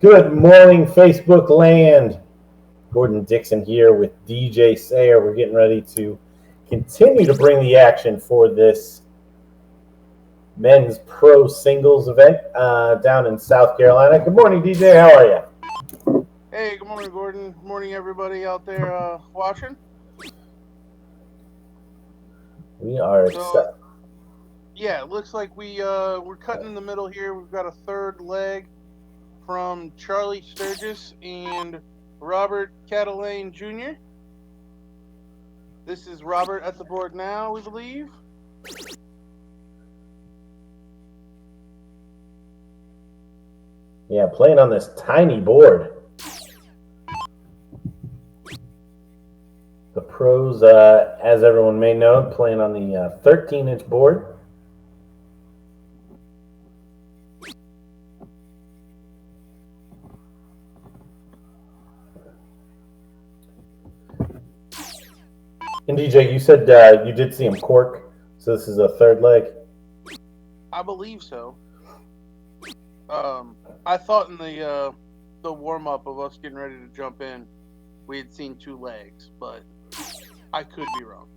Good morning, Facebook land. Gordon Dixon here with DJ Sayer. We're getting ready to continue to bring the action for this men's pro singles event down in South Carolina. Good morning, DJ. How are you? Hey, good morning, Gordon. Good morning, everybody out there watching. We are So, yeah, it looks like we're cutting in the middle here. We've got a third leg from Charlie Sturgis and Robert Catalane Jr. This is Robert at the board now, we believe. Yeah, playing on this tiny board. The pros, as everyone may know, playing on the 13-inch board. And DJ, you said you did see him cork, so this is a third leg? I believe so. I thought in the warm-up of us getting ready to jump in, we had seen two legs, but I could be wrong.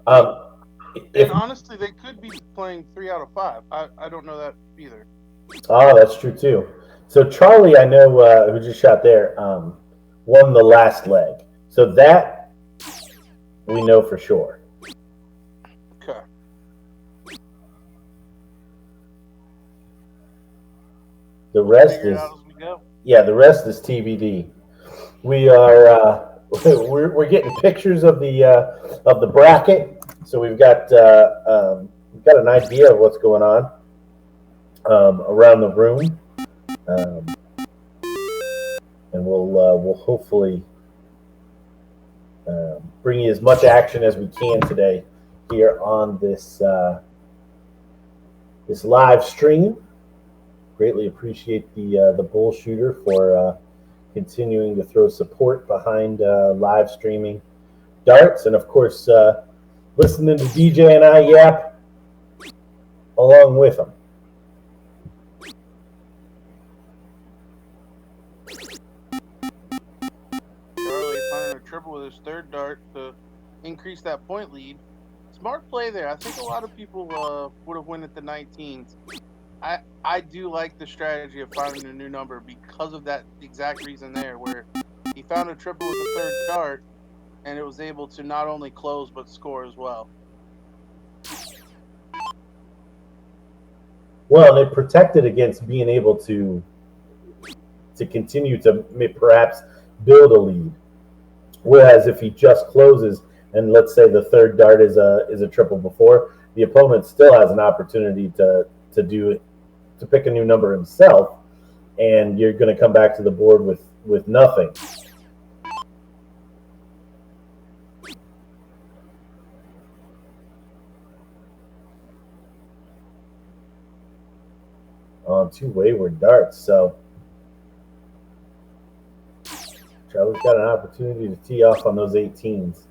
And honestly, they could be playing 3 out of 5. I don't know that either. Oh, that's true too. So Charlie, I know, who just shot there, won the last leg. So that we know for sure. Okay. The rest is the rest is TBD. We are we're getting pictures of the bracket, so we've got an idea of what's going on around the room, and we'll hopefully bring you as much action as we can today here on this live stream. Greatly appreciate the bull shooter for continuing to throw support behind live streaming darts, and of course listening to DJ and I yap along with them. Charlie finding a triple with his third dart to increase that point lead. Smart play there. I think a lot of people would have won at the 19s. I do like the strategy of finding a new number because of that exact reason there, where he found a triple with the third dart, and it was able to not only close but score as well. Well, it protected against being able to continue to perhaps build a lead. Whereas if he just closes, and let's say the third dart is a triple before, the opponent still has an opportunity to do it, to pick a new number himself, and you're going to come back to the board with nothing. On two wayward darts, so Charlie's got an opportunity to tee off on those 18s.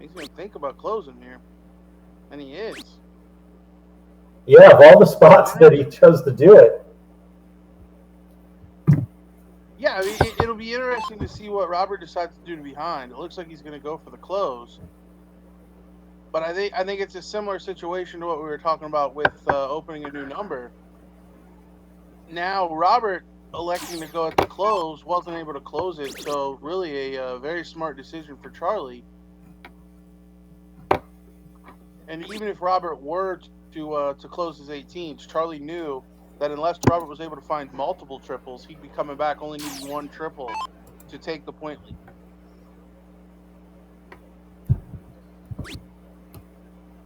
He's going to think about closing here, and he is. Yeah, of all the spots that he chose to do it. Yeah, I mean, it'll be interesting to see what Robert decides to do to behind. It looks like he's going to go for the close. But I think it's a similar situation to what we were talking about with opening a new number. Now, Robert electing to go at the close wasn't able to close it, so really a very smart decision for Charlie. And even if Robert were to close his 18s, Charlie knew that unless Robert was able to find multiple triples, he'd be coming back only needing one triple to take the point lead.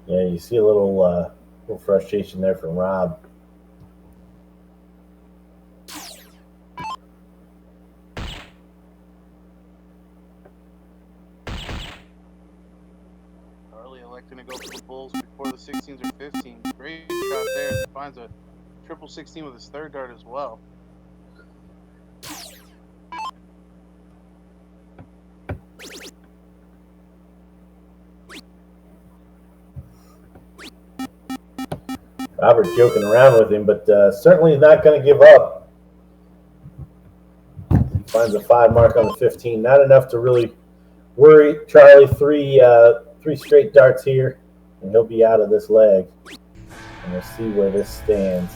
Yeah, you see a little frustration there from Rob. Charlie electing to go for the Bulls before the 16s or 15s. Great shot there. He finds a triple 16 with his third dart as well. Robert joking around with him, but certainly not going to give up. Finds a 5 mark on the 15. Not enough to really worry Charlie. Three straight darts here, and he'll be out of this leg. And we'll see where this stands.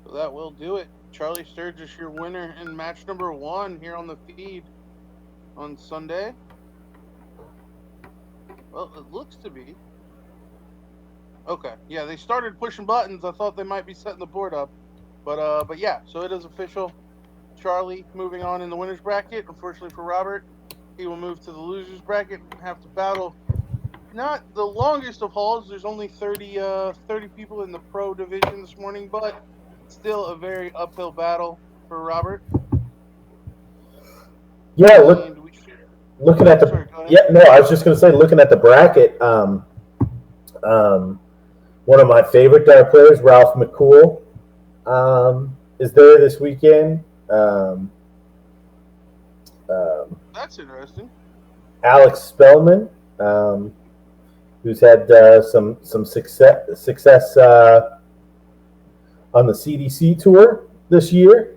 So that will do it. Charlie Sturgis, your winner in match number 1 here on the feed on Sunday. Well, it looks to be. Okay, yeah, they started pushing buttons. I thought they might be setting the board up, but yeah, so it is official. Charlie moving on in the winners bracket. Unfortunately for Robert, he will move to the losers bracket and have to battle not the longest of hauls. There's only 30 people in the pro division this morning, but still a very uphill battle for Robert. Yeah, looking at the Sorry, go ahead. yeah, no, I was just going to say, looking at the bracket, one of my favorite dart players, Ralph Mccool, is there this weekend. That's interesting. Alex Spellman, who's had some success on the CDC tour this year.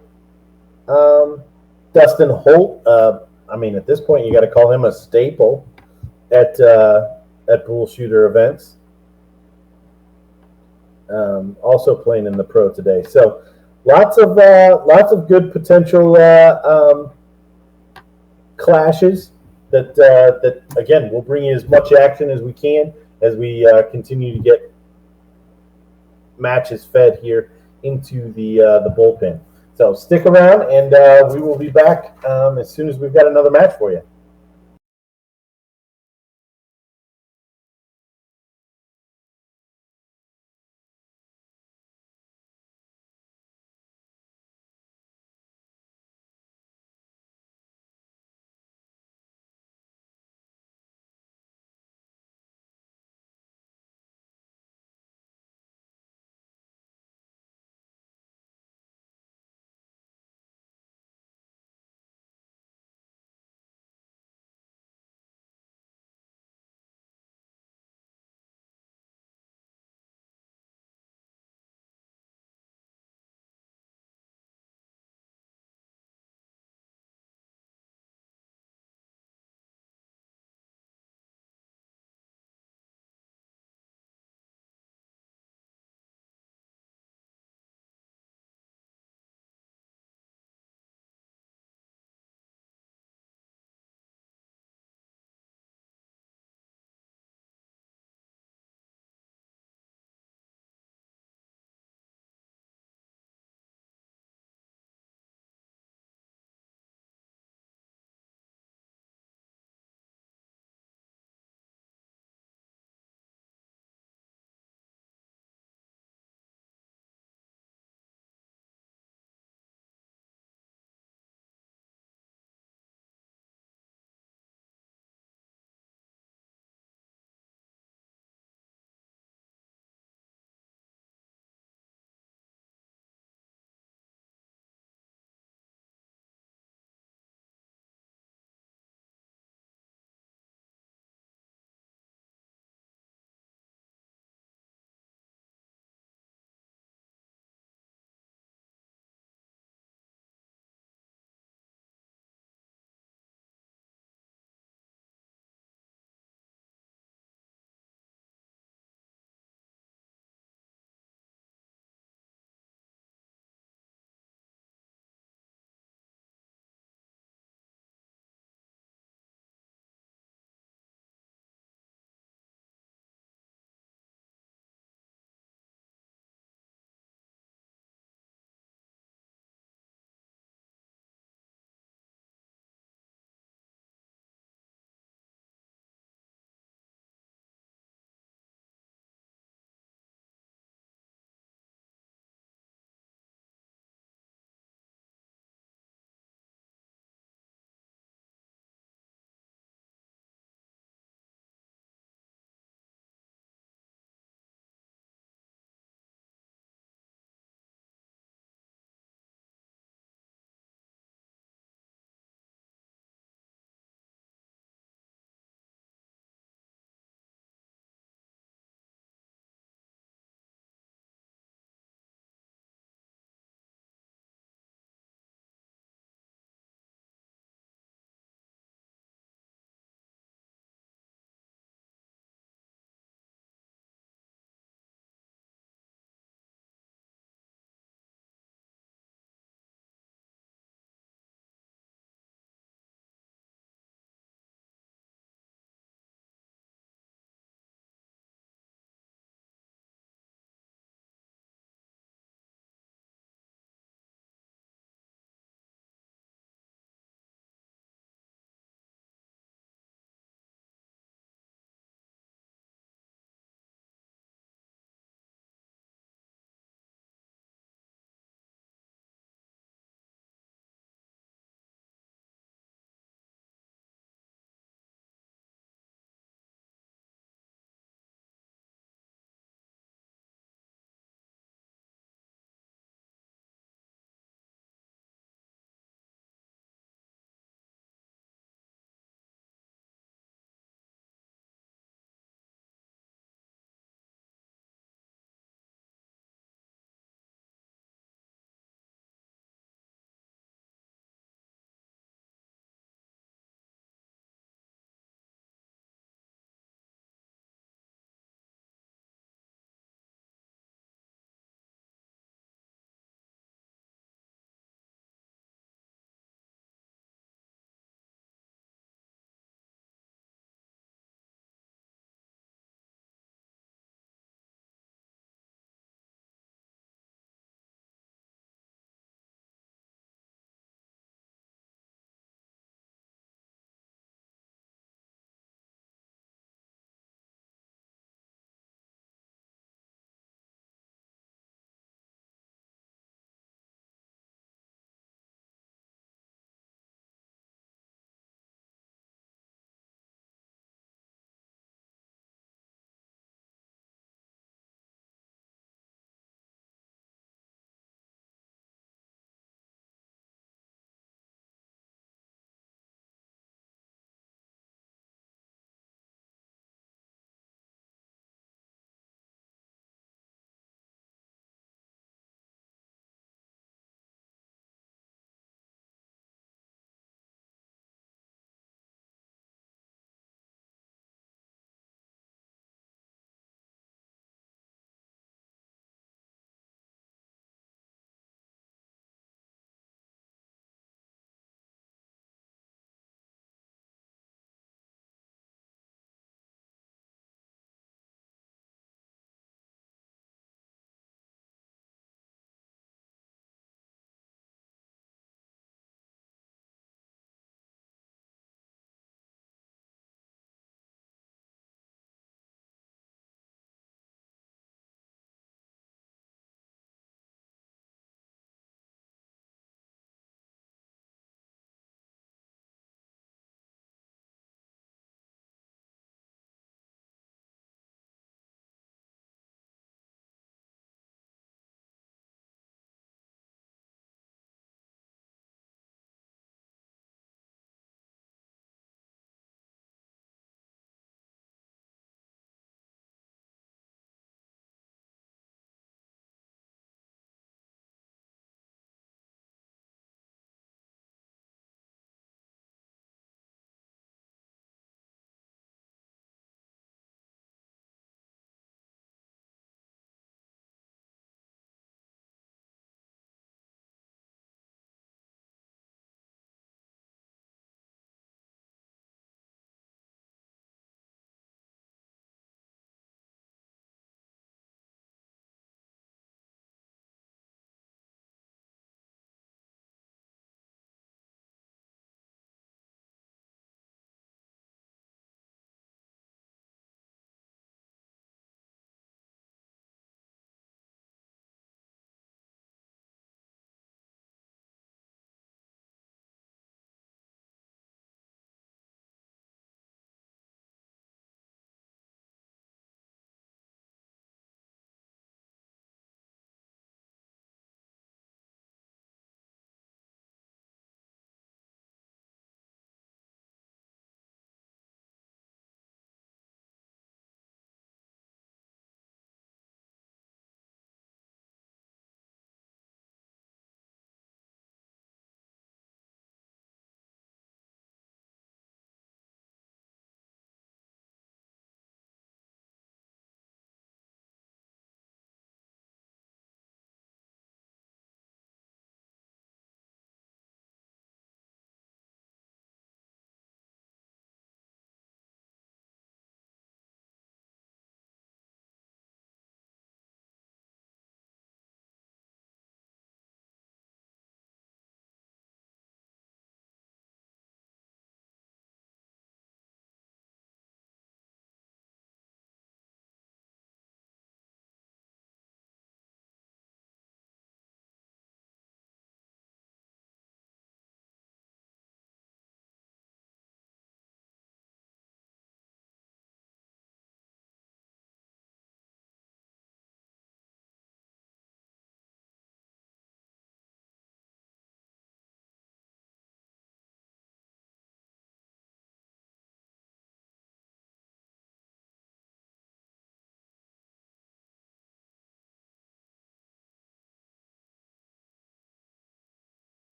Dustin Holt, I mean, at this point, you got to call him a staple at bull shooter events. Also playing in the pro today, so lots of good potential clashes that again we'll bring you as much action as we can as we continue to get matches fed here into the BullPen. So stick around, and we will be back as soon as we've got another match for you.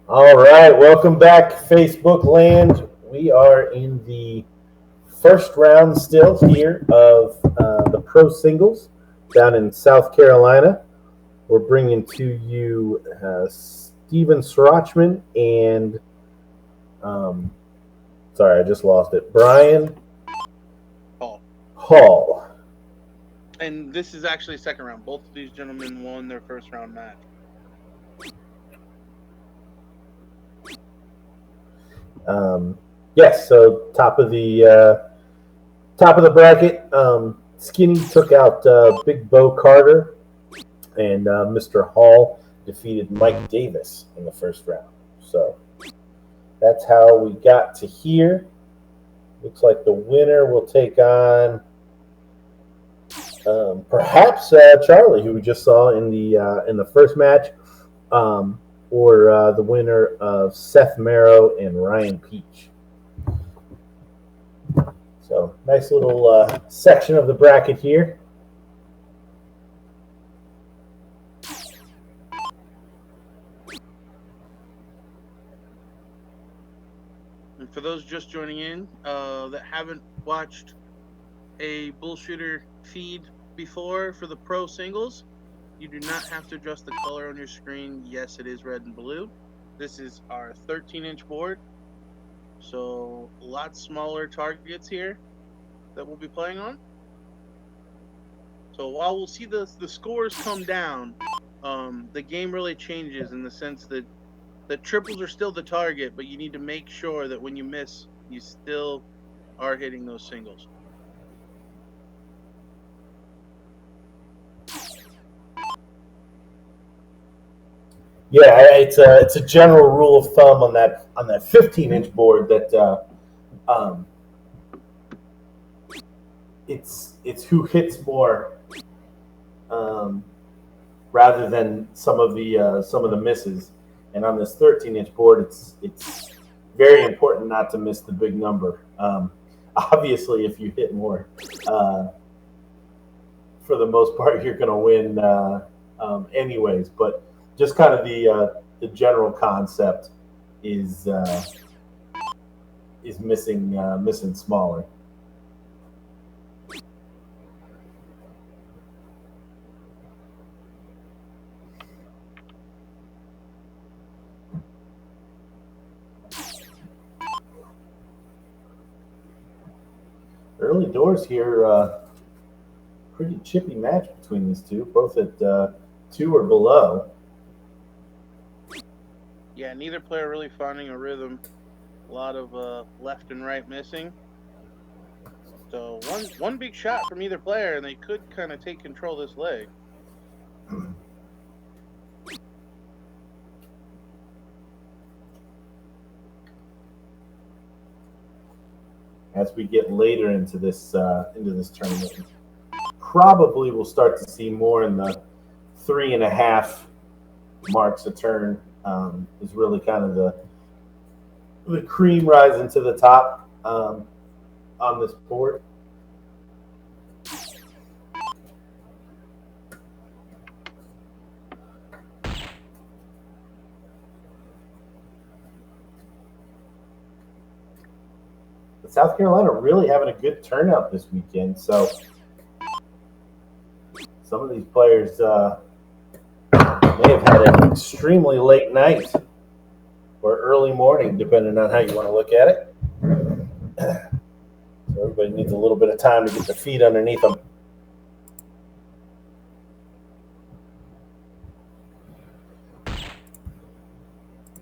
All right, welcome back, Facebook land. We are in the first round still here of the pro singles down in South Carolina. We're bringing to you Steven Srochman and, sorry, I just lost it, Brian Hall. And this is actually second round. Both of these gentlemen won their first round match. Yes, so top of the bracket. Skinny took out Big Bo Carter, and Mr. Hall defeated Mike Davis in the first round. So that's how we got to here. Looks like the winner will take on perhaps Charlie, who we just saw in the first match, or the winner of Seth Merrow and Ryan Peach. So nice little section of the bracket here. And for those just joining in that haven't watched a bullshooter feed before for the pro singles, you do not have to adjust the color on your screen. Yes, it is red and blue. This is our 13-inch board, so a lot smaller targets here that we'll be playing on. So while we'll see the scores come down, the game really changes in the sense that the triples are still the target, but you need to make sure that when you miss, you still are hitting those singles. Yeah, it's a general rule of thumb on that 15-inch board that it's who hits more rather than some of the misses. And on this 13-inch board, it's very important not to miss the big number. Obviously, if you hit more, for the most part, you're going to win anyways. But just kind of the general concept is missing smaller. Early doors here, pretty chippy match between these two, both at 2 or below. Yeah, neither player really finding a rhythm. A lot of left and right missing. So one big shot from either player, and they could kind of take control of this leg. As we get later into this tournament, probably we'll start to see more in the 3.5 marks a turn. Is really kind of the cream rising to the top on this board. But South Carolina really having a good turnout this weekend, so some of these players may have had an extremely late night or early morning, depending on how you want to look at it. So everybody needs a little bit of time to get their feet underneath them.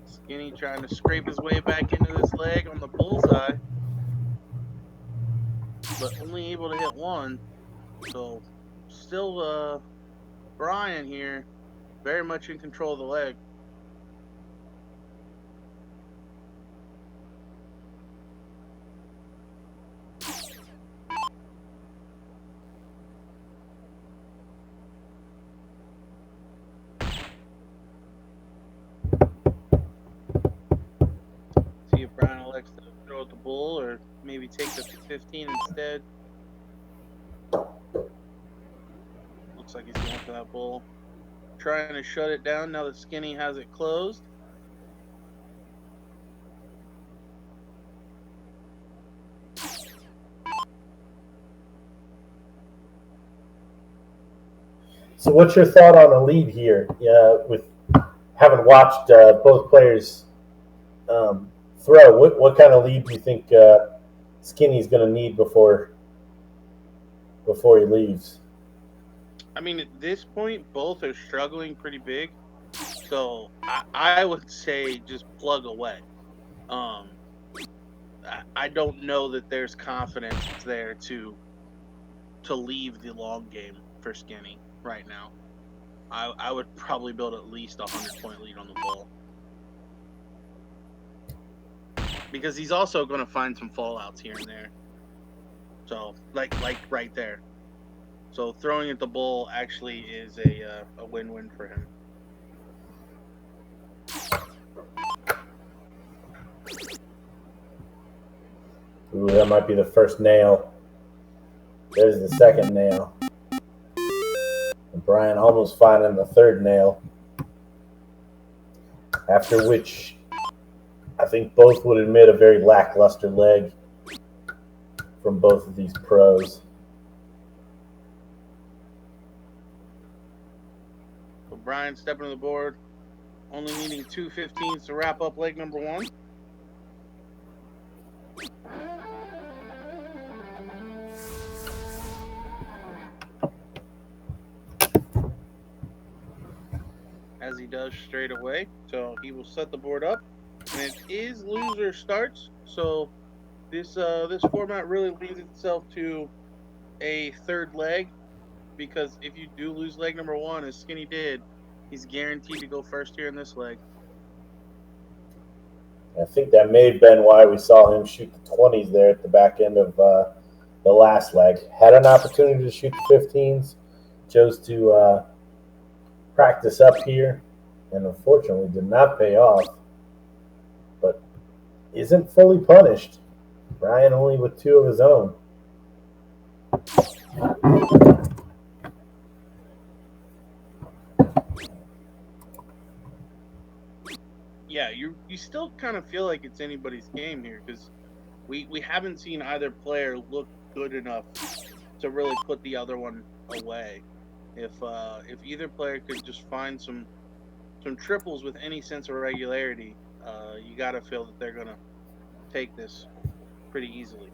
Skinny trying to scrape his way back into this leg on the bullseye, but only able to hit one. So still Brian here, very much in control of the leg. See if Brian elects to throw at the bull or maybe take the 15 instead. Looks like he's going for that bull. Trying to shut it down now that Skinny has it closed. So what's your thought on a lead here? With having watched both players throw, what kind of lead do you think Skinny's going to need before he leaves? I mean, at this point, both are struggling pretty big. So I would say just plug away. I don't know that there's confidence there to leave the long game for Skinny right now. I would probably build at least a 100-point lead on the ball. Because he's also going to find some fallouts here and there. So, like right there. So throwing at the bull actually is a win-win for him. Ooh, that might be the first nail. There's the second nail. And Brian almost finding the third nail. After which, I think both would admit a very lackluster leg from both of these pros. So Brian stepping to the board, only needing 2 15s to wrap up leg number 1. As he does straight away. So he will set the board up. And it is loser starts. So this format really leads itself to a third leg. Because if you do lose leg number 1, as Skinny did, he's guaranteed to go first here in this leg. I think that may have been why we saw him shoot the 20s there at the back end of the last leg. Had an opportunity to shoot the 15s, chose to practice up here, and unfortunately did not pay off, but isn't fully punished. Brian only with 2 of his own. Yeah, you still kind of feel like it's anybody's game here because we haven't seen either player look good enough to really put the other one away. If either player could just find some triples with any sense of regularity, you got to feel that they're gonna take this pretty easily.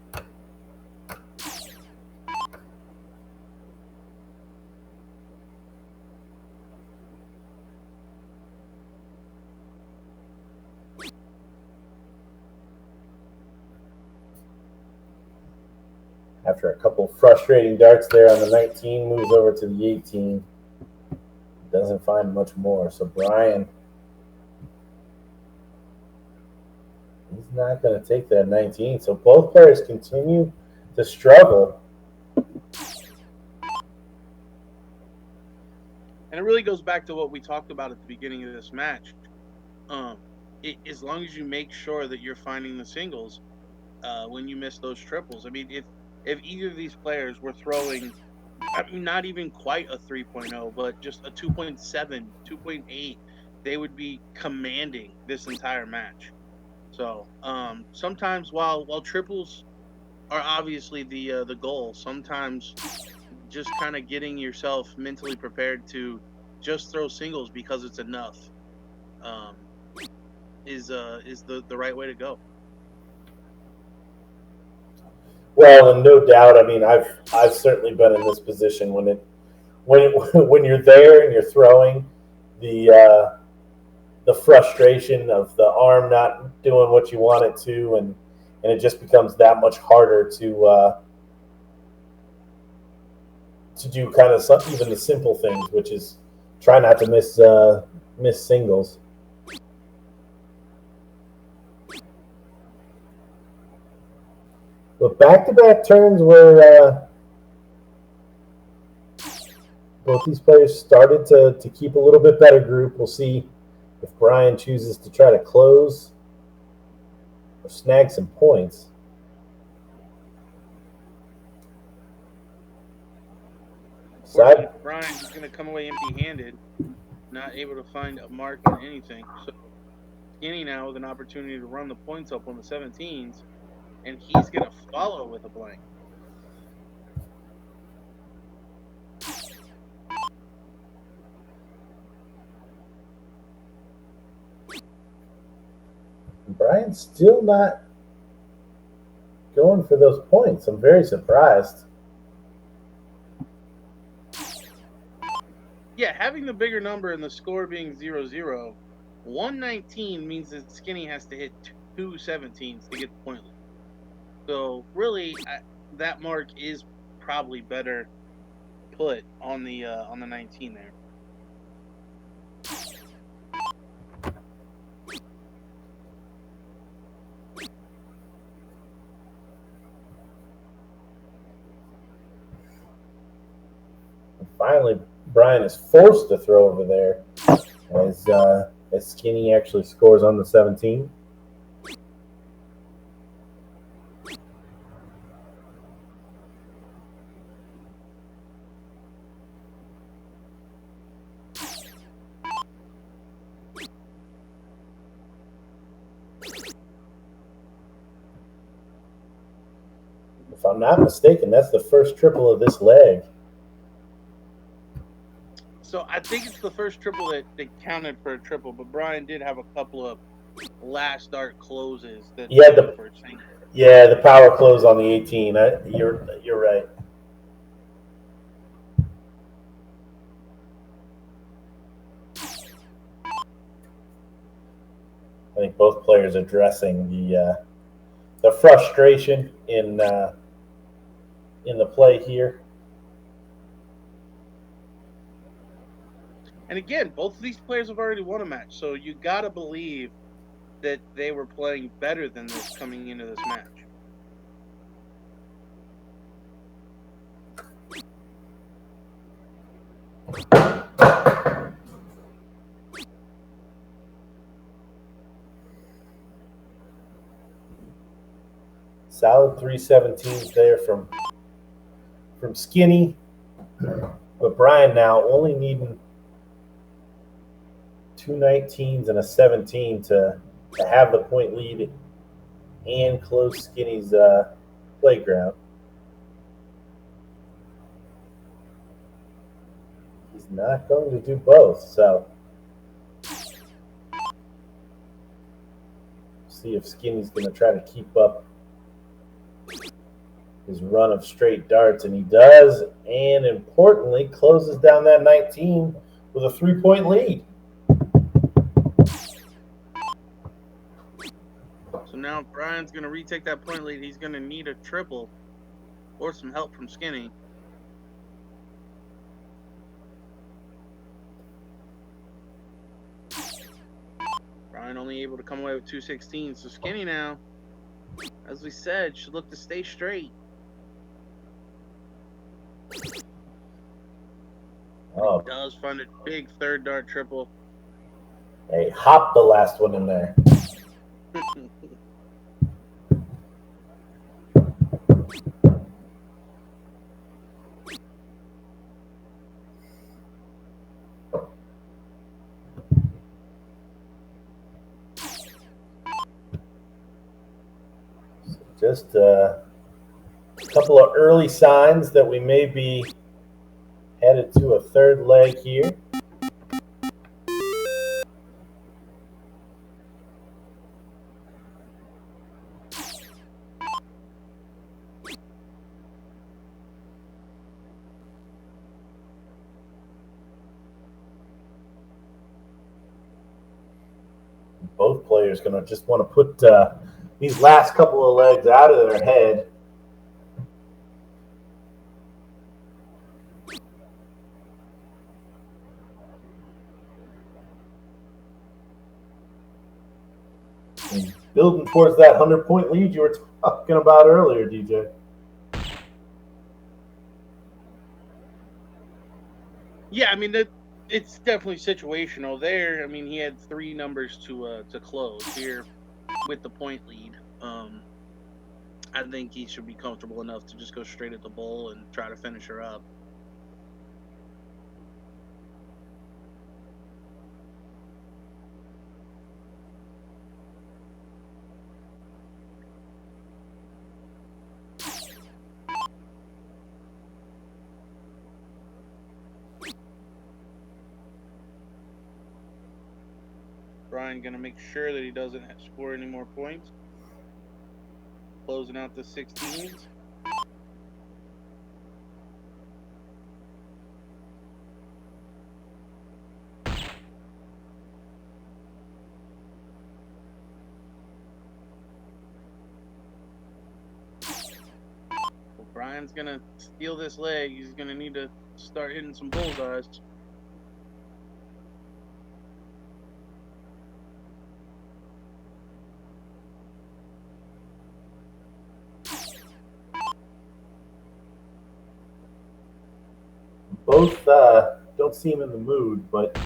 After a couple frustrating darts there on the 19, moves over to the 18. Doesn't find much more. So Brian, he's not going to take that 19. So both players continue to struggle. And it really goes back to what we talked about at the beginning of this match. As long as you make sure that you're finding the singles when you miss those triples. I mean, if either of these players were throwing, I mean, not even quite a 3.0, but just a 2.7, 2.8, they would be commanding this entire match. So sometimes while triples are obviously the goal, sometimes just kind of getting yourself mentally prepared to just throw singles because it's enough is the right way to go. Well, and no doubt. I mean, I've certainly been in this position when you're there and you're throwing, the frustration of the arm not doing what you want it to, and it just becomes that much harder to do kind of even the simple things, which is try not to miss singles. But back-to-back turns where both these players started to keep a little bit better group. We'll see if Brian chooses to try to close or snag some points. Brian's going to come away empty-handed, not able to find a mark on anything. So Skinny now with an opportunity to run the points up on the 17s, and he's going to follow with a blank. Brian's still not going for those points. I'm very surprised. Yeah, having the bigger number and the score being 0-0, 119 means that Skinny has to hit 2 17s to get the point lead. So really, that mark is probably better put on the 19 there. And finally, Brian is forced to throw over there as Skinny actually scores on the 17. If I'm not mistaken, that's the first triple of this leg. So I think it's the first triple that counted for a triple, but Brian did have a couple of last dart closes that counted for a single. Yeah, the power close on the 18. You're right. I think both players addressing the frustration in the play here. And again, both of these players have already won a match, so you gotta believe that they were playing better than this coming into this match. Solid 317s there from Skinny, but Brian now only needing 2 19s and a 17 to have the point lead and close Skinny's playground. He's not going to do both, so see if Skinny's going to try to keep up his run of straight darts, and he does, and importantly, closes down that 19 with a 3-point lead. So now if Brian's going to retake that point lead, he's going to need a triple or some help from Skinny. Brian only able to come away with 216. So Skinny now, as we said, should look to stay straight. Oh. He does find a big third dart triple. Hey, hop the last one in there. Just a couple of early signs that we may be headed to a third leg here. Both players going to just want to put these last couple of legs out of their head. And building towards that 100-point lead you were talking about earlier, DJ. Yeah, I mean, it's definitely situational there. I mean, he had 3 numbers to close here with the point lead. I think he should be comfortable enough to just go straight at the bull and try to finish her up. Brian going to make sure that he doesn't score any more points. Closing out the 16s. Well, Brian's going to steal this leg. He's going to need to start hitting some bullseyes. Both don't seem in the mood, but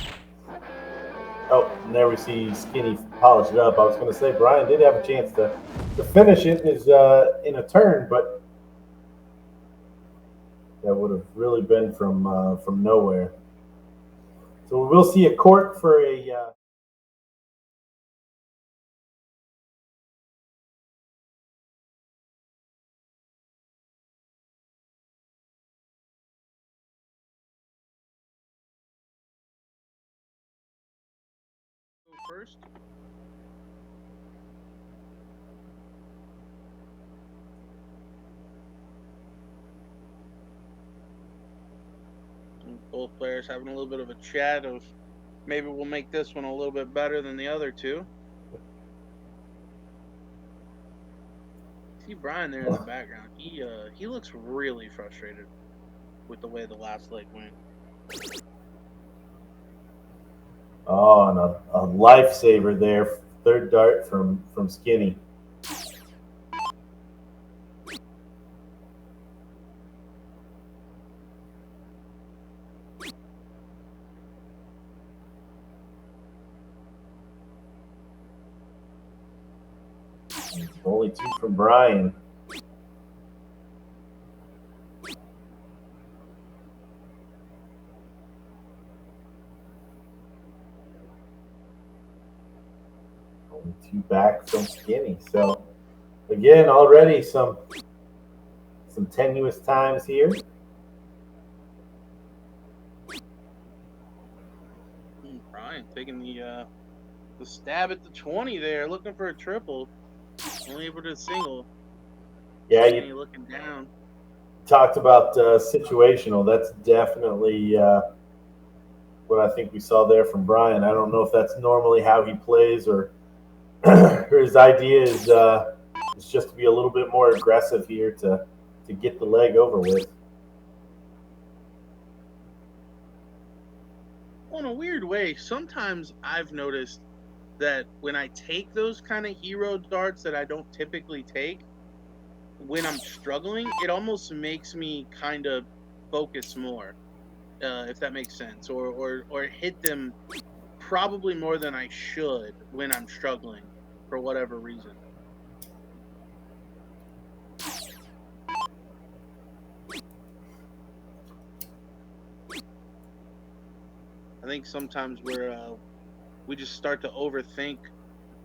and there we see Skinny polish it up. I was going to say Brian did have a chance to finish it in a turn, but that would have really been from nowhere. So we'll see a cork for a. First. And both players having a little bit of a chat of maybe we'll make this one a little bit better than the other two. See Brian there in the background. He looks really frustrated with the way the last leg went. Oh, and a lifesaver there. Third dart from Skinny. Only 2 from Brian. Only 2 back from Skinny. So again, already some tenuous times here. Brian taking the stab at the 20 there, looking for a triple. Only able to single. Yeah, Skinny looking down. Talked about situational. That's definitely what I think we saw there from Brian. I don't know if that's normally how he plays or his idea is just to be a little bit more aggressive here to get the leg over with. Well, in a weird way, sometimes I've noticed that when I take those kind of hero darts that I don't typically take, when I'm struggling, it almost makes me kind of focus more, if that makes sense, or hit them probably more than I should when I'm struggling for whatever reason. I think sometimes we just start to overthink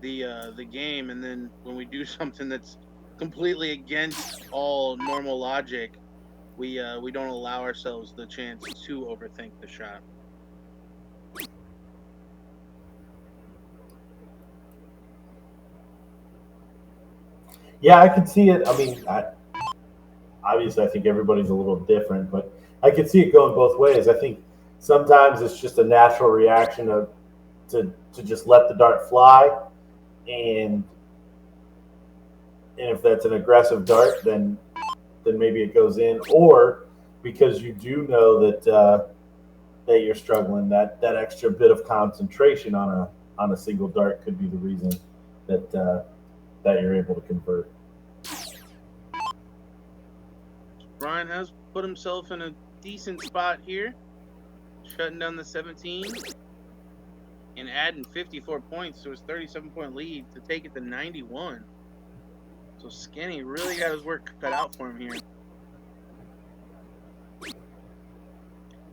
the game, and then when we do something that's completely against all normal logic, we don't allow ourselves the chance to overthink the shot. Yeah, I could see it. I mean, obviously, I think everybody's a little different, but I could see it going both ways. I think sometimes it's just a natural reaction to just let the dart fly, and if that's an aggressive dart, then maybe it goes in, or because you do know that you're struggling, that extra bit of concentration on a single dart could be the reason that that you're able to convert. Brian has put himself in a decent spot here, shutting down the 17 and adding 54 points to his 37-point lead to take it to 91. So Skinny really got his work cut out for him here.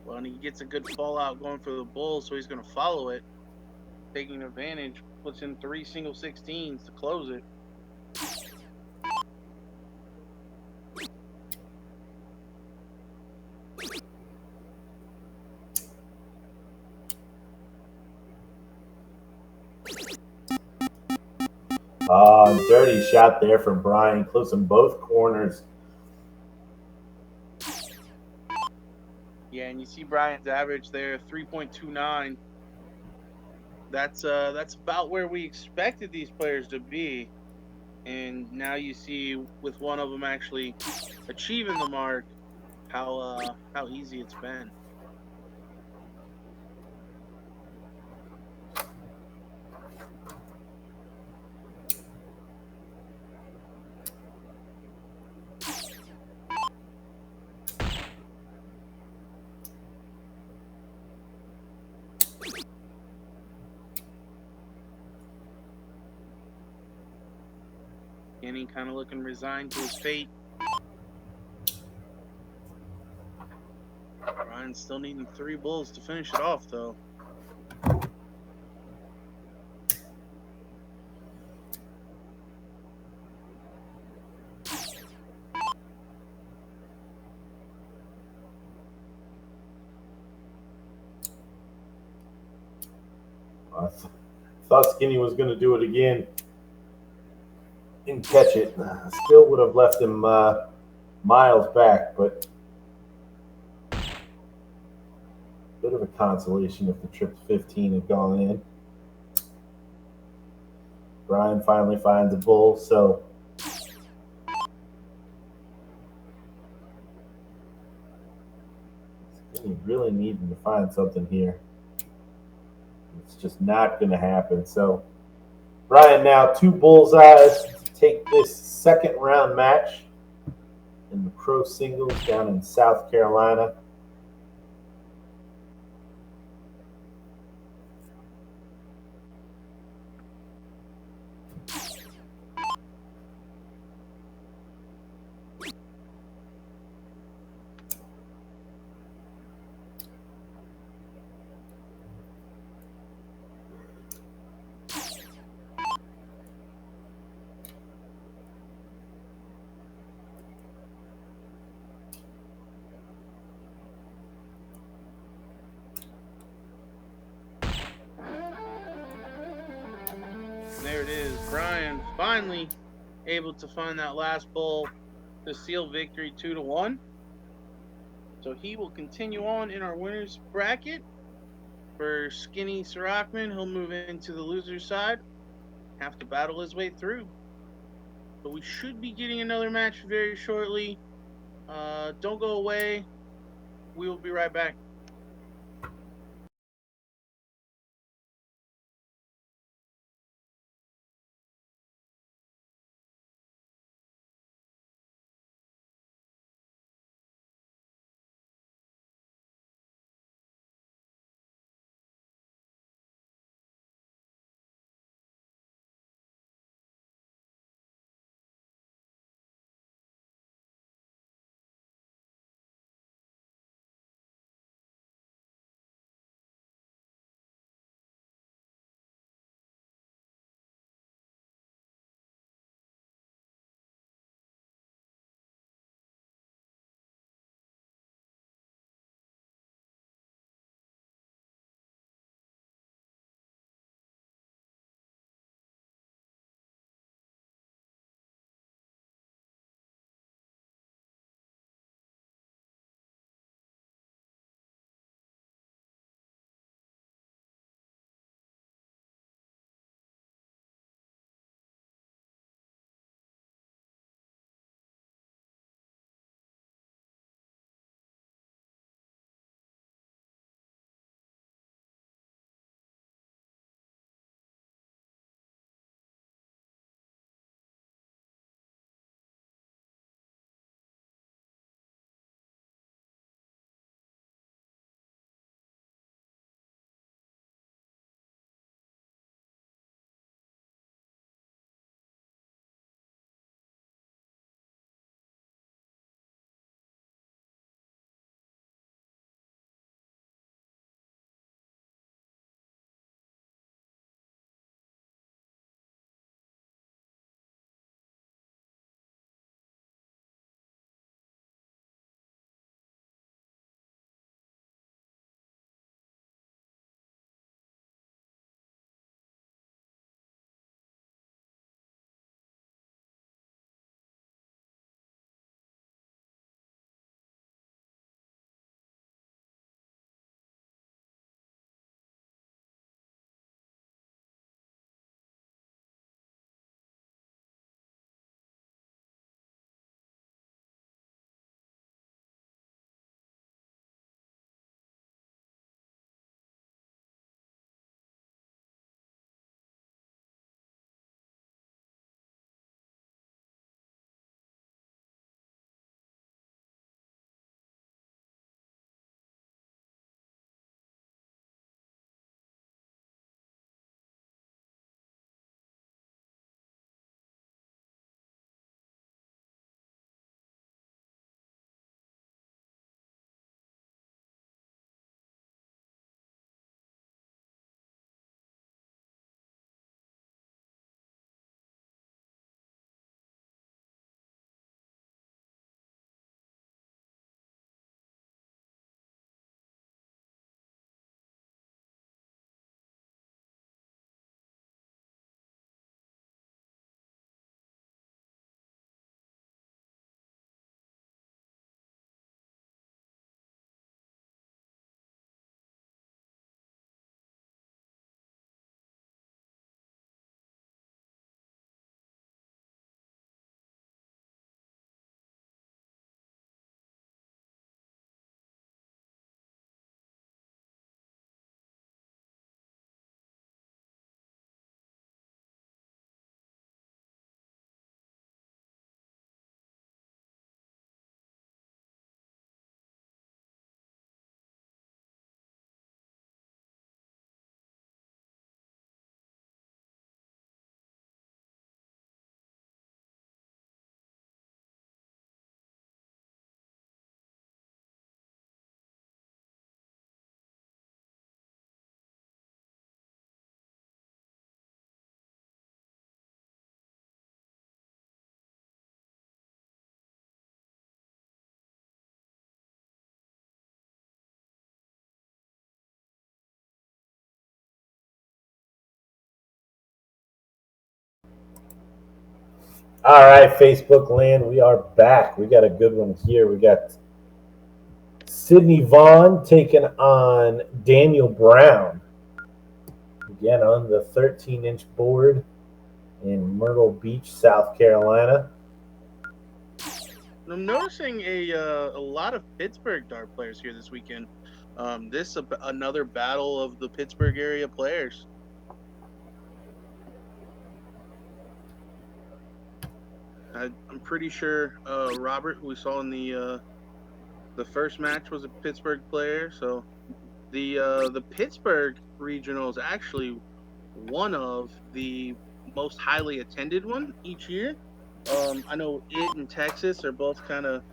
Well, and he gets a good fallout going for the Bulls, so he's going to follow it, taking advantage, puts in 3 single 16s to close it. Dirty shot there from Brian, closing both corners. Yeah, and you see Brian's average there, 3.29. That's about where we expected these players to be. And now you see with one of them actually achieving the mark, how easy it's been. Kenny kind of looking resigned to his fate. Brian's still needing 3 bulls to finish it off, though. I thought Skinny was going to do it again and catch it. Still would have left him miles back, but bit of a consolation if the trip 15 had gone in. Brian finally finds a bull, so Skinny really needing to find something here. It's just not going to happen. So Brian now 2 bullseyes to take this second round match in the pro singles down in South Carolina. There it is. Brian finally able to find that last bull to seal victory 2-1. So he will continue on in our winners bracket. For Skinny Sirakman, he'll move into the loser side, have to battle his way through. But we should be getting another match very shortly. Don't go away. We will be right back. All right, Facebook land, we are back. We got a good one here. We got Sydney Vaughn taking on Daniel Brown. Again, on the 13-inch board in Myrtle Beach, South Carolina. I'm noticing a lot of Pittsburgh dart players here this weekend. Another battle of the Pittsburgh area players. I'm pretty sure Robert, who we saw in the first match, was a Pittsburgh player. So the Pittsburgh regional is actually one of the most highly attended one each year. I know it and Texas are both kind of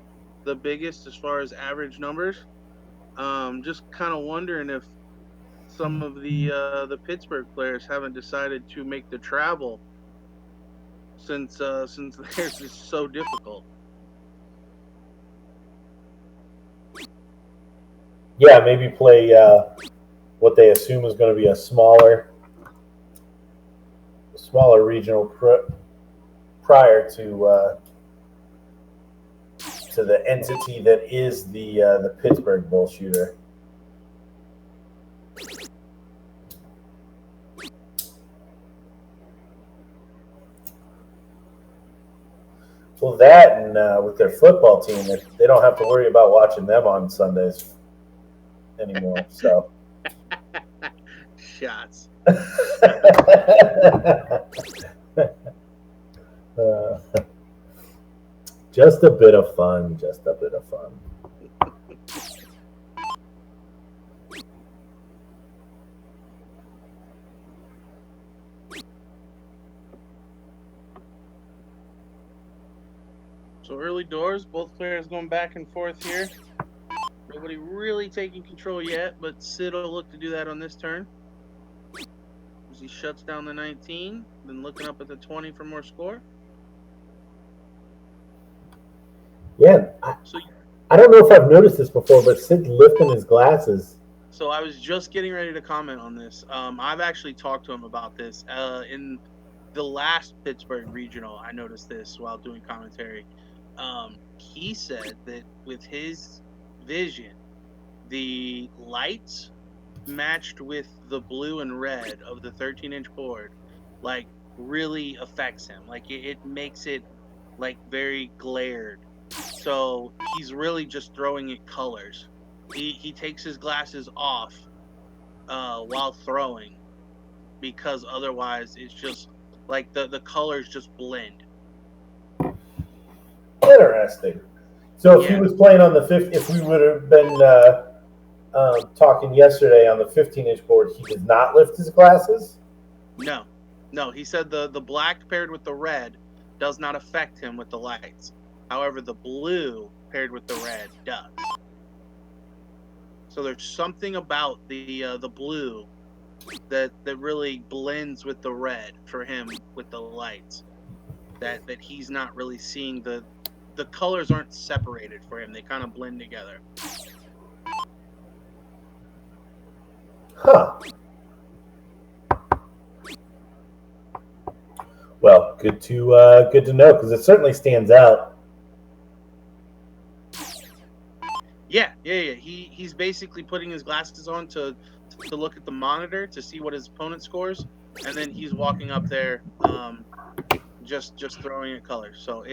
the biggest as far as average numbers. Just kind of wondering if some of the Pittsburgh players haven't decided to make the travel since theirs is so difficult. Yeah, maybe play what they assume is going to be a smaller regional prior to the entity that is the Pittsburgh bull shooter. Well, that and with their football team, they don't have to worry about watching them on Sundays anymore. So, shots. Just a bit of fun. Just a bit of fun. So early doors, both players going back and forth here. Nobody really taking control yet, but Sid will look to do that on this turn. As he shuts down the 19, then looking up at the 20 for more score. Yeah, I don't know if I've noticed this before, but Sid lifting his glasses. So I was just getting ready to comment on this. I've actually talked to him about this. In the last Pittsburgh regional, I noticed this while doing commentary. He said that with his vision, the lights matched with the blue and red of the 13-inch board, like, really affects him. Like, it makes it, like, very glared. So he's really just throwing it colors. He takes his glasses off while throwing, because otherwise it's just like the colors just blend. Interesting. So if he was playing on the if we would have been talking yesterday on the 15-inch board, he did not lift his glasses? No. He said the black paired with the red does not affect him with the lights. However, the blue paired with the red does. So there's something about the blue that really blends with the red for him with the lights. That he's not really seeing the colors aren't separated for him. They kind of blend together. Huh. Well, good to know, because it certainly stands out. Yeah. He's basically putting his glasses on to look at the monitor to see what his opponent scores, and then he's walking up there, just throwing at colors. So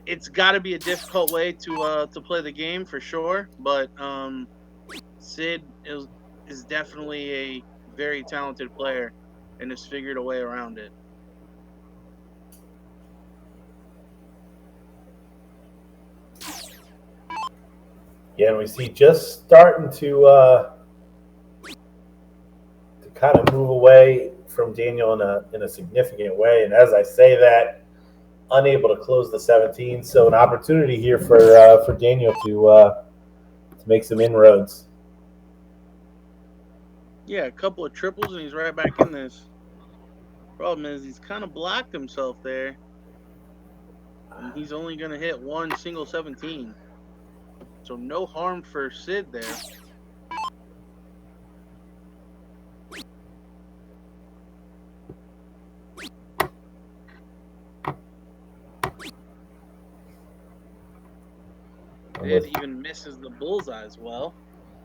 it's got to be a difficult way to play the game for sure. But Sid is definitely a very talented player and has figured a way around it. Yeah, and we see just starting to kind of move away from Daniel in a significant way. And as I say that, unable to close the 17, so an opportunity here for Daniel to make some inroads. Yeah, a couple of triples and he's right back in this. Problem is he's kind of blocked himself there. And he's only going to hit one single 17. So no harm for Sid there. It even misses the bullseye as well.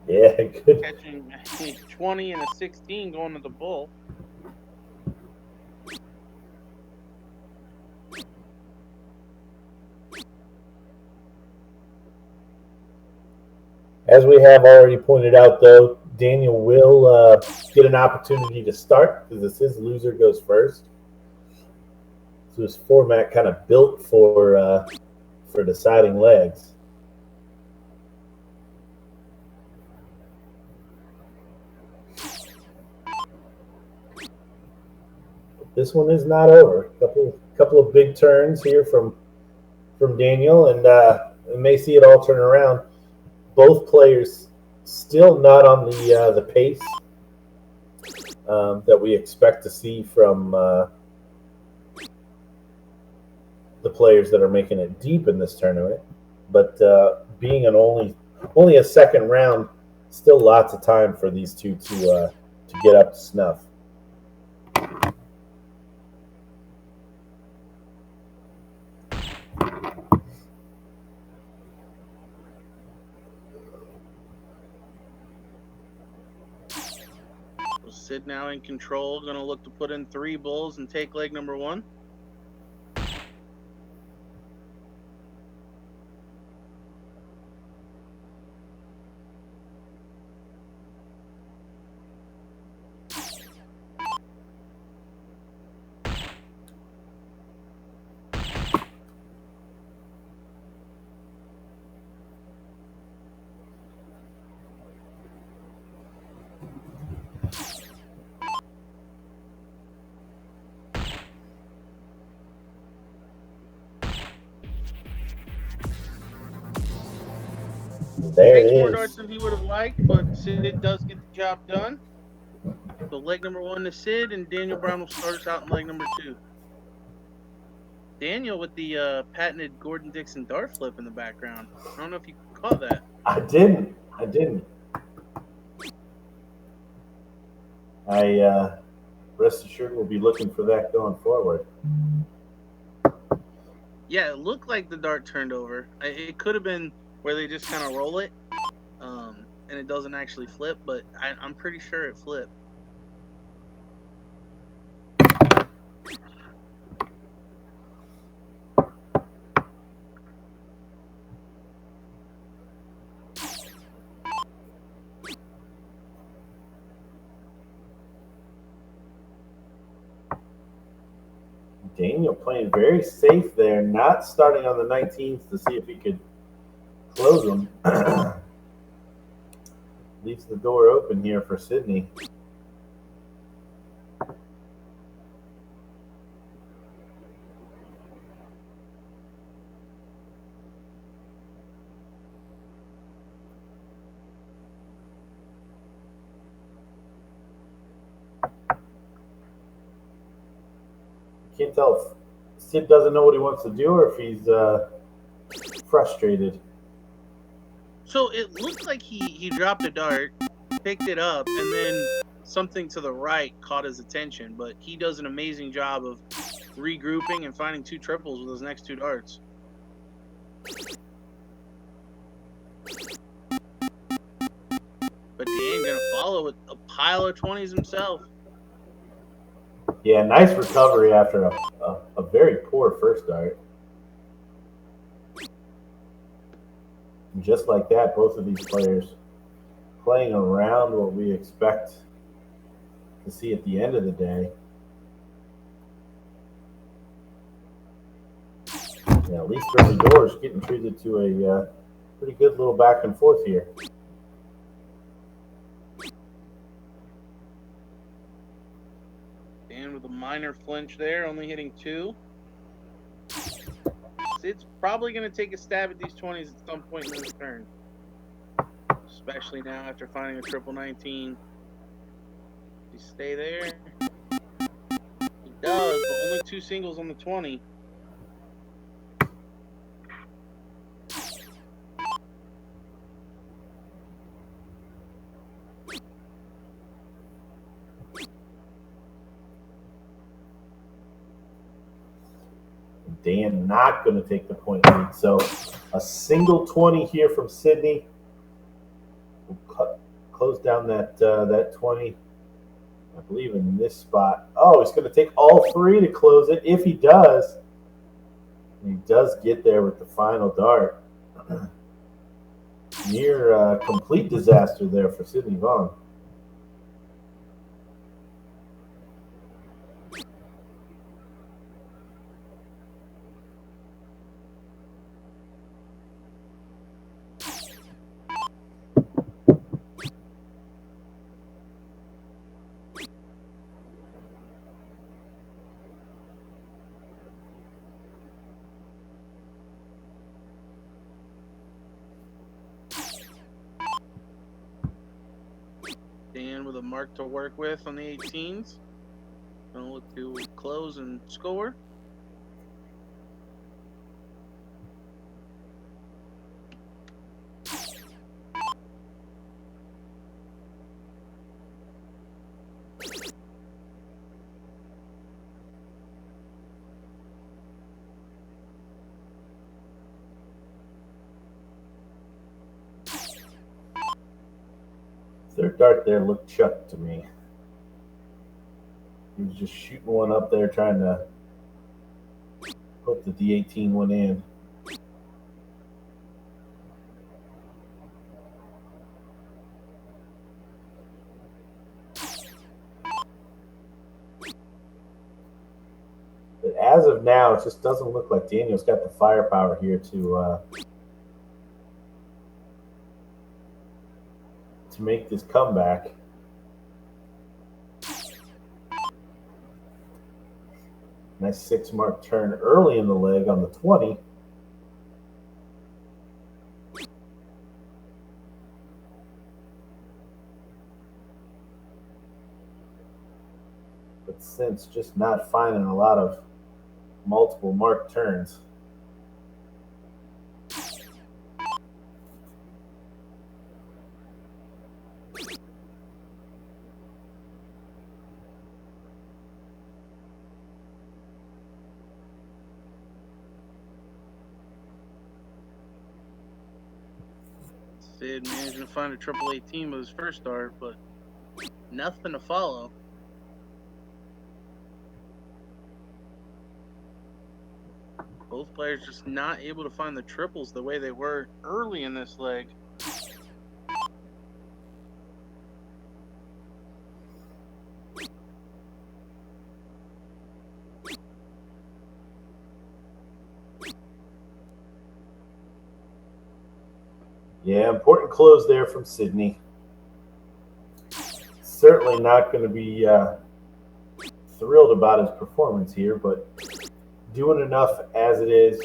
Yeah, good. Catching a 20 and a 16 going to the bull. As we have already pointed out, though, Daniel will get an opportunity to start because this is loser goes first. So this format kind of built for deciding legs. This one is not over. Couple of big turns here from Daniel, and we may see it all turn around. Both players still not on the pace that we expect to see from the players that are making it deep in this tournament. But being an only a second round, still lots of time for these two to get up to snuff. Sid now in control, going to look to put in 3 bulls and take leg number 1. There Takes it more is. darts than he would have liked, but Sid does get the job done. So leg number 1 to Sid, and Daniel Brown will start us out in leg number 2. Daniel with the patented Gordon Dixon dart flip in the background. I don't know if you caught that. I didn't. I rest assured we'll be looking for that going forward. Yeah, it looked like the dart turned over. It could have been where they just kind of roll it, and it doesn't actually flip, but I'm pretty sure it flipped. Daniel playing very safe there, not starting on the 19th to see if he could close them. Leaves the door open here for Sydney. Can't tell if Sid doesn't know what he wants to do or if he's frustrated. So it looked like he dropped a dart, picked it up, and then something to the right caught his attention. But he does an amazing job of regrouping and finding 2 triples with those next 2 darts. But Dan gonna follow with a pile of 20s himself. Yeah, nice recovery after a very poor first dart. And just like that, both of these players playing around what we expect to see at the end of the day. Yeah, at least early doors getting treated to a pretty good little back and forth here. Dan with a minor flinch there, only hitting 2. Sid's probably going to take a stab at these 20s at some point in this turn. Especially now after finding a triple 19. Does he stay there? He does, but only 2 singles on the 20. Dan not going to take the point lead. So A single 20 here from Sydney. We'll close down that 20. I believe in this spot. Oh, he's going to take all three to close it. If he does, he does get there with the final dart. Near complete disaster there for Sydney Vaughn. Dan with a mark to work with on the 18s. Gonna look to close and score. Third dart there looked chucked to me. He was just shooting one up there, trying to hope that the 18 went in. But as of now, it just doesn't look like Daniel's got the firepower here to make this comeback. Nice 6-mark turn early in the leg on the 20. But since just not finding a lot of multiple mark turns. Sid managing to find a triple 18 with his first dart, but nothing to follow. Both players just not able to find the triples the way they were early in this leg. Yeah, important close there from Sydney. Certainly not going to be thrilled about his performance here, but doing enough as it is.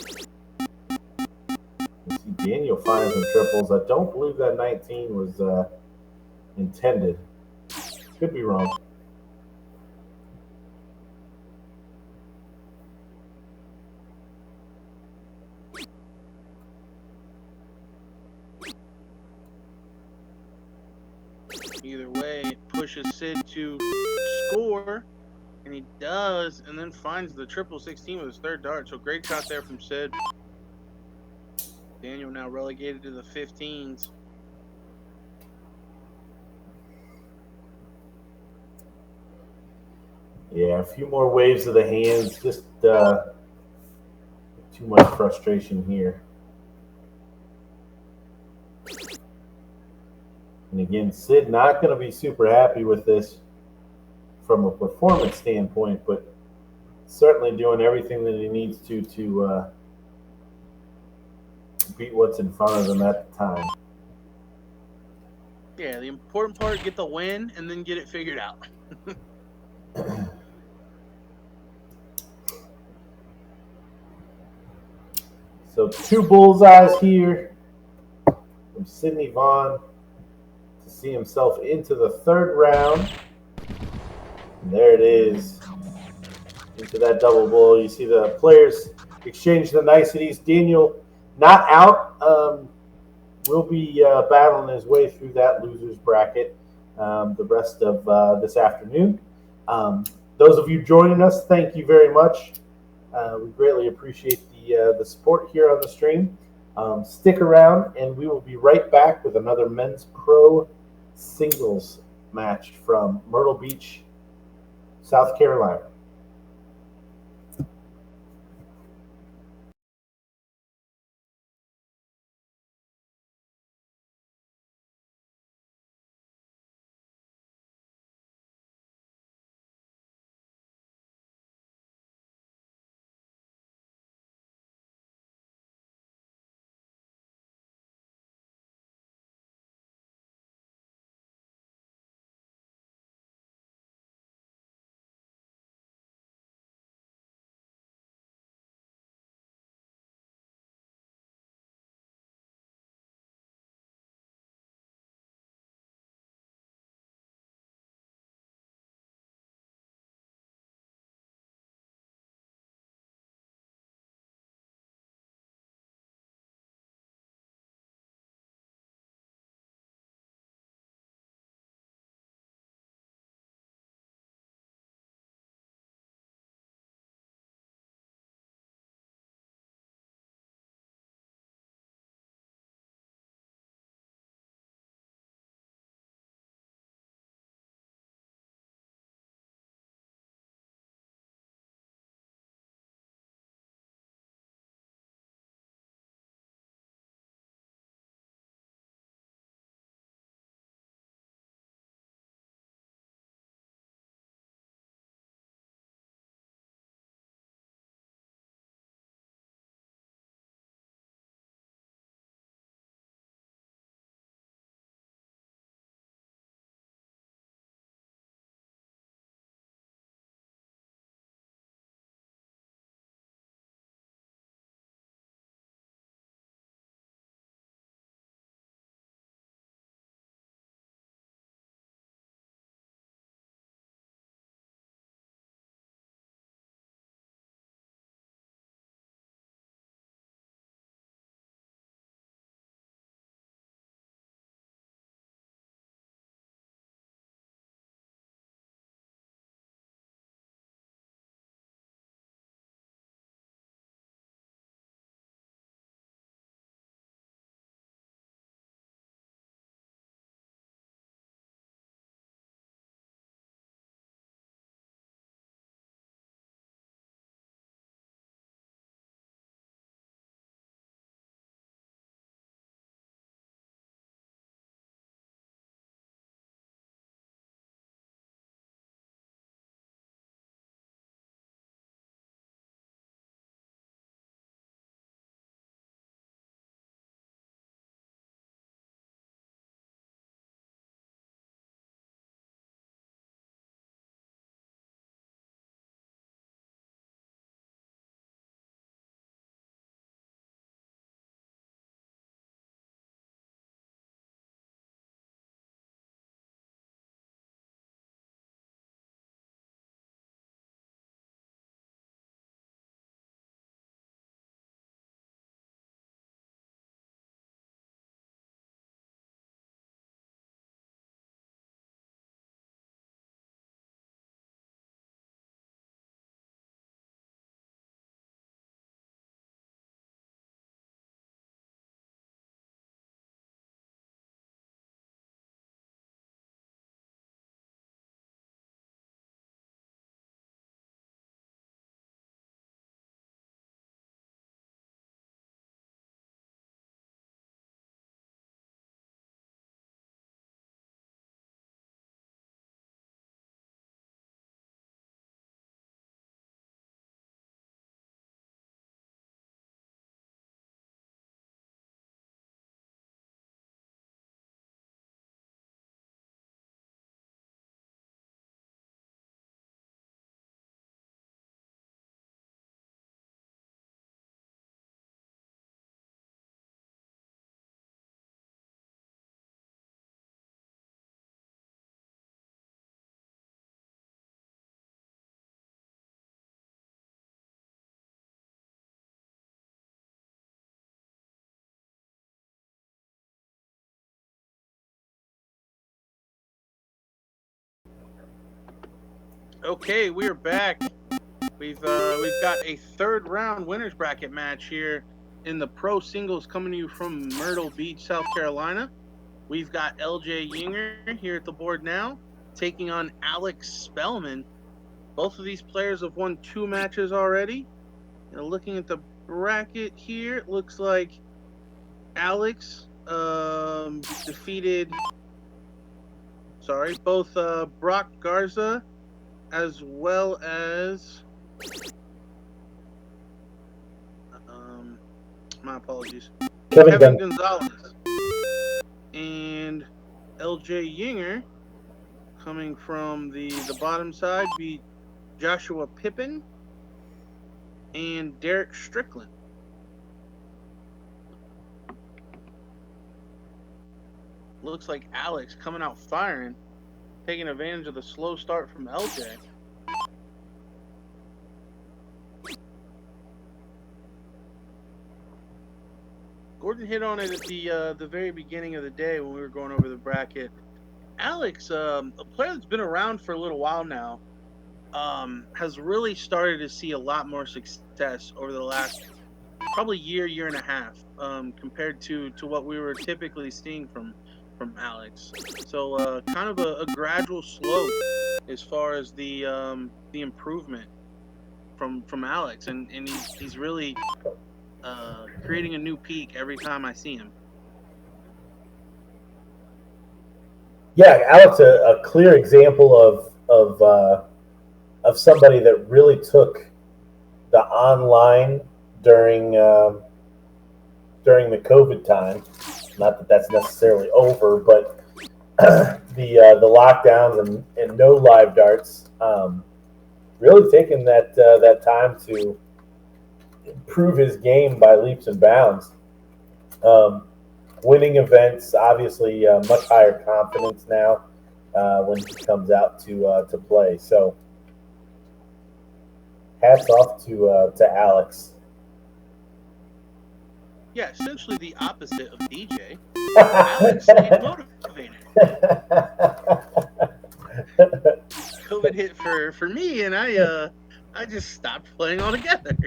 You see Daniel finding some triples. I don't believe that 19 was intended. Could be wrong. Either way, it pushes Sid to score, and he does, and then finds the triple 16 with his third dart. So great shot there from Sid. Daniel now relegated to the 15s. Yeah, a few more waves of the hands. Just too much frustration here. And again, Sid not going to be super happy with this from a performance standpoint, but certainly doing everything that he needs to beat what's in front of him at the time. Yeah, the important part, get the win and then get it figured out. So 2 bullseyes here from Sydney Vaughn to see himself into the 3rd round. And there it is, into that double bull. You see the players exchange the niceties. Daniel not out. Will be battling his way through that loser's bracket the rest of this afternoon. Those of you joining us, thank you very much. We greatly appreciate the support here on the stream. Stick around, and we will be right back with another men's pro singles match from Myrtle Beach, South Carolina. Okay, we're back. We've got a third round winners bracket match here. in the pro singles coming to you from Myrtle Beach, South Carolina, we've got LJ Jinger here at the board now, taking on Alex Spellman. Both of these players have won 2 matches already. Looking at the bracket here, it looks like Alex defeated both Brock Garza as well as my apologies, Kevin Gonzalez. And LJ Jinger, coming from the bottom side, beat Joshua Pippin and Derek Strickland. Looks like Alex coming out firing, taking advantage of the slow start from LJ. Gordon hit on it at the very beginning of the day when we were going over the bracket. Alex, a player that's been around for a little while now, has really started to see a lot more success over the last probably year and a half, compared to what we were typically seeing from Alex. So kind of a gradual slope as far as the improvement from Alex, and he's really creating a new peak every time I see him. Yeah, Alex, a clear example of somebody that really took the online during the COVID time. Not that that's necessarily over, but the lockdowns and no live darts, really taking that time to improve his game by leaps and bounds. Winning events, obviously, much higher confidence now when he comes out to play. So, hats off to Alex. Yeah, essentially the opposite of DJ. Alex stayed motivated. COVID hit for me, and I just stopped playing altogether.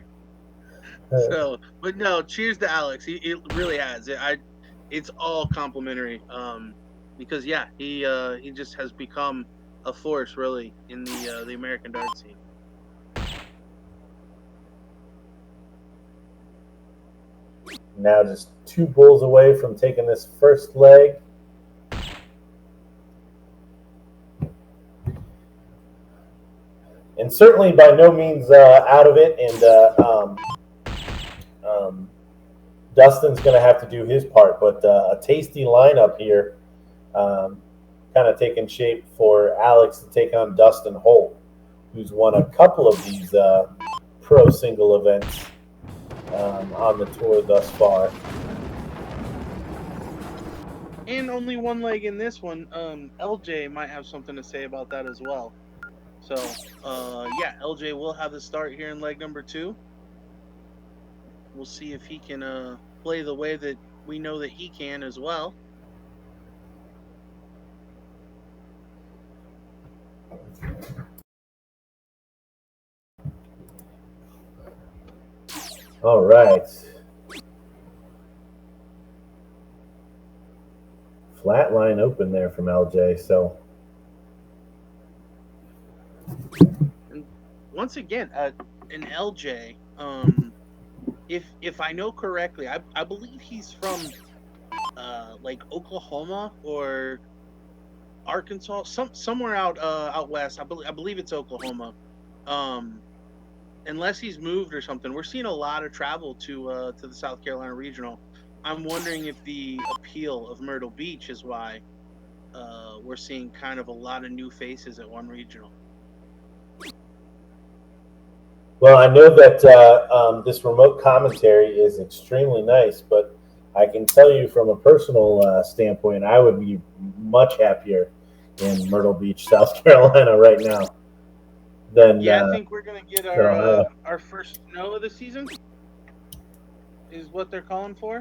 So, but no, cheers to Alex. It really has. It's all complimentary. Because yeah, he just has become a force really in the American dart scene. Now just 2 bulls away from taking this first leg. And certainly by no means out of it. And Dustin's going to have to do his part. But a tasty lineup here, kind of taking shape for Alex to take on Dustin Holt, who's won a couple of these pro single events on the tour thus far. And only 1 leg in this one. LJ might have something to say about that as well. So, yeah, LJ will have the start here in leg number 2. We'll see if he can play the way that we know that he can as well. All right. Flat line open there from LJ. So, and once again, an LJ. If I know correctly, I believe he's from like Oklahoma or Arkansas, somewhere out west. I believe it's Oklahoma. Unless he's moved or something, we're seeing a lot of travel to the South Carolina Regional. I'm wondering if the appeal of Myrtle Beach is why we're seeing kind of a lot of new faces at one regional. Well, I know that this remote commentary is extremely nice, but I can tell you from a personal standpoint, I would be much happier in Myrtle Beach, South Carolina right now than I think we're going to get our first snow of the season is what they're calling for.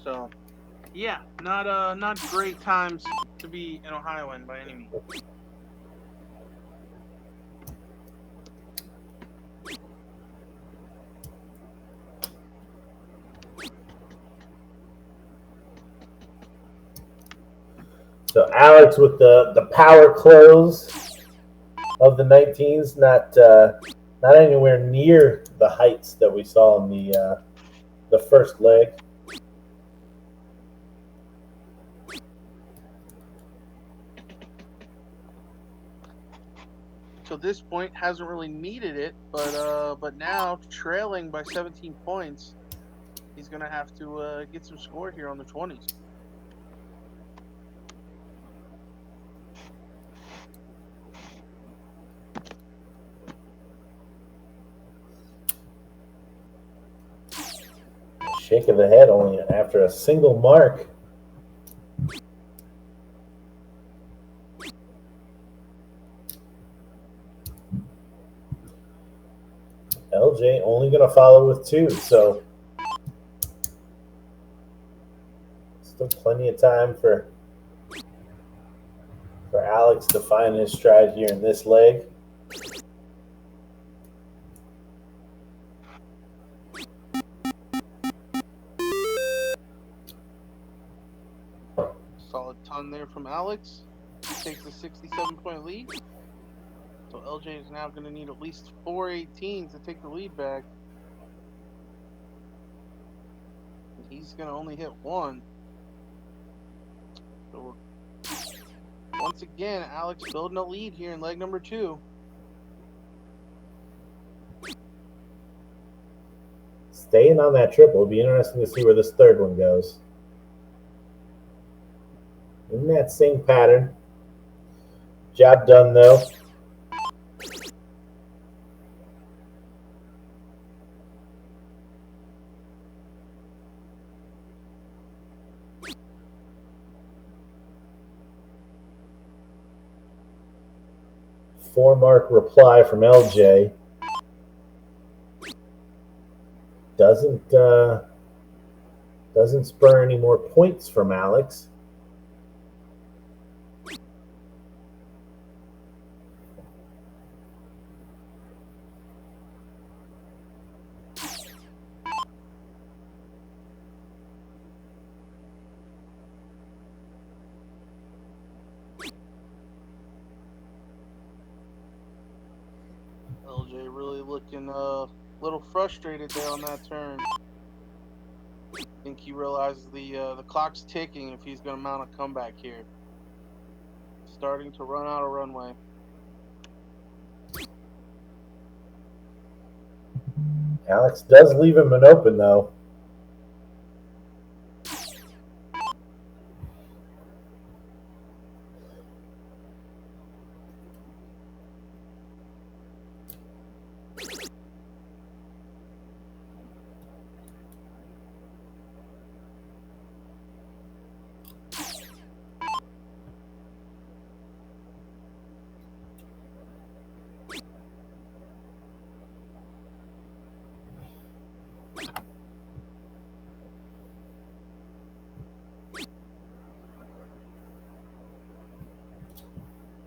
So, yeah, not great times to be an Ohioan by any means. So Alex with the power close of the 19s, not anywhere near the heights that we saw in the first leg. To this point, hasn't really needed it, but now trailing by 17 points, he's gonna have to get some score here on the 20s. Shake of the head only after a single mark. LJ only going to follow with 2, so still plenty of time for Alex to find his stride here in this leg. Solid ton there from Alex. Takes a 67-point lead. So LJ is now going to need at least 4 18s to take the lead back. He's going to only hit 1. So once again, Alex building a lead here in leg number 2. Staying on that triple. It'll be interesting to see where this third one goes. In that same pattern. Job done, though. Four-mark reply from LJ. Doesn't spur any more points from Alex. LJ really looking a little frustrated there on that turn. I think he realizes the clock's ticking if he's going to mount a comeback here. Starting to run out of runway. Alex does leave him an open, though.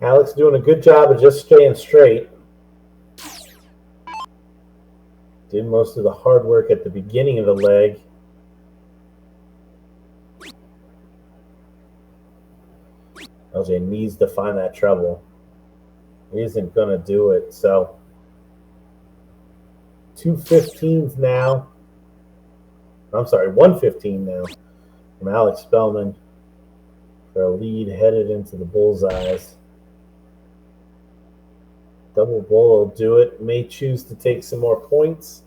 Alex doing a good job of just staying straight. Did most of the hard work at the beginning of the leg. LJ needs to find that treble. He isn't going to do it. So 2 15s now. I'm sorry, 115 now from Alex Spellman for a lead headed into the bullseyes. Double bull will do it. May choose to take some more points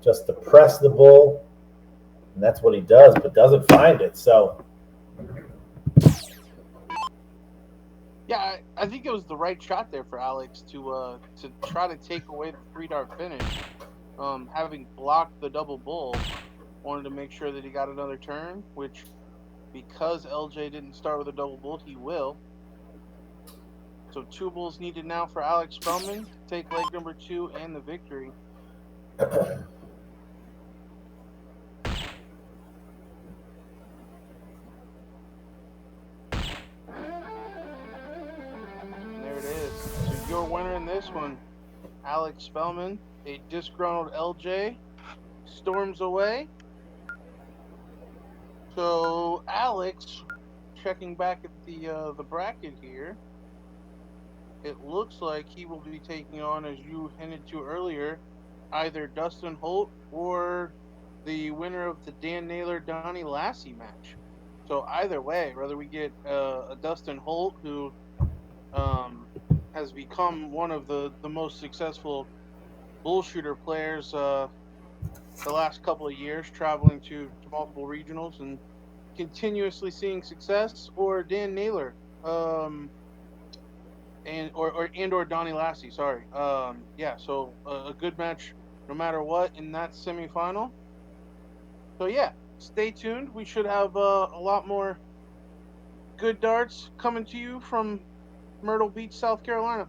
just to press the bull. And that's what he does, but doesn't find it. So, yeah, I think it was the right shot there for Alex to try to take away the 3-dart finish. Having blocked the double bull, wanted to make sure that he got another turn, which, because LJ didn't start with a double bull, he will. So 2 bulls needed now for Alex Spellman to take leg number 2 and the victory. And there it is. So your winner in this one, Alex Spellman, a disgruntled LJ, storms away. So Alex checking back at the bracket here, it looks like he will be taking on, as you hinted to earlier, either Dustin Holt or the winner of the Dan Naylor Donnie Lassie match. So either way, whether we get a Dustin Holt who um, has become one of the most successful bullshooter players the last couple of years, traveling to multiple regionals and continuously seeing success, or Dan Naylor, or Donnie Lassie. Sorry. Yeah. So a good match, no matter what, in that semifinal. So yeah, stay tuned. We should have a lot more good darts coming to you from Myrtle Beach, South Carolina.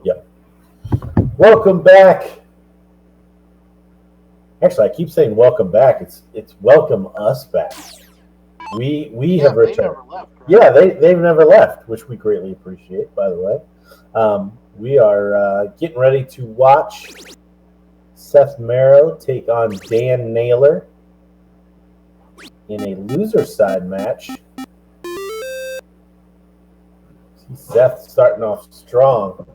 Yep. Welcome back. Actually, I keep saying welcome back. It's welcome us back. We have returned. They never left, right? Yeah, they've never left, which we greatly appreciate, by the way. We are getting ready to watch Seth Merrow take on Dan Naylor in a loser side match. See Seth starting off strong.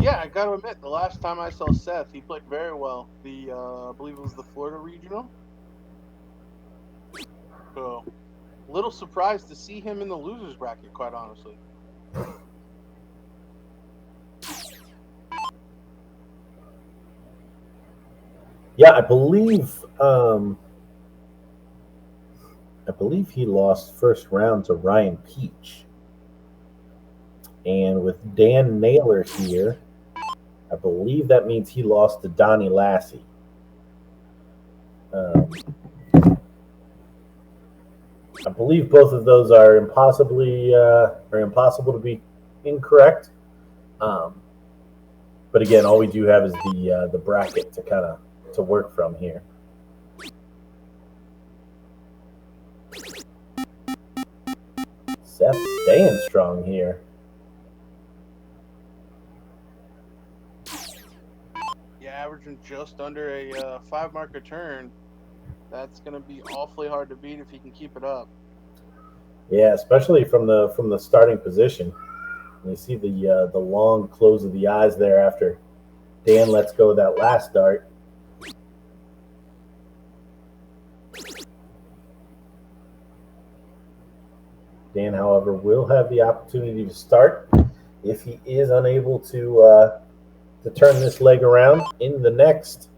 Yeah, I gotta admit, the last time I saw Seth, he played very well. I believe it was the Florida Regional. So, a little surprised to see him in the losers bracket, quite honestly. Yeah, I believe he lost first round to Ryan Peach. And with Dan Naylor here, I believe that means he lost to Donnie Lassie. I believe both of those are impossible to be incorrect. But again, all we do have is the bracket to work from here. Seth staying strong here. Yeah, averaging just under a 5-mark return. That's gonna be awfully hard to beat if he can keep it up. Yeah, especially from the starting position. You see the long close of the eyes there after Dan lets go of that last dart. Dan, however, will have the opportunity to start if he is unable to turn this leg around in the next.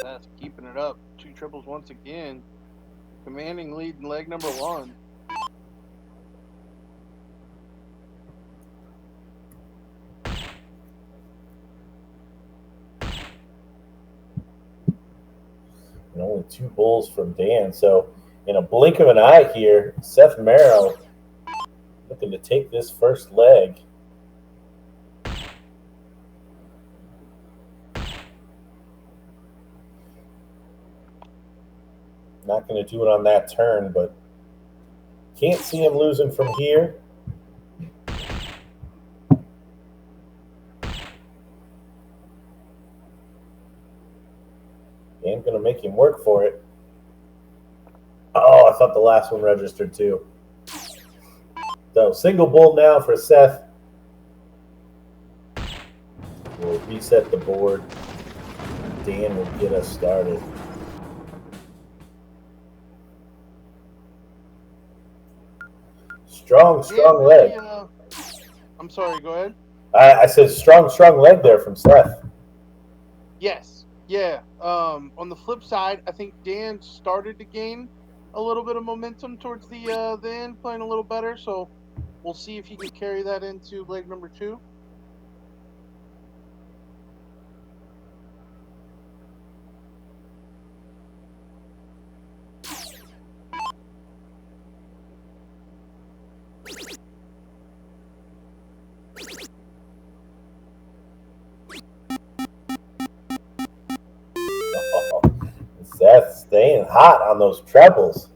That's keeping it up. 2 triples once again. Commanding lead in leg number 1. And only 2 bulls from Dan. So in a blink of an eye here, Seth Merrow looking to take this first leg. Not going to do it on that turn, but can't see him losing from here. Dan going to make him work for it. Oh, I thought the last one registered too. So single bull now for Seth. We'll reset the board. Dan will get us started. Strong leg. I'm sorry, go ahead. I said strong leg there from Seth. Yes. Yeah. On the flip side, I think Dan started to gain a little bit of momentum towards the end, playing a little better. So we'll see if he can carry that into leg number 2. Seth staying hot on those trebles.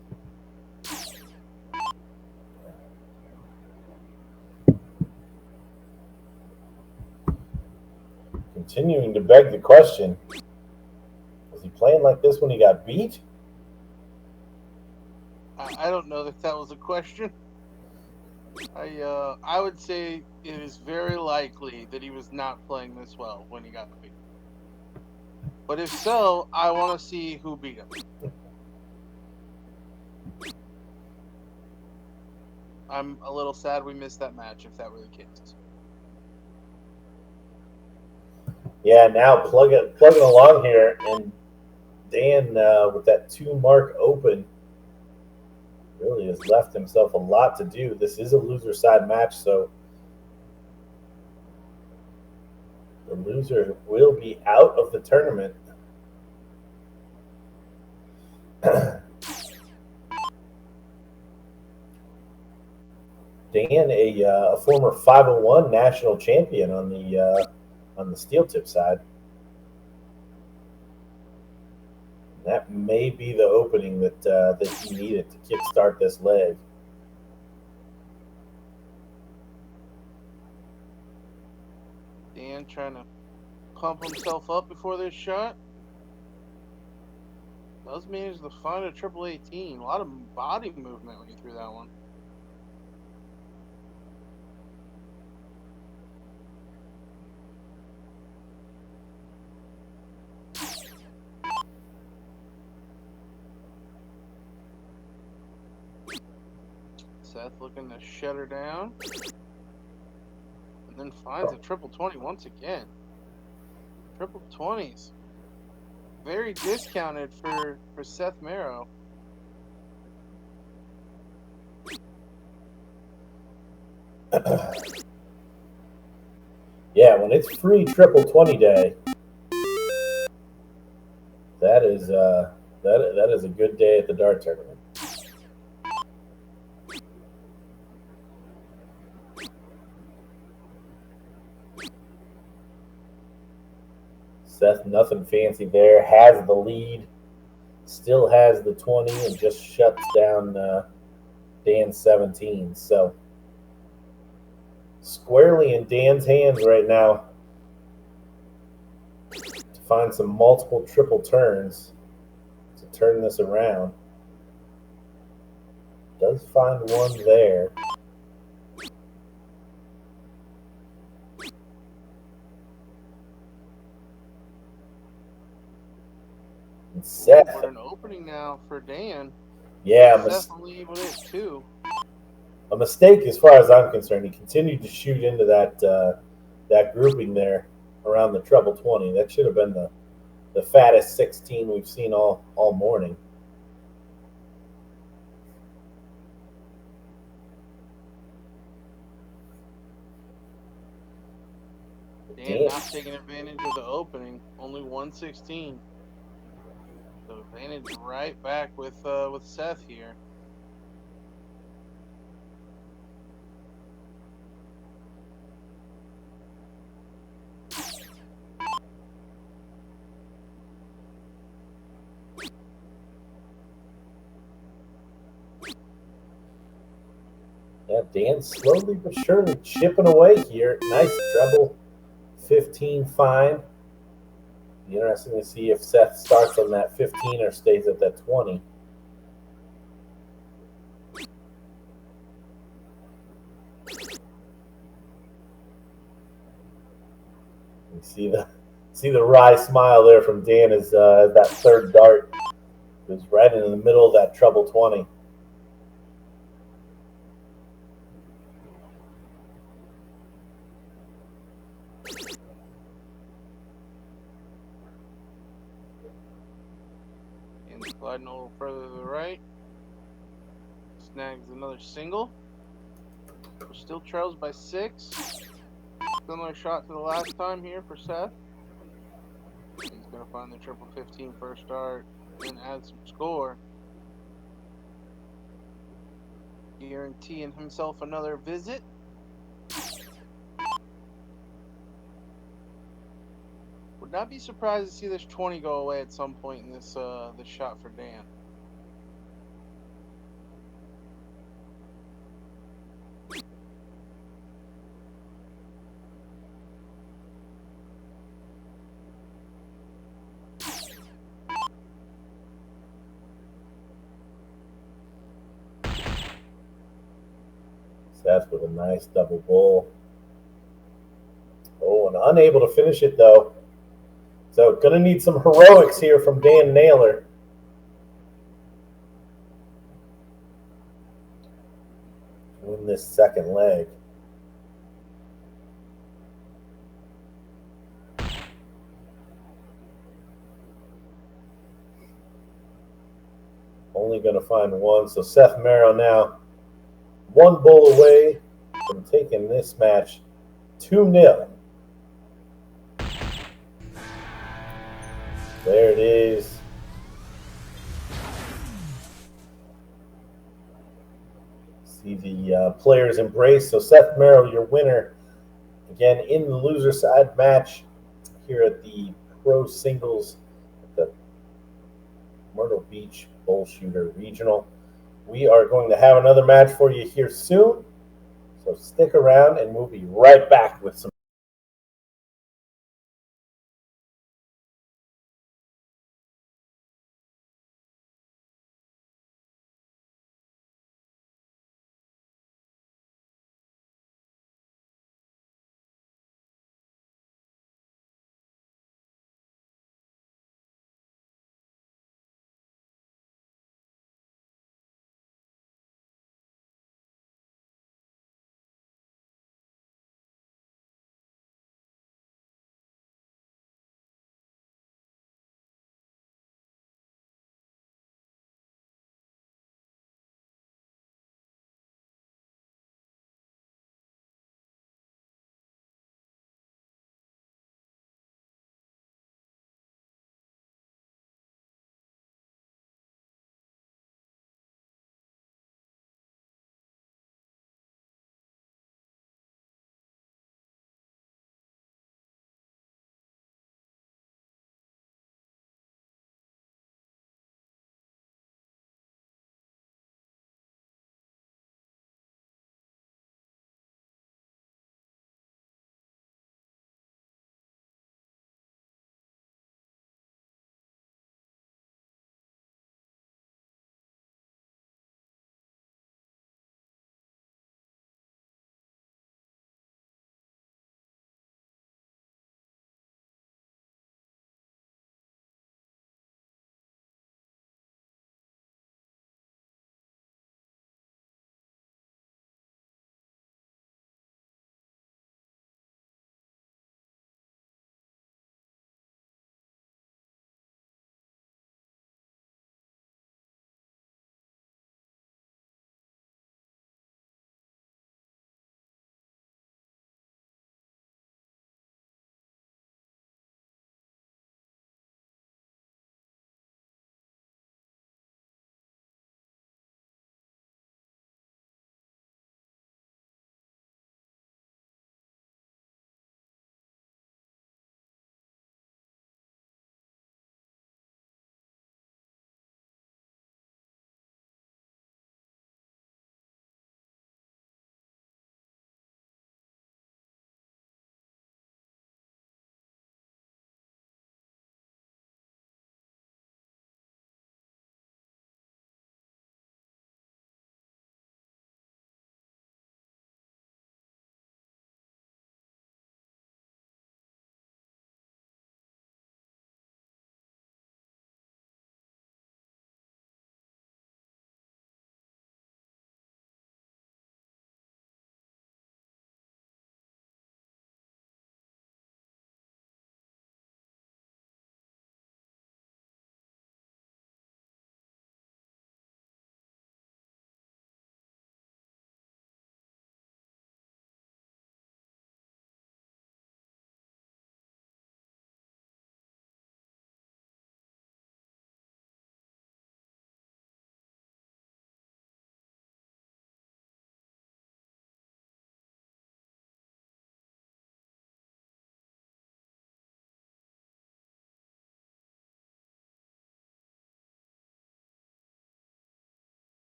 Continuing to beg the question, was he playing like this when he got beat? I don't know that was a question. I would say it is very likely that he was not playing this well when he got beat. But if so, I want to see who beat him. I'm a little sad we missed that match if that were the case. Yeah, now plugging along here, and Dan with that 2 mark open really has left himself a lot to do. This is a loser side match, so the loser will be out of the tournament. Dan, a former 501 national champion on the steel tip side. That may be the opening that he needed to kickstart this leg. Dan trying to pump himself up before this shot. Does manage to find a triple 18. A lot of body movement when he threw that one. Seth looking to shut her down. And then finds a triple 20 once again. Triple 20s. Very discounted for Seth Merrow. Yeah, when it's free triple 20 day, that is a good day at the dart tournament. Seth, nothing fancy there. Has the lead, still has the 20, and just shuts down Dan's 17. So squarely in Dan's hands right now to find some multiple triple turns to turn this around. Does find one there. And Seth. What an opening now for Dan. Yeah, Seth only with it too. A mistake as far as I'm concerned. He continued to shoot into that grouping there around the treble 20. That should have been the fattest 16 we've seen all morning. Dan not taking advantage of the opening. Only 116. So advantage right back with Seth here. Yeah, Dan slowly but surely chipping away here. Nice treble 15 find. Be interesting to see if Seth starts on that 15 or stays at that 20. You see the wry smile there from Dan as that third dart goes right in the middle of that treble 20. Sliding a little further to the right. Snags another single. Still trails by 6. Similar shot to the last time here for Seth. He's going to find the triple 15 first start and add some score. Guaranteeing himself another visit. Would not be surprised to see this 20 go away at some point in this shot for Dan. Seth with a nice double bull. Oh, and unable to finish it though. So going to need some heroics here from Dan Naylor. When this second leg. Only going to find one. So Seth Merrill now one bull away from taking this match 2-0. There it is. See the players embrace. So Seth Merrill, your winner, again in the loser side match here at the Pro Singles at the Myrtle Beach Bull Shooter Regional. We are going to have another match for you here soon. So stick around and we'll be right back with some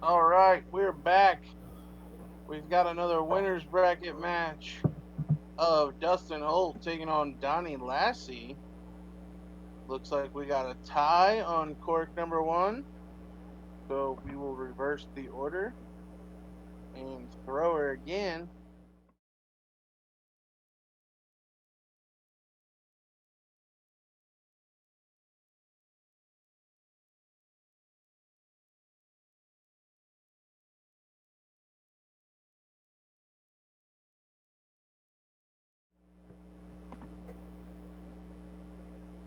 All right, we're back. We've got another winner's bracket match of Dustin Holt taking on Donnie Lassie. Looks like we got a tie on cork number 1. So we will reverse the order and throw her again.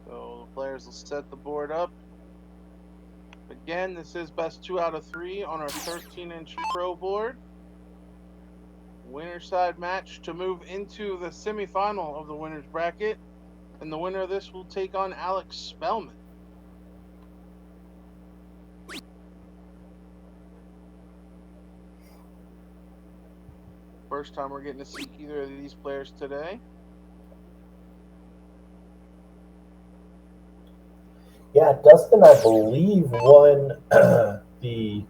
So the players will set the board up. Again, this is best 2 out of 3 on our 13-inch pro board. Winner side match to move into the semifinal of the winner's bracket. And the winner of this will take on Alex Spellman. First time we're getting to see either of these players today. Yeah, Dustin, I believe, won the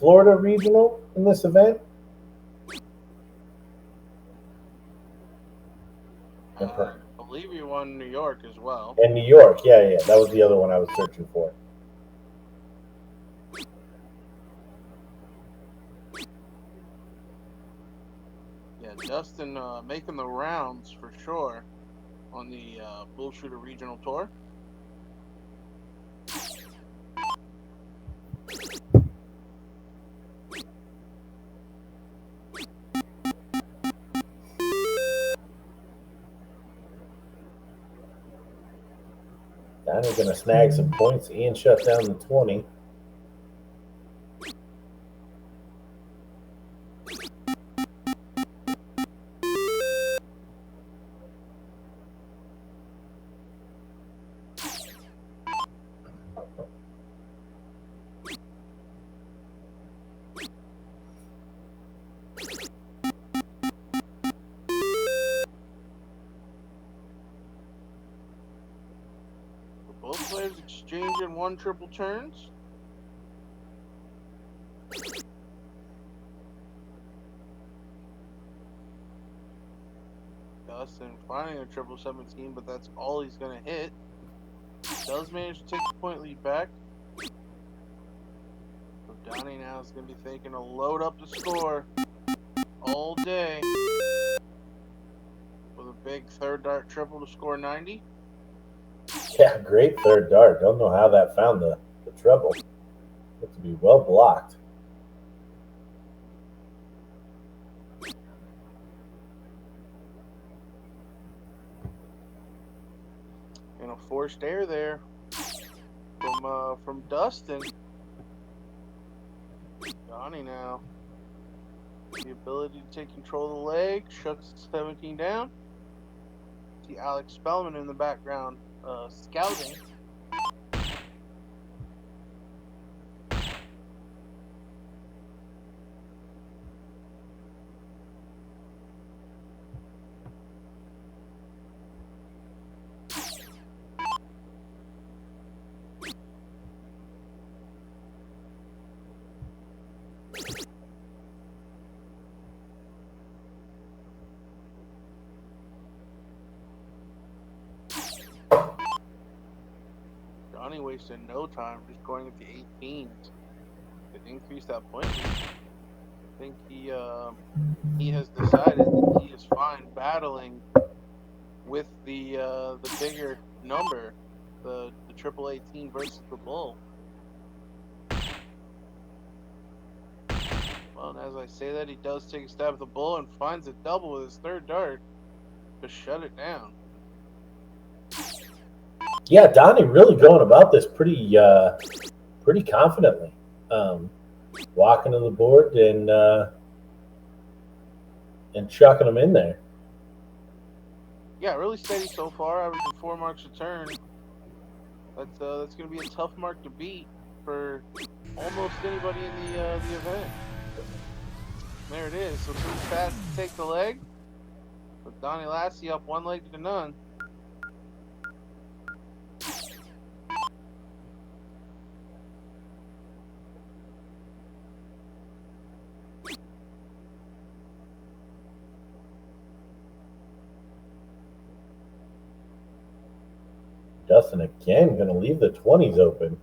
Florida regional in this event. I believe he won New York as well. And New York, yeah, that was the other one I was searching for. Yeah, Dustin making the rounds for sure on the Bull Shooter Regional Tour. Donnie's going to snag some points and shut down the 20. Both players exchanging 1 triple turns. Dustin finding a triple 17, but that's all he's going to hit. Does manage to take the point lead back. So Donnie now is going to be thinking to load up the score all day with a big third dart triple to score 90. Yeah, great third dart. Don't know how that found the treble. Looks to be well blocked. And a forced air there from Dustin. Donnie now. The ability to take control of the leg. Shuts 17 down. See Alex Spellman in the background scouting. Donnie wasted no time just going with the 18s to increase that point. I think he has decided that he is fine battling with the bigger number, the triple 18 versus the bull. Well, and as I say that, he does take a stab at the bull and finds a double with his third dart to shut it down. Yeah, Donnie really going about this pretty confidently. Walking to the board and chucking them in there. Yeah, really steady so far, averaging 4 marks a turn. That's going to be a tough mark to beat for almost anybody in the event. There it is. So too fast to take the leg. With Donnie Lassie up 1 leg to none. Dustin again going to leave the 20s open.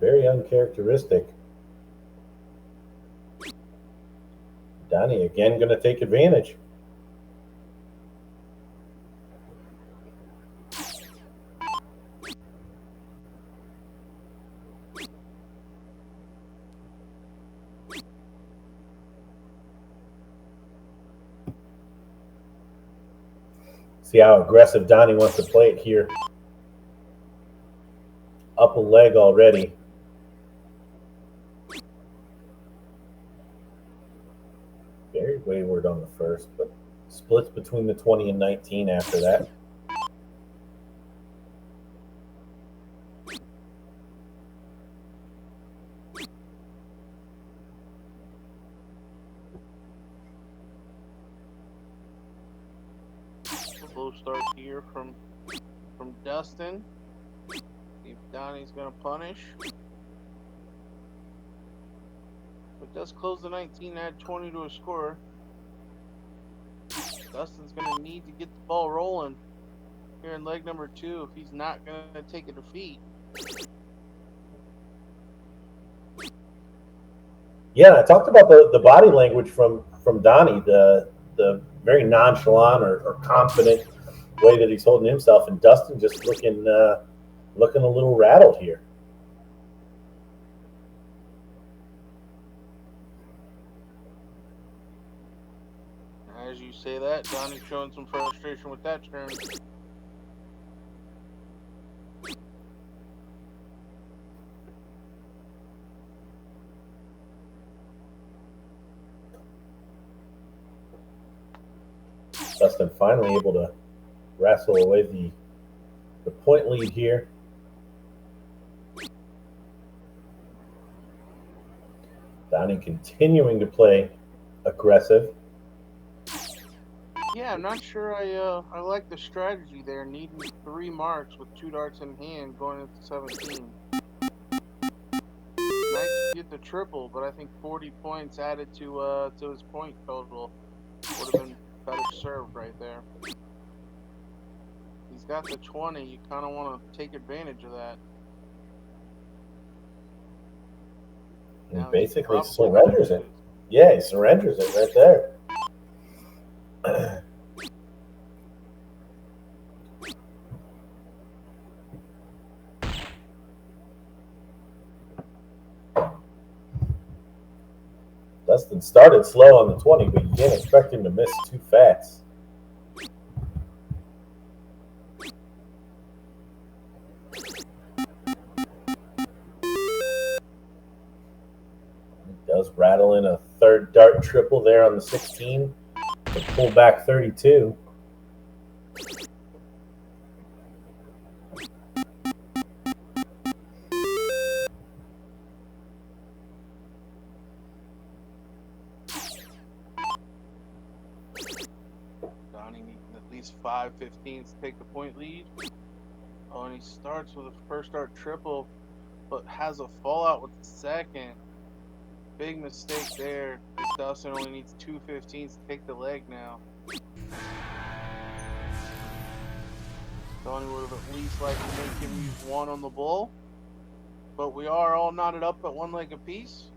Very uncharacteristic. Donnie again going to take advantage. See how aggressive Donnie wants to play it here. Up a leg already. Very wayward on the first, but splits between the 20 and 19 after that. Low start here from Dustin. If Donnie's gonna punish. But does close the 19, add 20 to a score. Dustin's gonna need to get the ball rolling here in leg number 2 if he's not gonna take a defeat. Yeah, I talked about the body language from Donnie, the very nonchalant or confident way that he's holding himself, and Dustin just looking a little rattled here. As you say that, Donnie's showing some frustration with that turn. Dustin finally able to wrestle away the point lead here. Donnie continuing to play aggressive. Yeah, I'm not sure I like the strategy there, needing 3 marks with 2 darts in hand going into 17. Nice to get the triple, but I think 40 points added to his point total would have been better served right there. He's got the 20. You kind of want to take advantage of that. He basically surrenders it. Yeah, he surrenders it right there. Dustin started slow on the 20, but you can't expect him to miss too fast. He does rattle in a third dart triple there on the 16 to pull back 32. Donnie needs at least 5 15s to take the point lead. Oh, and he starts with a first dart triple, but has a fallout with the second. Big mistake there. Dustin only needs 2 15s to take the leg now. Donnie would have at least liked to make him use 1 on the bull. But we are all knotted up at 1 leg apiece.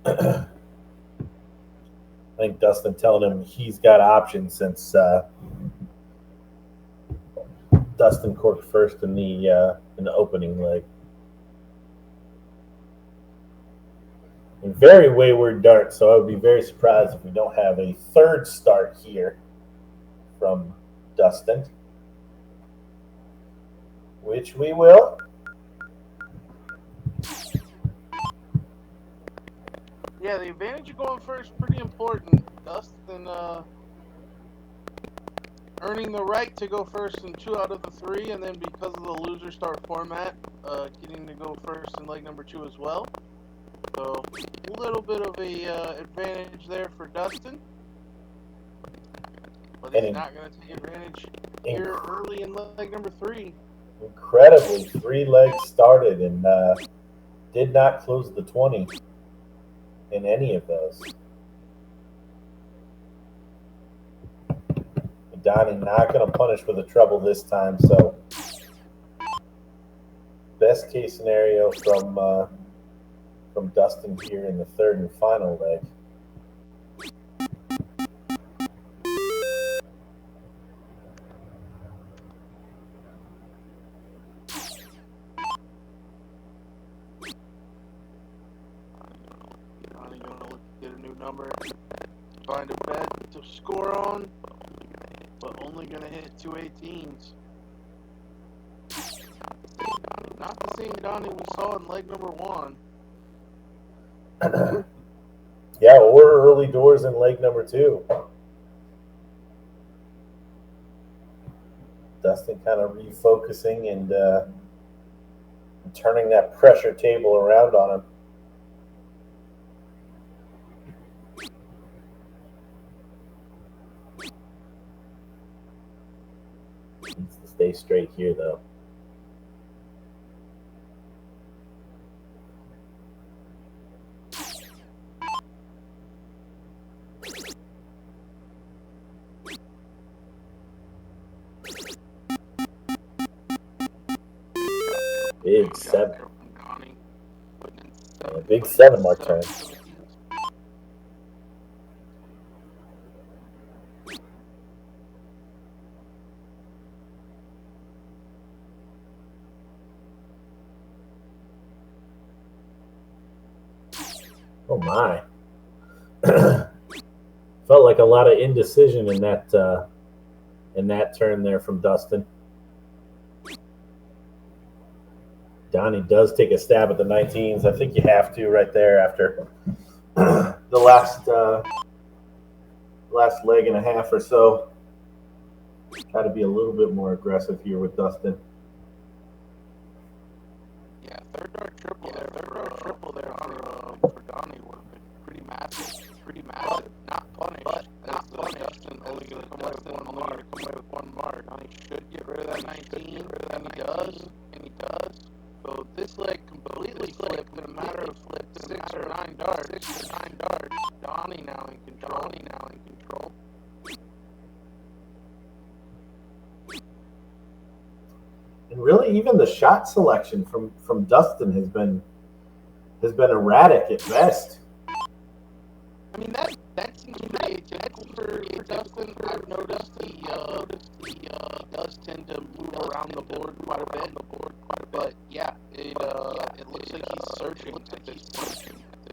I think Dustin telling him he's got options since Dustin corked first in the opening leg. And very wayward dart, so I would be very surprised if we don't have a third start here from Dustin, which we will. Yeah, the advantage of going first is pretty important. Dustin earning the right to go first in 2 out of the 3, and then because of the loser start format, getting to go first in leg number 2 as well. So a little bit of a advantage there for Dustin, but he's not going to take advantage here early in leg number 3. Incredibly, 3 legs started and did not close the 20 in any of those. Donnie not going to punish with a treble this time, so best case scenario from Dustin here in the third and final leg. Donnie gonna look to get a new number, find a bet to score on, but only gonna hit 2 18s. Not the same Donnie we saw in leg number 1. Yeah, or early doors in leg number 2. Dustin kind of refocusing and turning that pressure table around on him. Needs to stay straight here, though. Big 7. Yeah, big 7 mark turn. Oh my. Felt like a lot of indecision in that turn there from Dustin. Donnie does take a stab at the 19s. I think you have to right there after the last leg and a half or so. Try to be a little bit more aggressive here with Dustin. Yeah, third dart triple there. For Donnie would have been pretty massive. Not punished. Dustin only going to come away with one mark. Donnie should get rid of that 19, and he does. So this leg completely flipped in a matter of 6 or 9 darts. Donnie now in control. And really, even the shot selection from Dustin has been erratic at best. I mean that seems pretty atypical for Dustin. I've noticed he does tend to move around the board quite a bit. But yeah, it looks like he's searching at this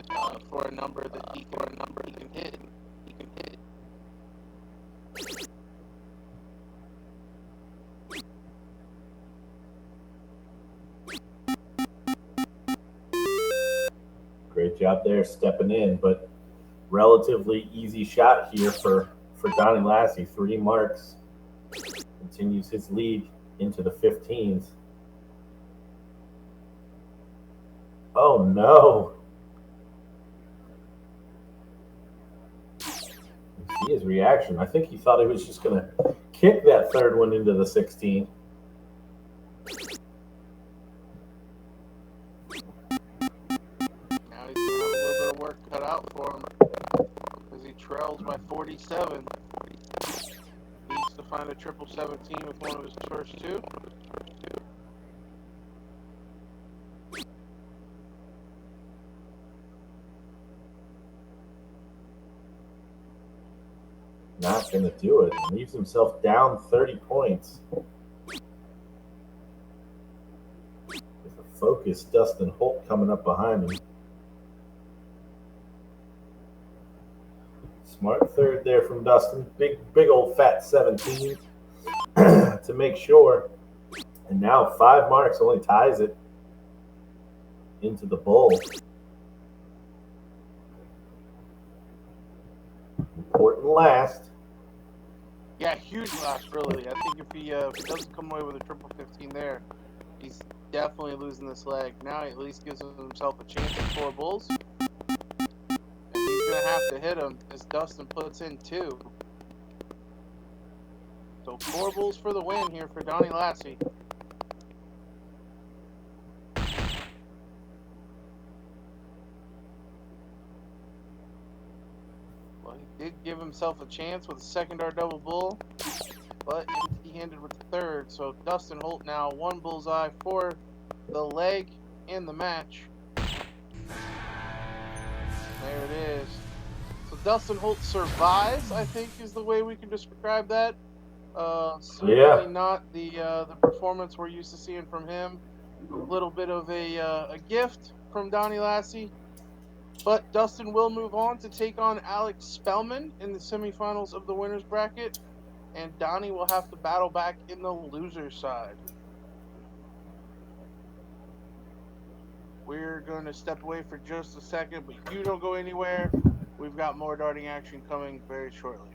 point for a number that he can hit. Great job there stepping in, but relatively easy shot here for Donnie Lassie. 3 marks. Continues his lead into the 15s. Oh no. See his reaction. I think he thought he was just going to kick that third one into the 16. Now he's going to have a little bit of work cut out for him because he trails by 47. Needs to find a triple 17 with one of his first 2. Not going to do it. Leaves himself down 30 points. With a focused Dustin Holt coming up behind him. Smart third there from Dustin. Big old fat 17 to make sure. And now 5 marks only ties it into the bull. Important last. Yeah, huge last, really. I think if he doesn't come away with a triple 15 there, he's definitely losing this leg. Now he at least gives himself a chance at 4 bulls. And he's going to have to hit him as Dustin puts in 2. So 4 bulls for the win here for Donnie Lassie. Well, he did give himself a chance with a second dart double bull, but empty-handed with the third. So Dustin Holt now 1 bullseye for the leg and the match. There it is. So Dustin Holt survives, I think, is the way we can describe that. Certainly not the performance we're used to seeing from him. A little bit of a gift from Donnie Lassie. But Dustin will move on to take on Alex Spellman in the semifinals of the winners bracket. And Donnie will have to battle back in the loser's side. We're going to step away for just a second, but you don't go anywhere. We've got more darting action coming very shortly.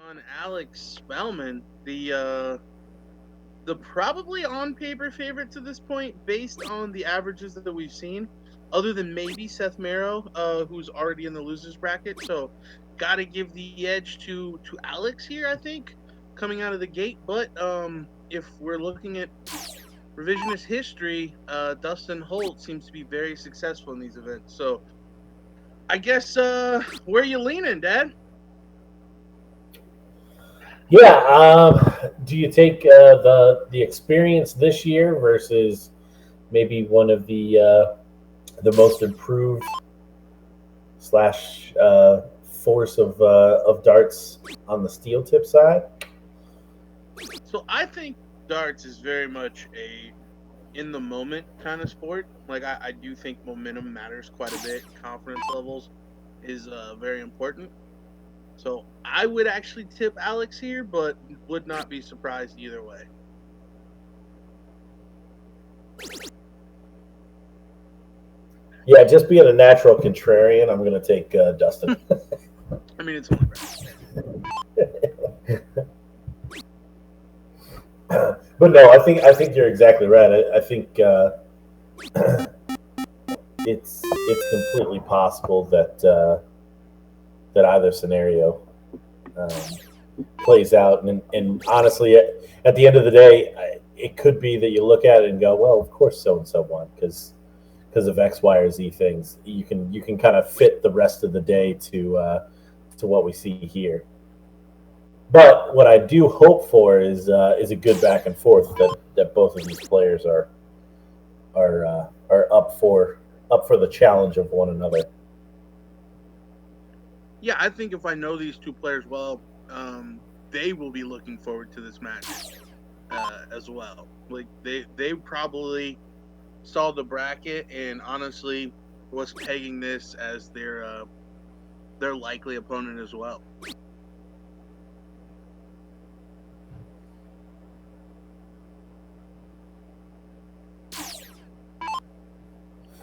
On Alex Spellman, the probably on paper favorite to this point, based on the averages that we've seen, other than maybe Seth Merrow, who's already in the losers bracket. So, got to give the edge to Alex here, I think, coming out of the gate. But if we're looking at revisionist history, Dustin Holt seems to be very successful in these events. So, I guess where are you leaning, Dad? Yeah. Do you take the experience this year versus maybe one of the most improved slash force of darts on the steel tip side? So I think darts is very much a in the moment kind of sport. Like I do think momentum matters quite a bit. Confidence levels is very important. So I would actually tip Alex here, but would not be surprised either way. Yeah, just being a natural contrarian, I'm going to take Dustin. I mean, it's only right. But no, I think you're exactly right. I think it's completely possible that either scenario plays out, and honestly, at the end of the day, it could be that you look at it and go, well, of course, so and so won because of X, Y, or Z things. You can kind of fit the rest of the day to what we see here. But what I do hope for is a good back and forth that both of these players are up for the challenge of one another. Yeah, I think if I know these two players well, they will be looking forward to this match as well. Like they probably saw the bracket and honestly was pegging this as their likely opponent as well.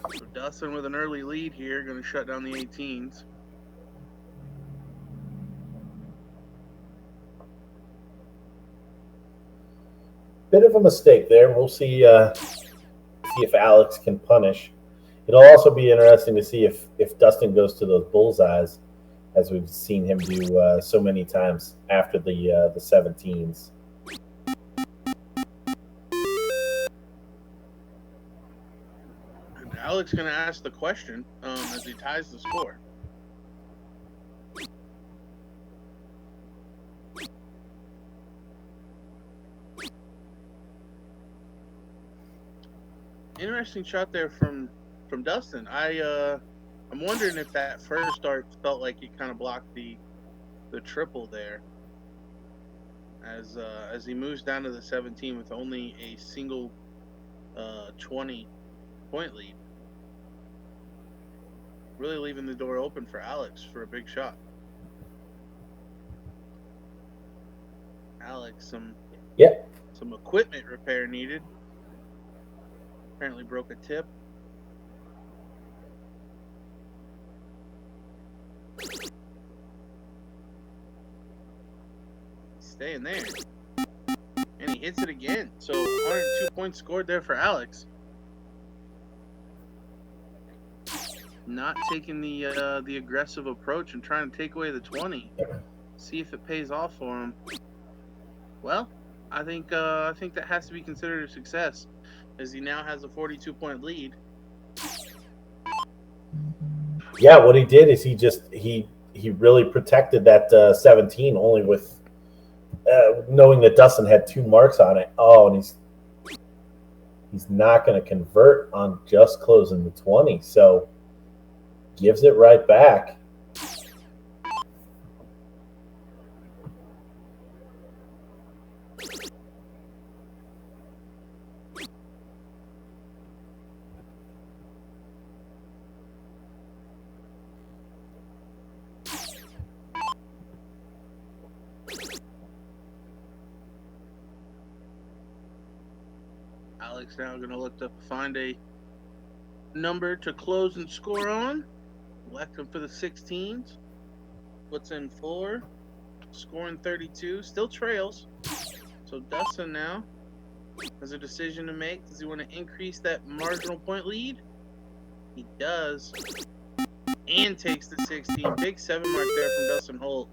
So Dustin with an early lead here, going to shut down the 18s. Bit of a mistake there. We'll see if Alex can punish. It'll also be interesting to see if Dustin goes to those bullseyes, as we've seen him do so many times after the 17s. And Alex going to ask the question as he ties the score. Interesting shot there from Dustin. I'm wondering if that first dart felt like it kind of blocked the triple there, as he moves down to the 17 with only a single 20-point lead, really leaving the door open for Alex for a big shot. Alex, some equipment repair needed. Apparently broke a tip. Staying there. And he hits it again. So 102 points scored there for Alex. Not taking the aggressive approach and trying to take away the 20. See if it pays off for him. Well, I think that has to be considered a success, as he now has a 42-point lead. Yeah, what he did is he really protected that 17 only with knowing that Dustin had 2 marks on it. Oh, and he's not going to convert on just closing the 20, so gives it right back. Alex now going to look to find a number to close and score on. Electing for the 16s. Puts in 4. scoring 32, still trails. So Dustin now has a decision to make. Does he want to increase that marginal point lead? He does. And takes the 16. Big 7 mark there from Dustin Holt.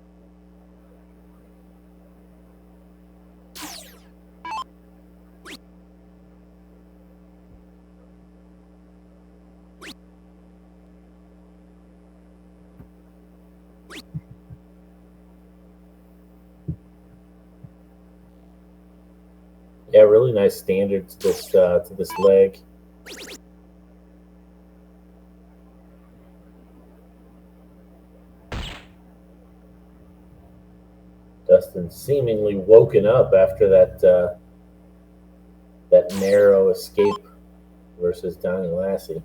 Yeah, really nice standard to this leg. Dustin seemingly woken up after that narrow escape versus Donnie Lassie.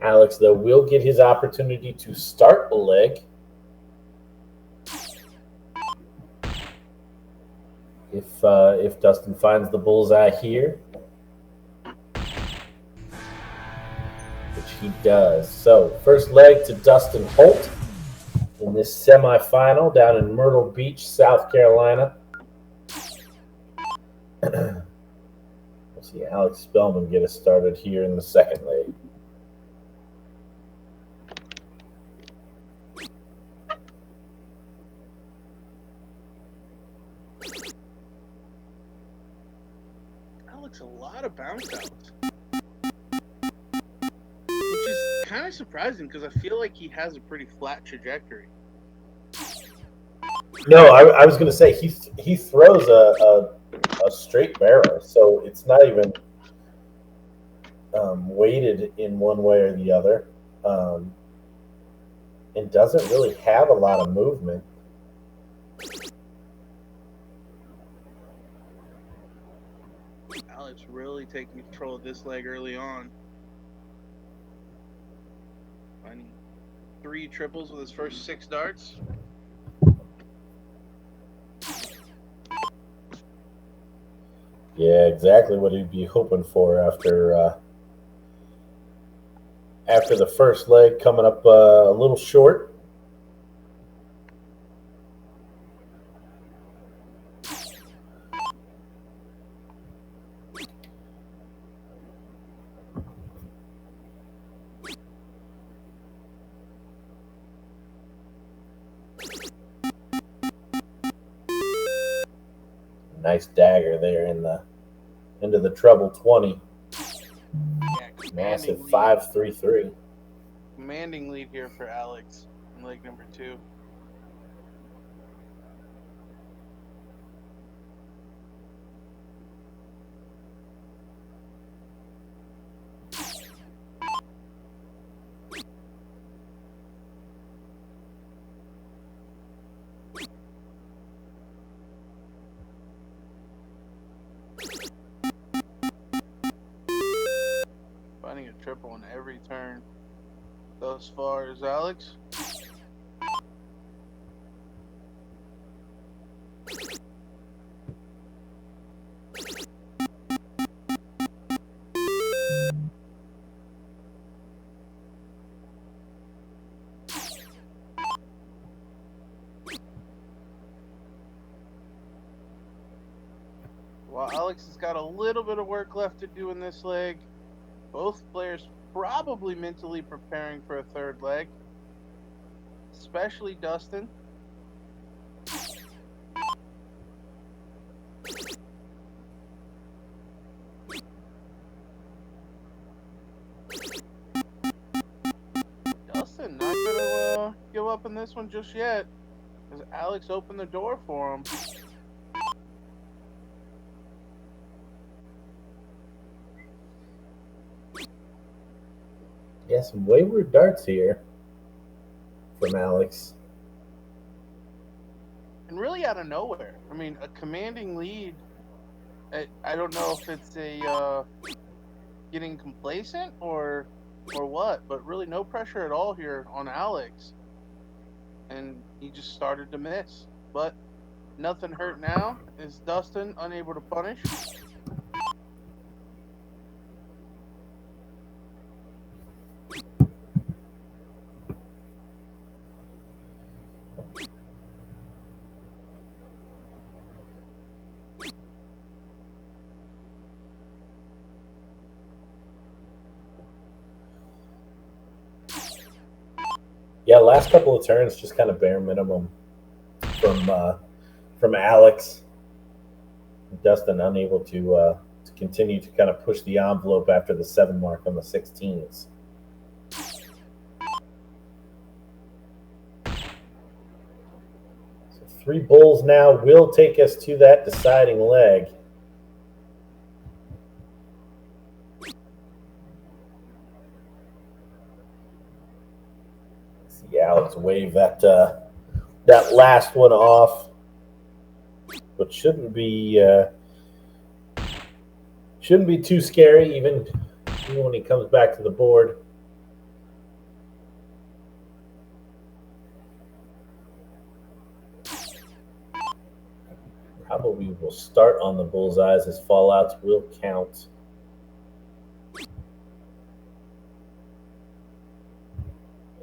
Alex, though, will get his opportunity to start the leg if Dustin finds the bullseye here, which he does. So, first leg to Dustin Holt in this semifinal down in Myrtle Beach, South Carolina. We'll see Alex Spellman get us started here in the second leg. Alex, a lot of bounce outs. Which is kind of surprising because I feel like he has a pretty flat trajectory. No, I was going to say he throws a straight barrel, so it's not even weighted in one way or the other, and doesn't really have a lot of movement. Alex really taking control of this leg early on. Finding 3 triples with his first 6 darts. Yeah, exactly what he'd be hoping for after the first leg coming up a little short. Nice dagger there into the treble 20. Yeah, Massive 5-3-3. Commanding lead here for Alex in leg number 2. Finding a triple on every turn thus far is Alex. While Alex has got a little bit of work left to do in this leg, both players probably mentally preparing for a third leg, especially Dustin. Dustin not gonna give up in this one just yet, as Alex opened the door for him. Yeah, some wayward darts here from Alex. And really out of nowhere. I mean, a commanding lead. I don't know if it's a getting complacent or what, but really no pressure at all here on Alex. And he just started to miss. But nothing hurt now. Is Dustin unable to punish? last couple of turns, just kind of bare minimum from Alex. Dustin unable to continue to kind of push the envelope after the 7 mark on the 16s. So 3 bulls now will take us to that deciding leg. See Alex wave that last one off, but shouldn't be too scary even when he comes back to the board. Probably will start on the bullseyes as fallouts will count.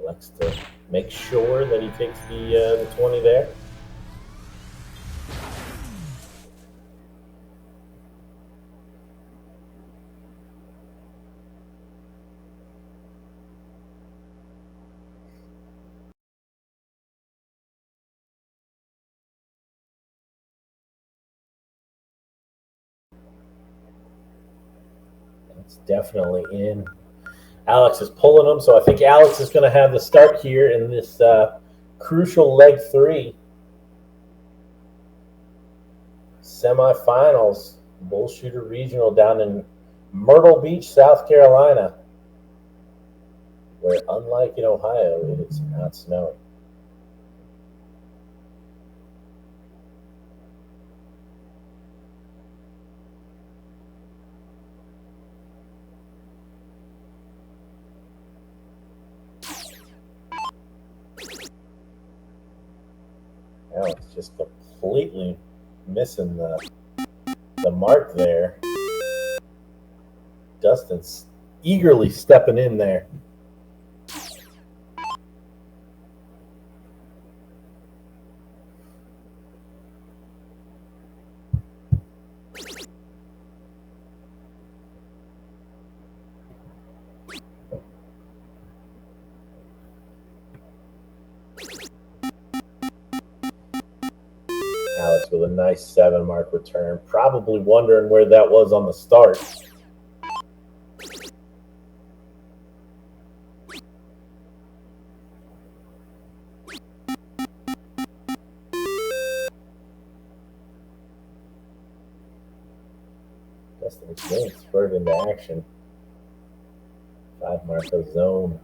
Likes to make sure that he takes the 20 there. It's definitely in. Alex is pulling them, so I think Alex is going to have the start here in this crucial leg 3. Semifinals, Bull Shooter Regional down in Myrtle Beach, South Carolina, where unlike in Ohio, it is not snowing. Alex just completely missing the mark there. Dustin's eagerly stepping in there. Alex with a nice 7 mark return. Probably wondering where that was on the start. Dustin again spurred into action. 5 mark of zone.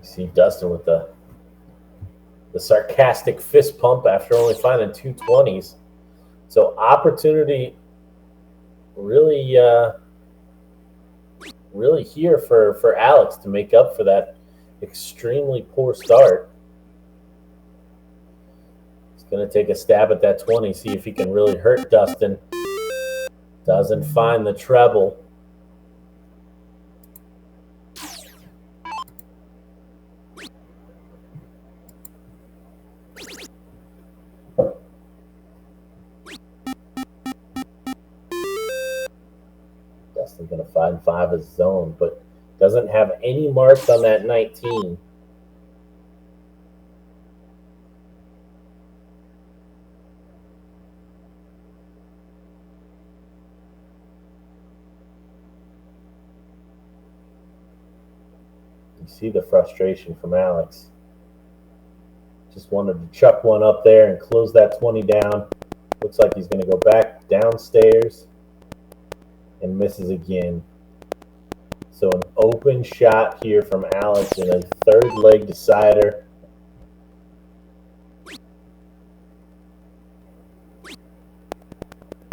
See Dustin with the sarcastic fist pump after only finding 2 20s. So opportunity really really here for Alex to make up for that extremely poor start. He's going to take a stab at that 20, see if he can really hurt Dustin. Doesn't find the treble. Dustin's going to find 5 as zone, but doesn't have any marks on that 19. You see the frustration from Alex. Just wanted to chuck one up there and close that 20 down. Looks like he's going to go back downstairs and misses again. So an open shot here from Alex in a 3rd leg decider.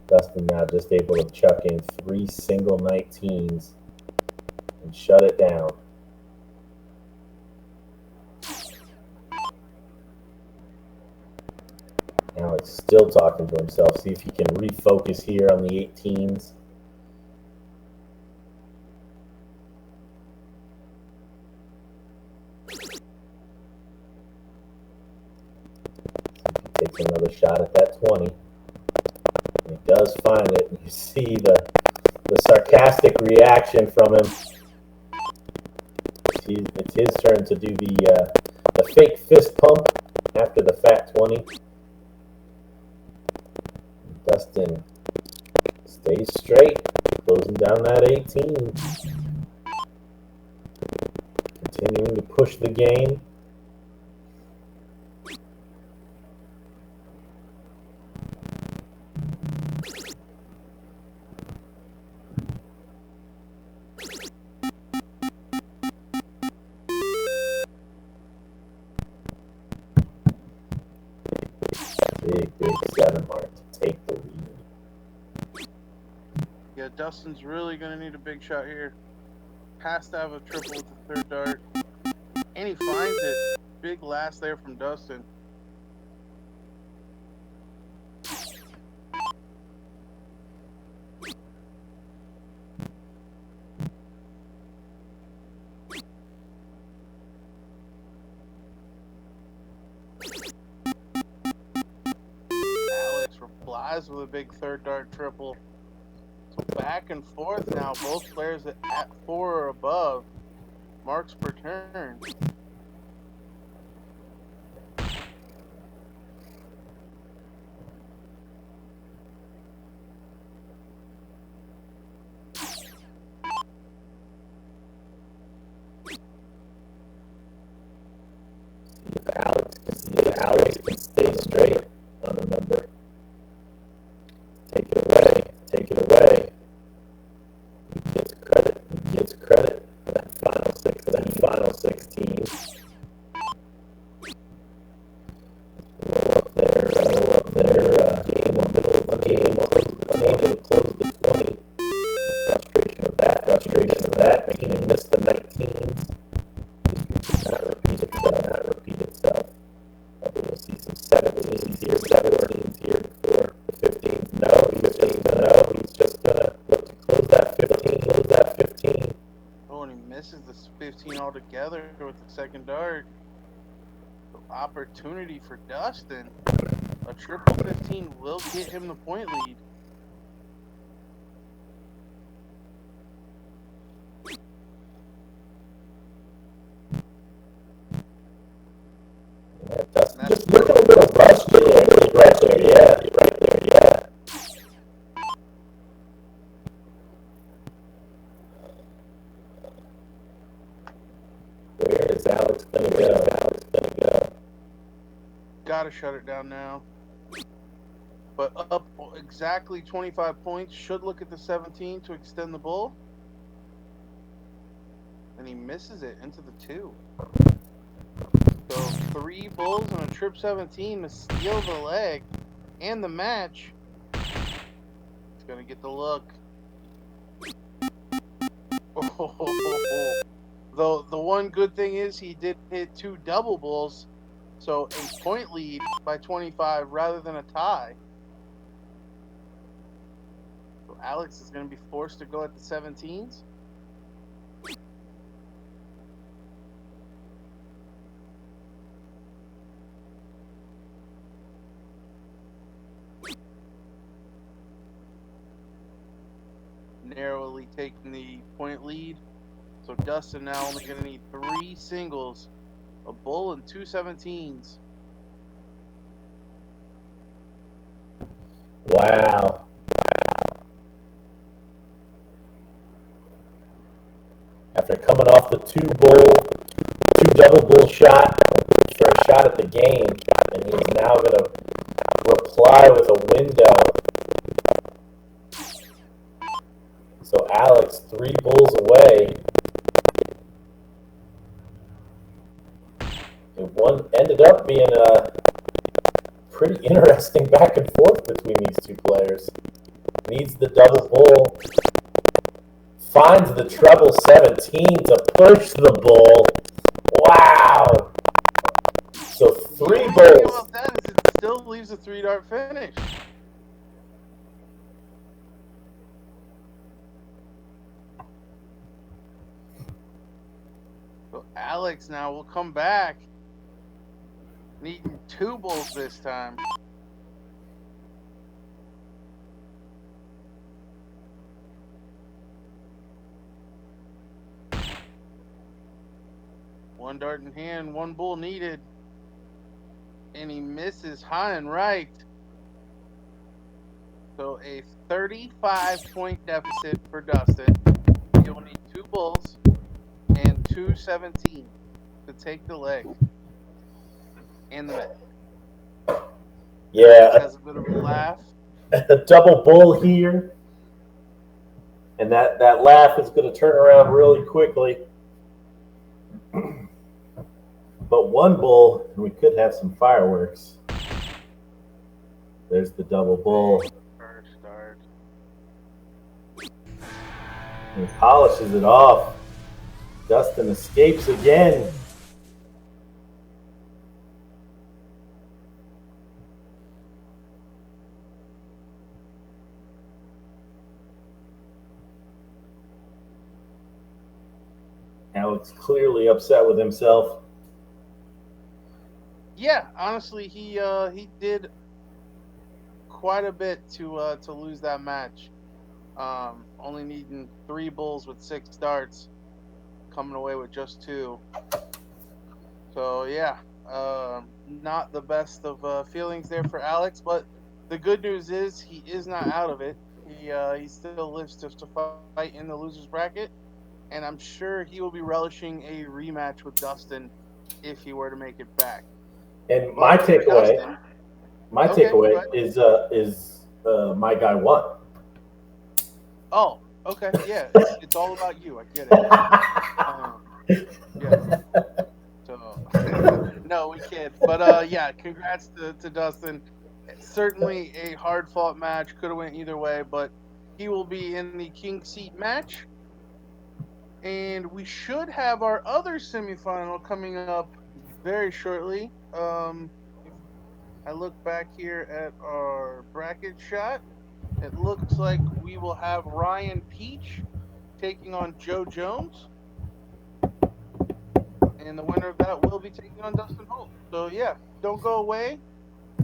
Dustin now just able to chuck in 3 single 19s and shut it down. Alex Still talking to himself. See if he can refocus here on the 18s. Takes another shot at that 20. And he does find it. You see the sarcastic reaction from him. It's his turn to do the fake fist pump after the fat 20. Dustin stays straight, closing down that 18. Continuing to push the game. Big 7 mark to take the lead. Yeah, Dustin's really going to need a big shot here. Has to have a triple with the third dart. And he finds it. Big last there from Dustin. Replies with a big third dart triple. So back and forth now. Both players at 4 or above. Marks per turn. Alex can stay straight on the number. Take it away. He gets credit for that final 16. Roll up there, game in the middle of the game, unable to close the 20. Frustration of that, making him miss the 19s. History does not repeat itself. We'll see some 17s here before the 15s. No, he's just gonna look to close that 15. Oh, and he misses this 15 altogether with the second dart. So opportunity for Dustin. A triple 15 will get him the point lead. Dustin just looking a little frustrated. He's right there, yeah. Where is Alex gonna go? Gotta shut it down now. But up exactly 25 points. Should look at the 17 to extend the bull. And he misses it into the 2. So 3 bulls and a trip 17 to steal the leg and the match. He's gonna get the look. Oh. Though the one good thing is he did hit 2 double bulls, so a point lead by 25 rather than a tie. So Alex is gonna be forced to go at the 17s. Narrowly taking the point lead. So Dustin now only going to need 3 singles, a bull and 2 17s. Wow. After coming off the 2 double bull shot for a shot at the game, and he's now going to reply with a window. So Alex 3 bulls away. One ended up being a pretty interesting back and forth between these 2 players. Needs the double bull. Finds the treble 17 to push the bull. Wow! So 3 bulls. That is it still leaves a 3-dart finish. So Alex now will come back. Needing 2 bulls this time. One dart in hand, 1 bull needed. And he misses high and right. So a 35-point deficit for Dustin. He will need 2 bulls and 2 17 to take the leg. And the bet. Yeah, Has a bit of a laugh. a double bull here. And that laugh is going to turn around really quickly. But 1 bull, and we could have some fireworks. There's the double bull. First start. He polishes it off. Dustin escapes again. Alex clearly upset with himself. Yeah, honestly, he did quite a bit to lose that match. Only needing 3 bulls with 6 starts, coming away with just 2. So yeah, not the best of feelings there for Alex. But the good news is he is not out of it. He still lives to fight in the losers bracket, and I'm sure he will be relishing a rematch with Dustin if he were to make it back. And But for Dustin, my okay, go takeaway ahead. is my guy won. Oh, okay, yeah, it's all about you. I get it. Yeah. So no, we can't. But yeah, congrats to Dustin. Certainly a hard fought match. Could have went either way, but he will be in the king seat match. And we should have our other semifinal coming up very shortly. If I look back here at our bracket shot, it looks like we will have Ryan Peach taking on Joe Jones. And the winner of that will be taking on Dustin Holt. So yeah, don't go away.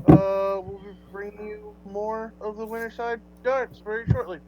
We'll be bringing you more of the winner side darts very shortly.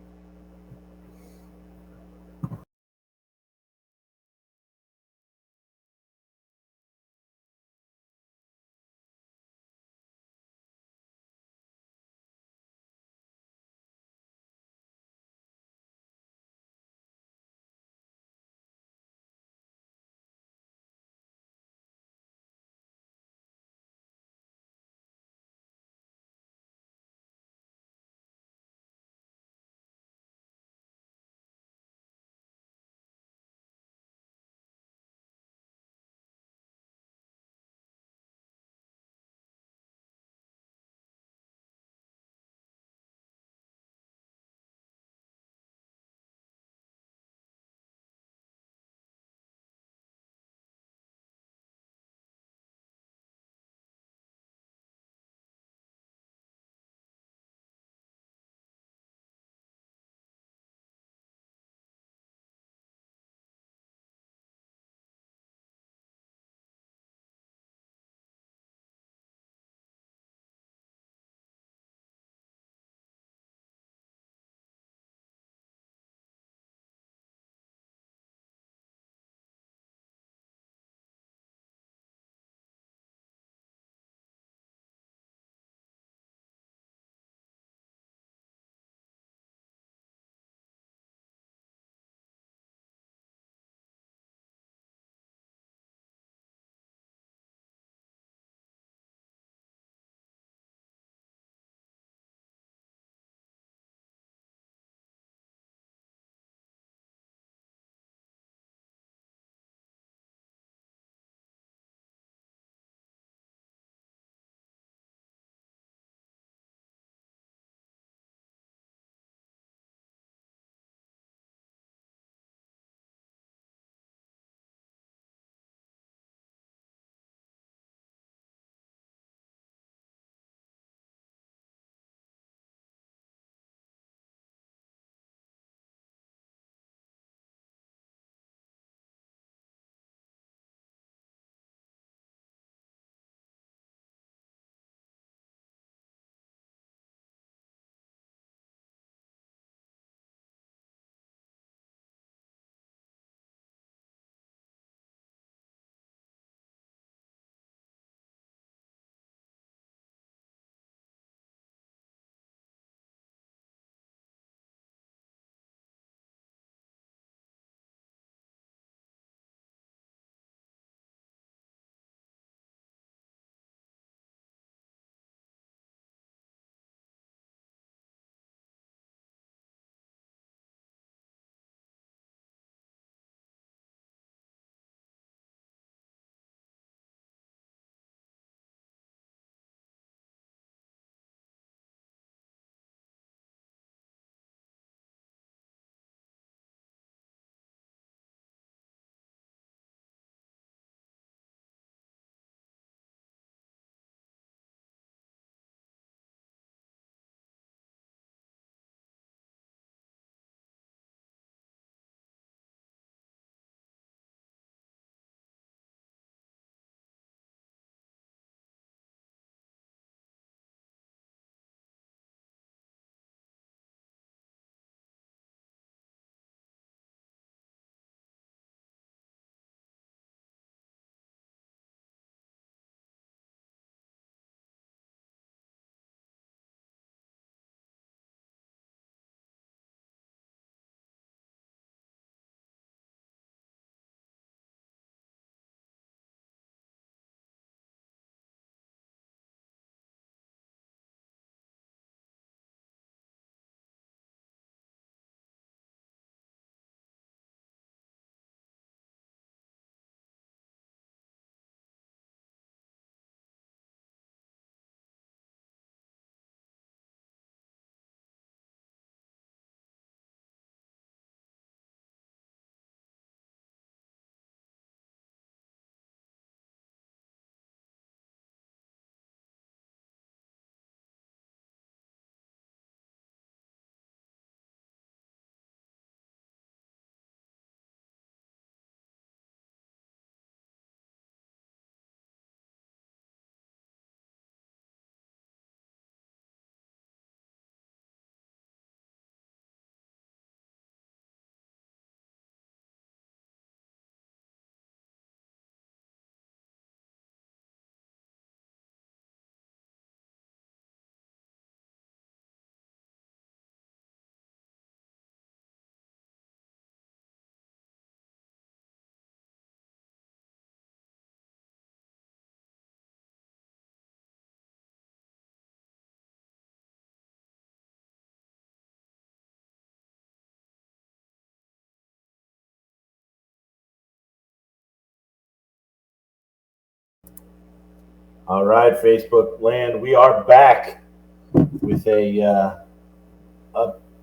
All right, Facebook land, we are back with a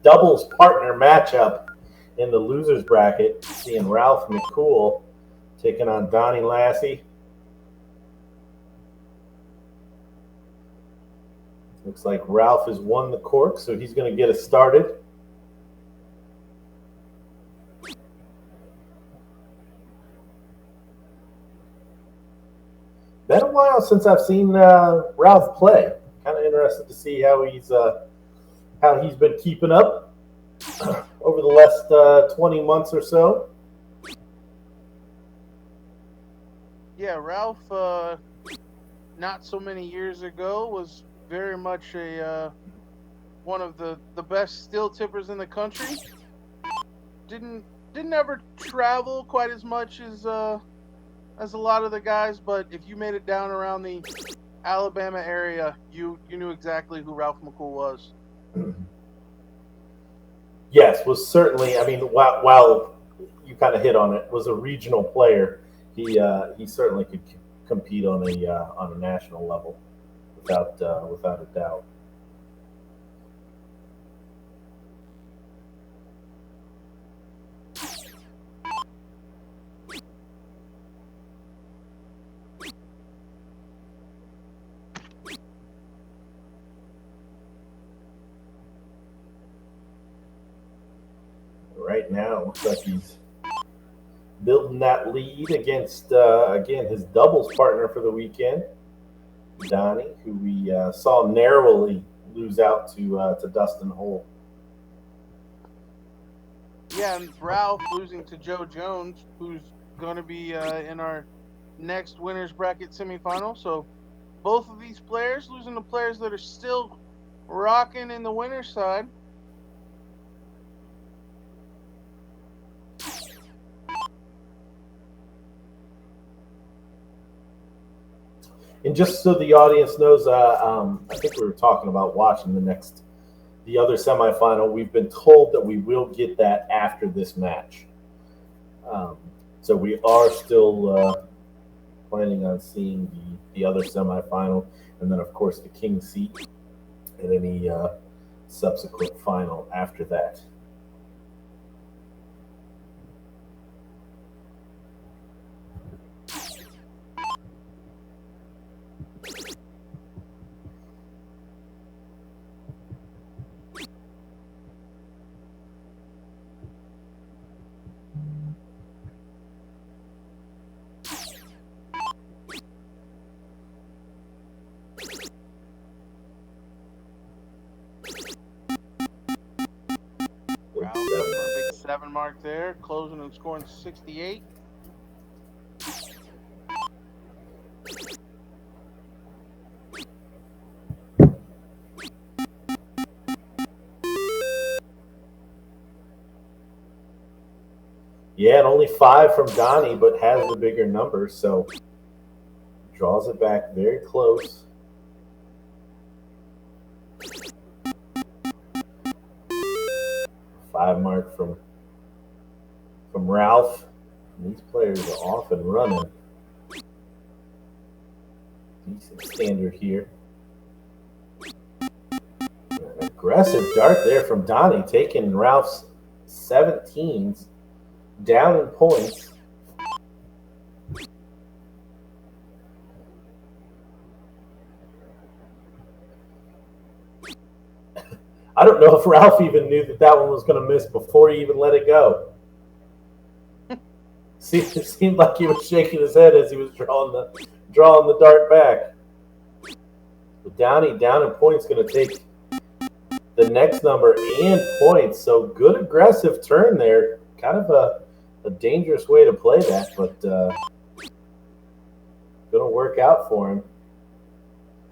doubles partner matchup in the losers bracket. Seeing Ralph Mccool taking on Donnie Lassie. Looks like Ralph has won the cork, so he's going to get us started. Been a while since I've seen Ralph play. Kind of interested to see how he's been keeping up over the last 20 months or so. Yeah, Ralph, not so many years ago, was very much one of the best steel tippers in the country. Didn't ever travel quite as much as a lot of the guys, but if you made it down around the Alabama area, you knew exactly who Ralph Mccool was. Yes, was certainly. I mean, while you kind of hit on it, was a regional player. He certainly could compete on a national level without a doubt. Right now, looks like he's building that lead against again his doubles partner for the weekend, Donnie, who we saw narrowly lose out to Dustin Holt. Yeah, and Ralph losing to Joe Jones, who's going to be in our next winners bracket semifinal. So both of these players losing to players that are still rocking in the winner's side. And just so the audience knows, I think we were talking about watching the other semifinal. We've been told that we will get that after this match. So we are still planning on seeing the other semifinal, and then of course the king seat, and any subsequent final after that. Ralph for a big 7 mark there, closing and scoring 68. Yeah, and only 5 from Donnie, but has the bigger number, so draws it back very close. Five mark from Ralph. And these players are off and running. Decent standard here. An aggressive dart there from Donnie, taking Ralph's 17s down in points. I don't know if Ralph even knew that one was going to miss before he even let it go. It seemed like he was shaking his head as he was drawing the dart back. But Donnie down in points going to take the next number and points. So good aggressive turn there. Kind of a dangerous way to play that, but going to work out for him,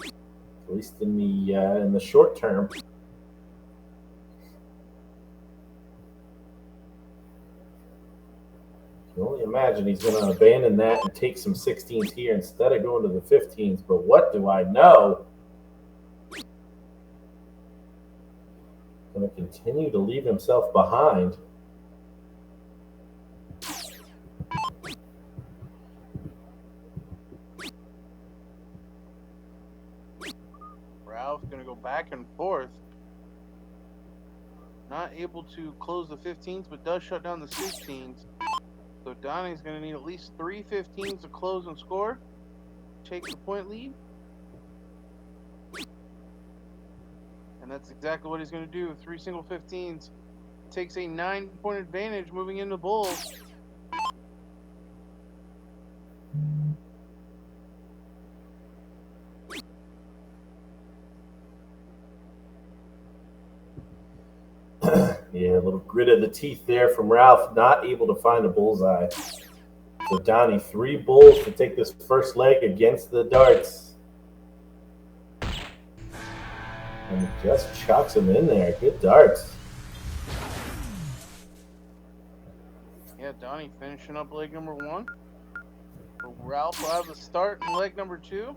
at least in the short term. You can only imagine he's going to abandon that and take some 16s here instead of going to the 15s. But what do I know? Going to continue to leave himself behind. to go back and forth. Not able to close the 15s, but does shut down the 16s. So Donnie's going to need at least 3 15s to close and score. Take the point lead. And that's exactly what he's going to do. 3 single 15s. Takes a 9-point advantage moving into Bulls. Yeah, a little grit of the teeth there from Ralph, not able to find a bullseye. So Donnie, 3 bulls to take this first leg against the darts. And just chucks him in there. Good darts. Yeah, Donnie finishing up leg number 1. So Ralph will have the start in leg number 2.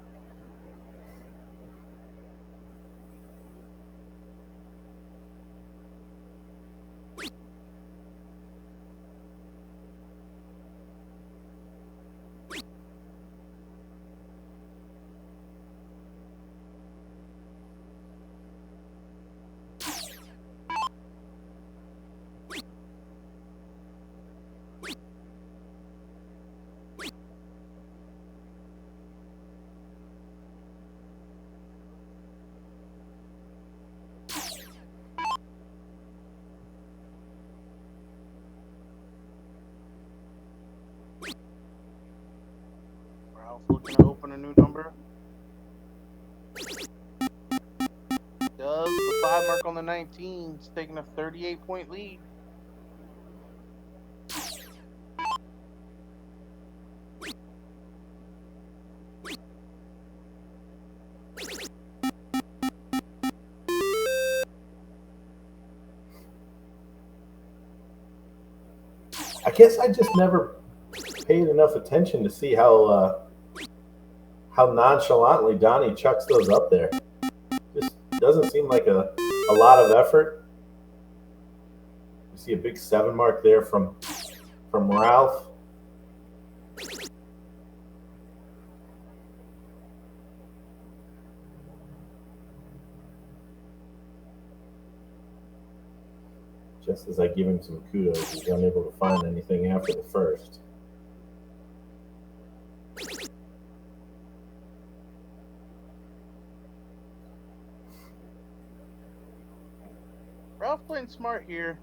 Looking to open a new number. Does the 5 mark on the 19s, taking a 38-point lead. I guess I just never paid enough attention to see how nonchalantly Donnie chucks those up there. Just doesn't seem like a lot of effort. You see a big 7 mark there from Ralph. Just as I give him some kudos, he's unable to find anything after the first. Ralph playing smart here,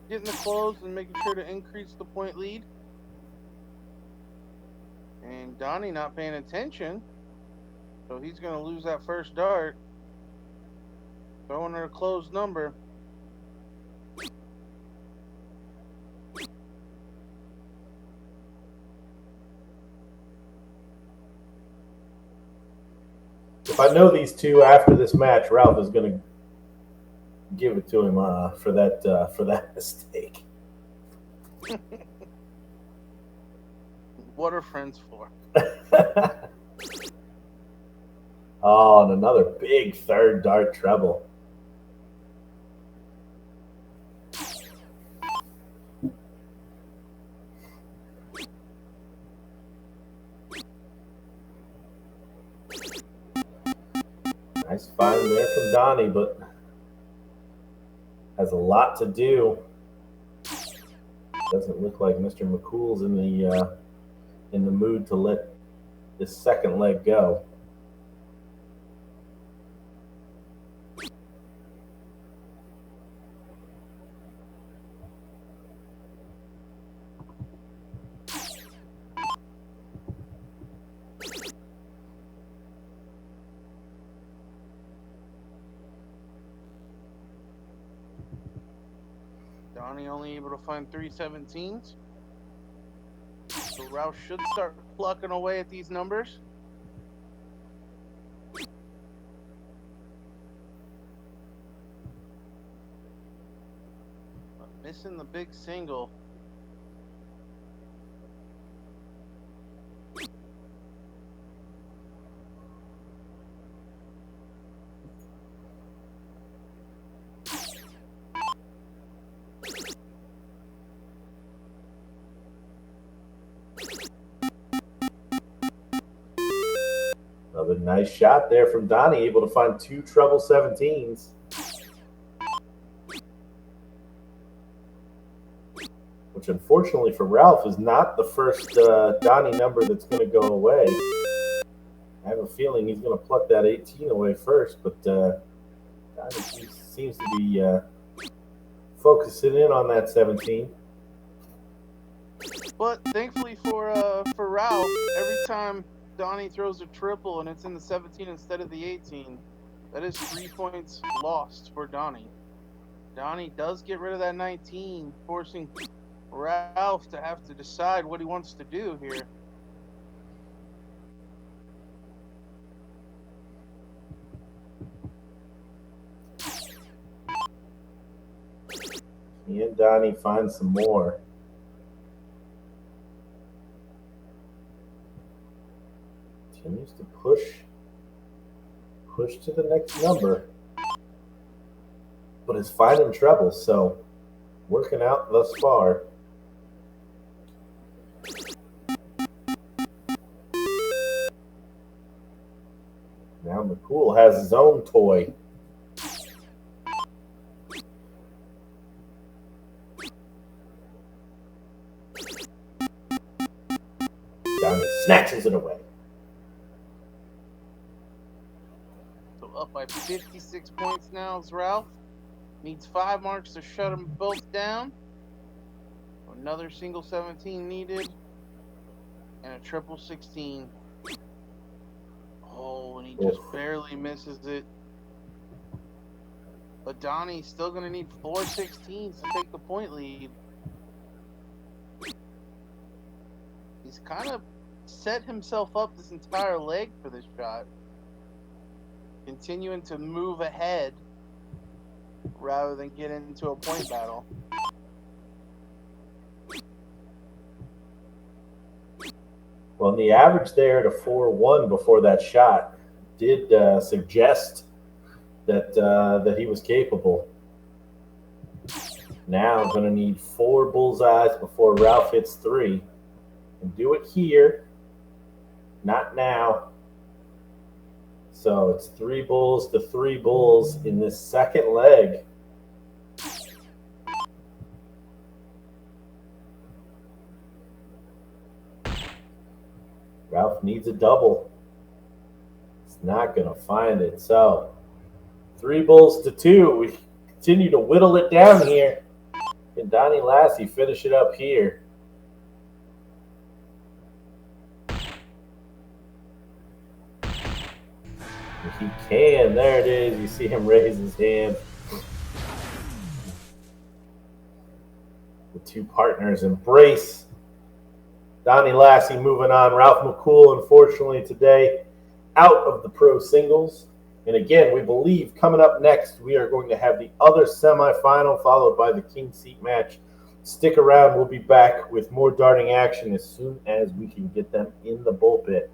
getting the close and making sure to increase the point lead. And Donnie not paying attention, so he's going to lose that first dart. Throwing her a closed number. If I know these two after this match, Ralph is going to give it to him for that mistake. What are friends for? Oh, and another big 3rd dart treble. Nice find there from Donnie, but has a lot to do. Doesn't look like Mr. Mccool's in the mood to let this second leg go. Donnie only able to find 3 17s. So Ralph should start plucking away at these numbers. But missing the big single. Another nice shot there from Donnie, able to find 2 treble 17s. Which unfortunately for Ralph is not the first Donnie number that's going to go away. I have a feeling he's going to pluck that 18 away first, but Donnie seems to be focusing in on that 17. But thankfully for Ralph, every time Donnie throws a triple and it's in the 17 instead of the 18, that is 3 points lost for Donnie. Donnie does get rid of that 19, forcing Ralph to have to decide what he wants to do here. He and Donnie find some more. Continues to push to the next number, but is finding treble, so working out thus far. Now Mccool has his own toy. Donnie snatches it away. So up by 56 points now is Ralph. Needs 5 marks to shut them both down. Another single 17 needed. And a triple 16. Oh, and he just barely misses it. But Donnie's still going to need 4 16s to take the point lead. He's kind of set himself up this entire leg for this shot. Continuing to move ahead rather than get into a point battle. Well, the average there to 4-1 before that shot did suggest that that he was capable. Now going to need 4 bullseyes before Ralph hits 3. And do it here, not now. So it's 3 bulls to 3 bulls in this second leg. Ralph needs a double. He's not going to find it. So 3 bulls to 2. We continue to whittle it down here. Can Donnie Lassie finish it up here? If he can, there it is. You see him raise his hand. The 2 partners embrace. Donnie Lassie moving on. Ralph Mccool, unfortunately, today out of the pro singles. And again, we believe coming up next, we are going to have the other semifinal followed by the King Seat match. Stick around. We'll be back with more darting action as soon as we can get them in the bullpen.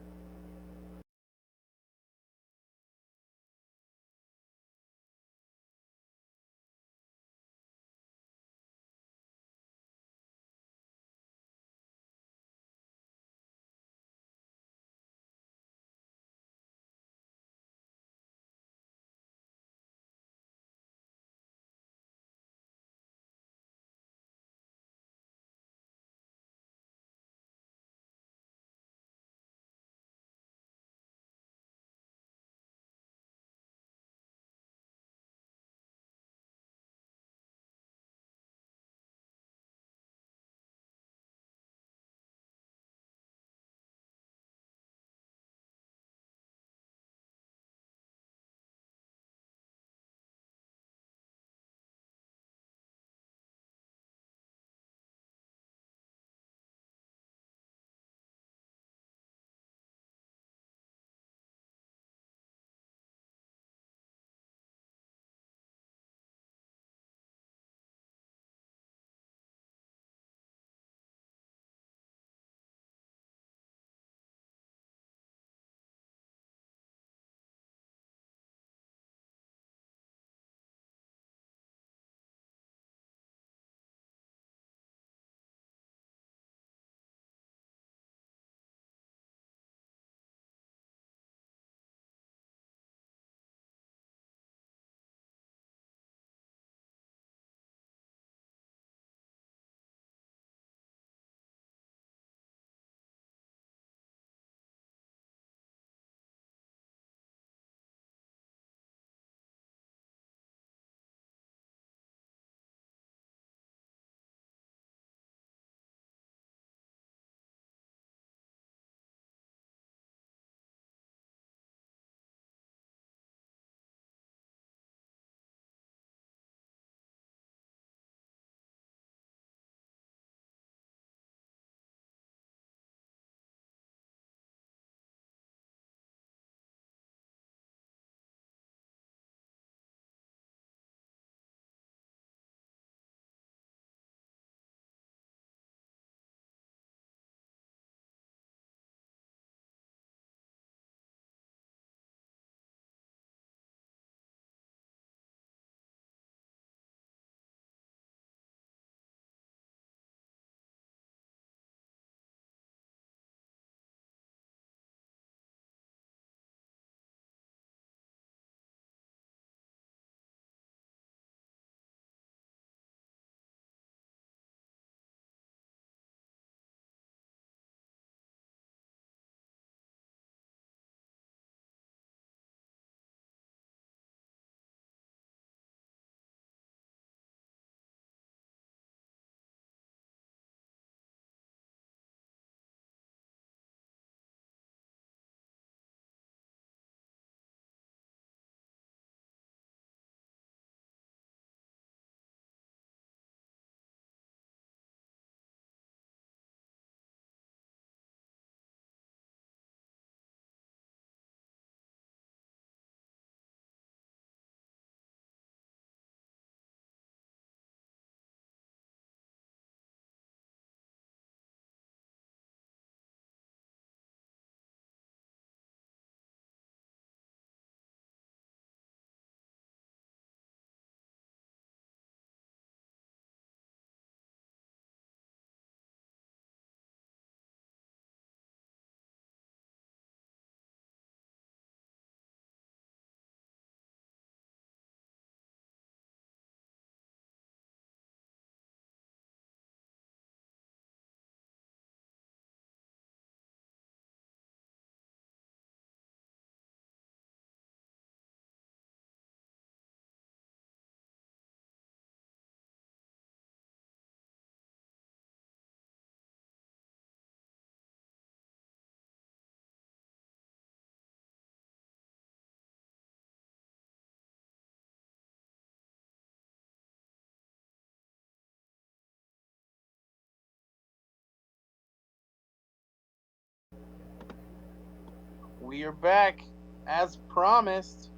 We are back. As promised,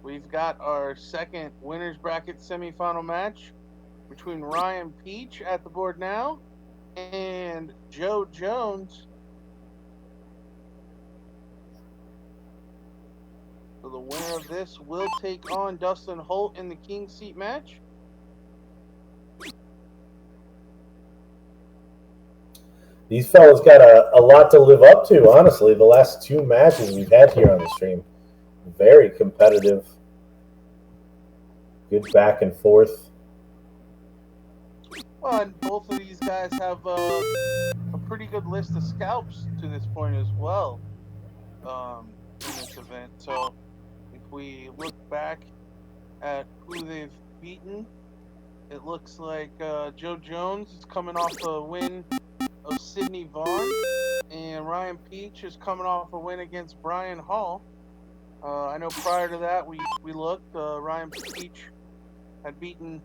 we've got our second winner's bracket semifinal match between Ryan Peach at the board now and Joe Jones. So the winner of this will take on Dustin Holt in the King Seat match. These fellas got a lot to live up to, honestly. The last two matches we've had here on the stream, very competitive. Good back and forth. Well, and both of these guys have a pretty good list of scalps to this point as well in this event. So if we look back at who they've beaten, it looks like Joe Jones is coming off a win of Sidney Vaughn, and Ryan Peach is coming off a win against Brian Hall. I know prior to that we looked, Ryan Peach had beaten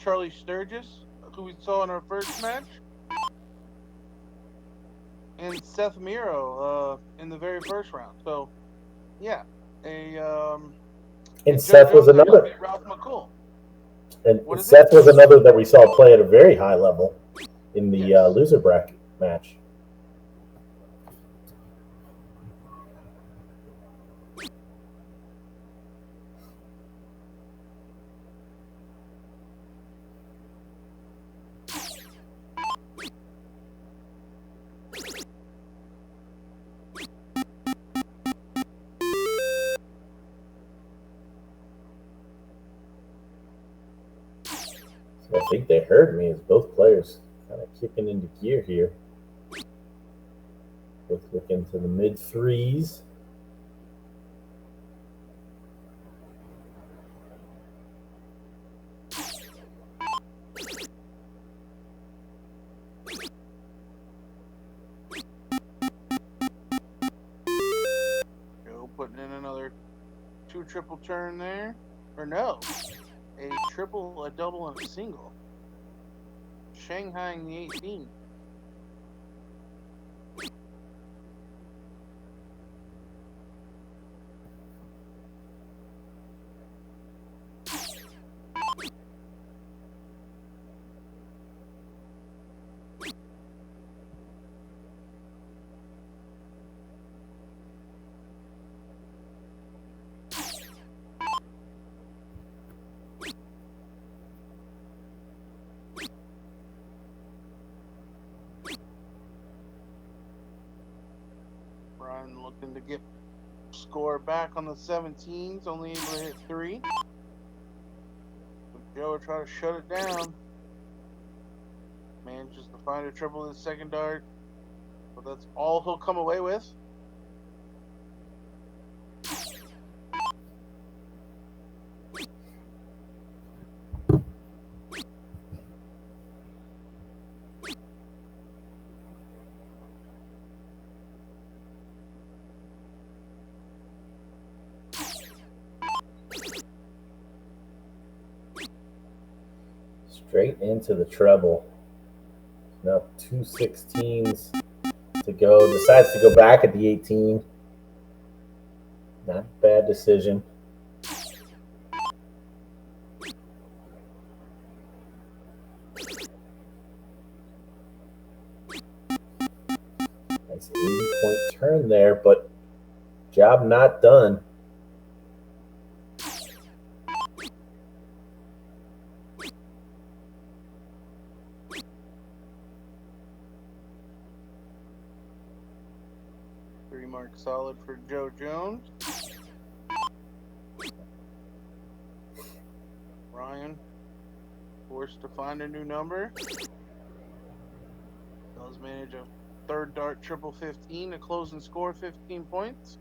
Charlie Sturgis, who we saw in our first match, and Seth Miro in the very first round. So, yeah, and Seth was another. Ralph Mccool. And Seth was another that we saw play at a very high level in the loser bracket match. I think they heard me as both players kind of kicking into gear here. Both looking to the mid threes. Joe putting in another 2 triple turn there. Or no. A triple, a double, and a single. Shanghaiing the 18. Brian looking to get score back on the 17s, only able to hit 3. But Joe will try to shut it down. Manages to find a triple in the second dart, but that's all he'll come away with. Straight into the treble. Now 2 16s to go. Decides to go back at the 18. Not a bad decision. Nice 80-point turn there, but job not done. Mark solid for Joe Jones. Ryan forced to find a new number. Does manage a third dart triple 15 to close and score 15 points.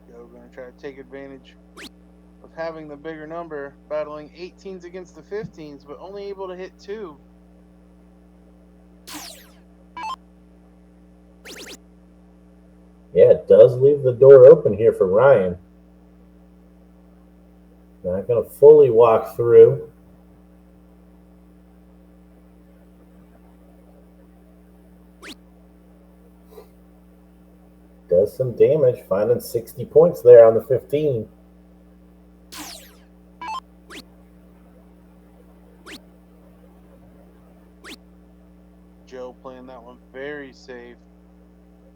Joe going to try to take advantage of having the bigger number, battling 18s against the 15s, but only able to hit 2. Yeah, it does leave the door open here for Ryan. Not going to fully walk through. Does some damage, finding 60 points there on the 15. Joe playing that one very safe.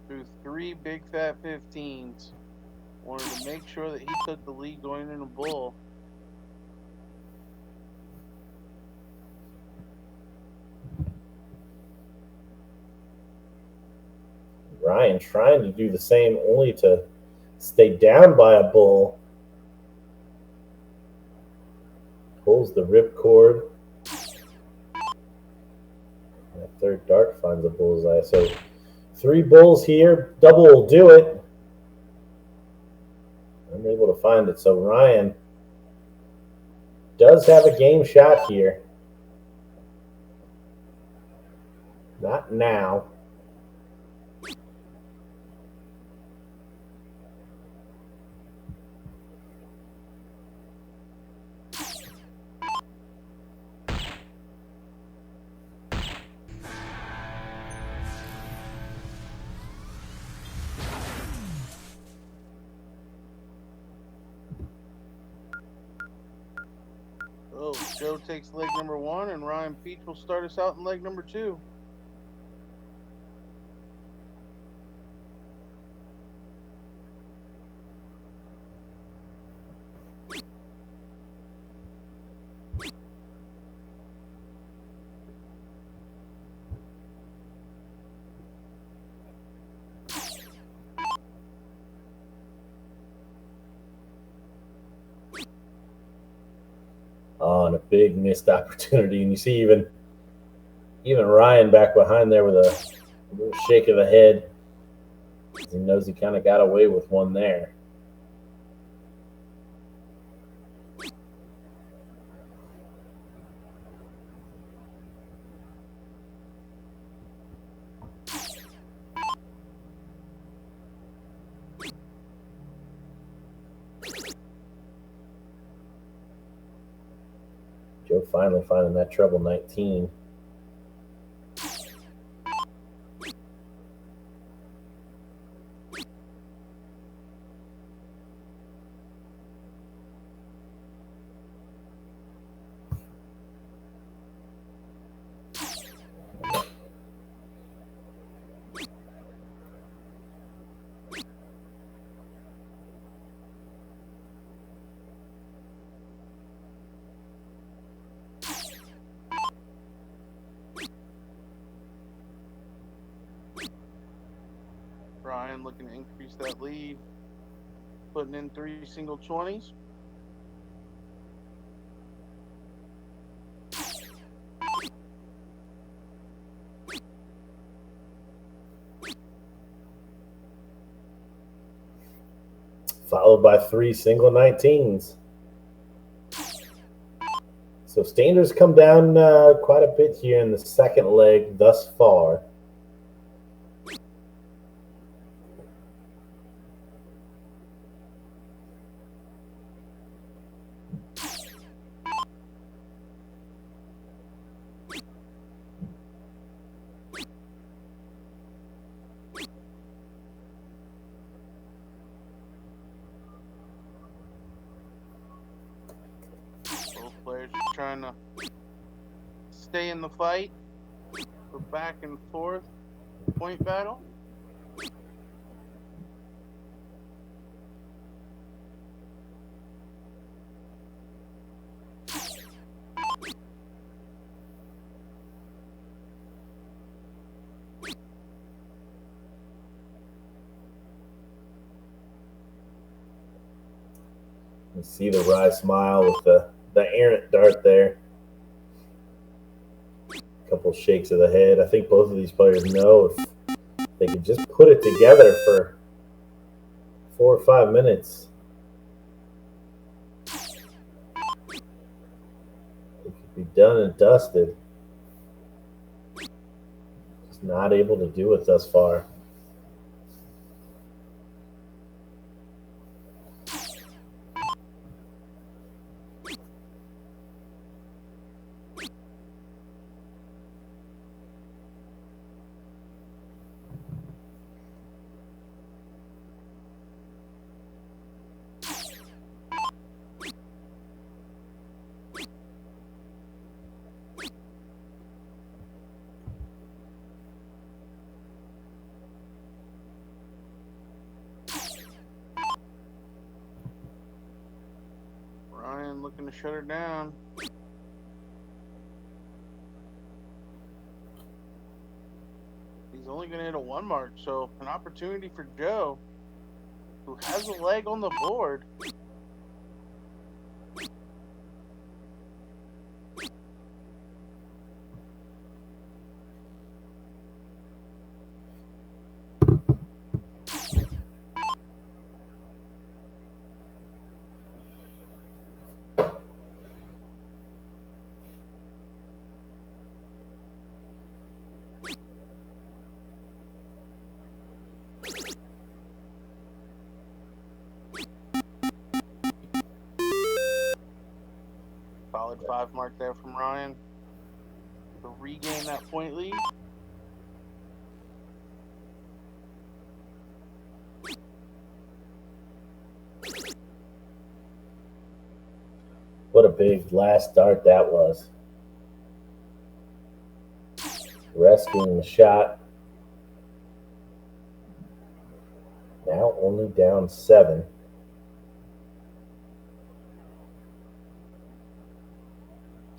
Through 3 big fat 15s. Wanted to make sure that he took the lead going into bull. Ryan trying to do the same, only to stay down by a bull. Pulls the ripcord. That third dart finds a bullseye. So 3 bulls here. Double will do it. Unable to find it. So Ryan does have a game shot here. Not now. Oh, Joe takes leg number 1, and Ryan Peach will start us out in leg number 2. Oh, and a big missed opportunity. And you see even Ryan back behind there with a little shake of the head. He knows he kind of got away with one there. Joe finally finding that treble 19. Ryan looking to increase that lead. Putting in 3 single 20s. Followed by 3 single 19s. So standards come down quite a bit here in the second leg thus far. Players are trying to stay in the fight. Go back and forth. Point battle. You see the wry smile with the errant dart there. A couple shakes of the head. I think both of these players know if they could just put it together for 4 or 5 minutes, it could be done and dusted. Just not able to do it thus far. Ryan looking to shut her down. He's only going to hit a 1 mark, so an opportunity for Joe, who has a leg on the board. Solid 5 mark there from Ryan to regain that point lead. What a big last dart that was. Rescuing the shot. Now only down 7.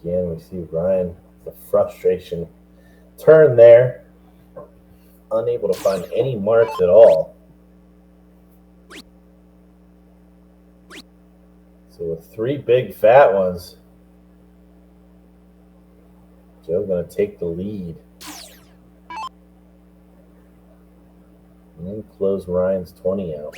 Again, we see Ryan, the frustration turn there. Unable to find any marks at all. So with 3 big fat ones, Joe going to take the lead. And then close Ryan's 20 out.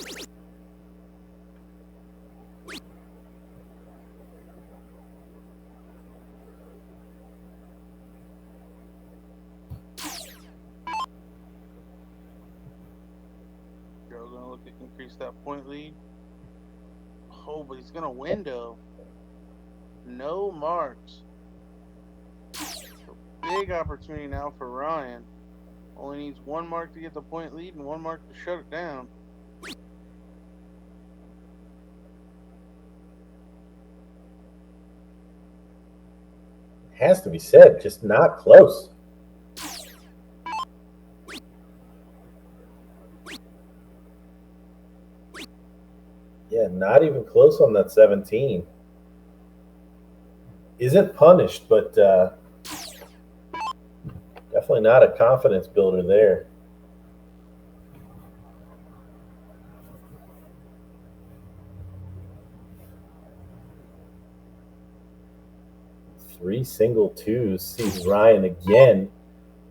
Joe's going to look to increase that point lead. Oh, but he's going to window. No marks. So big opportunity now for Ryan. Only needs 1 mark to get the point lead and 1 mark to shut it down. Has to be said, just not close. Yeah, not even close on that 17. Isn't punished, but definitely not a confidence builder there. Three single twos sees Ryan again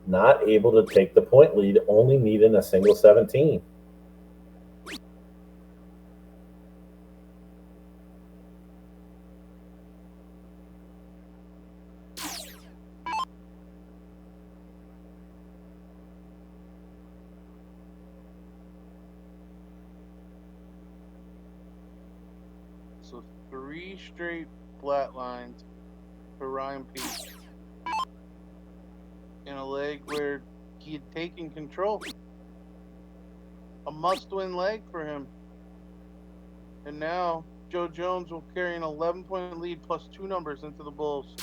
not able to take the point lead, only needing a single 17. So 3 straight flat lines for Ryan P. In a leg where he had taken control. A must-win leg for him. And now Joe Jones will carry an 11-point lead plus 2 numbers into the Bulls.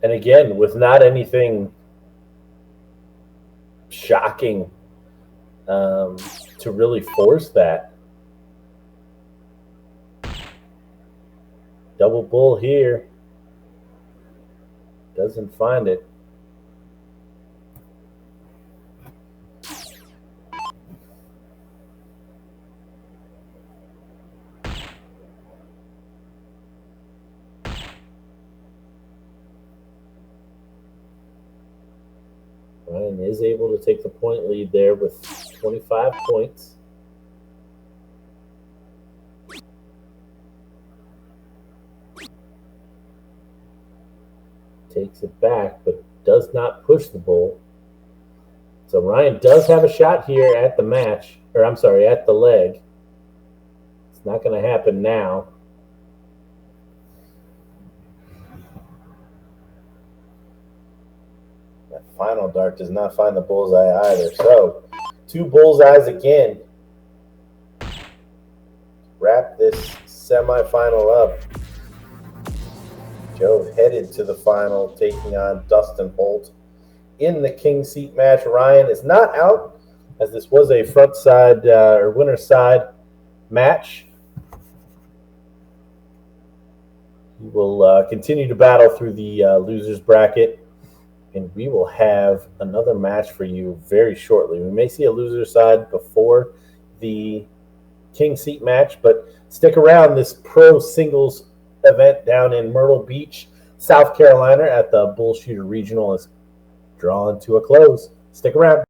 And again, with not anything shocking to really force that. Double bull here. Doesn't find it. Ryan is able to take the point lead there with 25 points. Takes it back, but does not push the bull. So Ryan does have a shot here at the match, or I'm sorry, at the leg. It's not going to happen now. That final dart does not find the bullseye either. So 2 bullseyes again. Wrap this semifinal up. Joe headed to the final, taking on Dustin Holt in the King Seat match. Ryan is not out as this was a front side or winner side match. We will continue to battle through the losers bracket, and we will have another match for you very shortly. We may see a loser side before the king seat match, but stick around. This pro singles event down in Myrtle Beach, South Carolina, at the Bull Shooter Regional is drawing to a close. Stick around.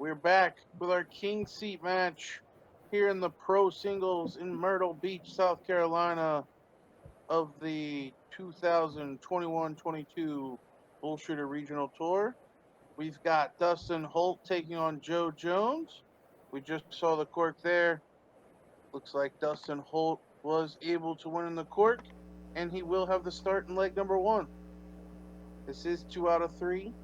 We're back with our King Seat match here in the Pro Singles in Myrtle Beach, South Carolina of the 2021-22 Bullshooter Regional Tour. We've got Dustin Holt taking on Joe Jones. We just saw the cork there. Looks like Dustin Holt was able to win in the cork, and he will have the start in leg number 1. This is 2 out of 3.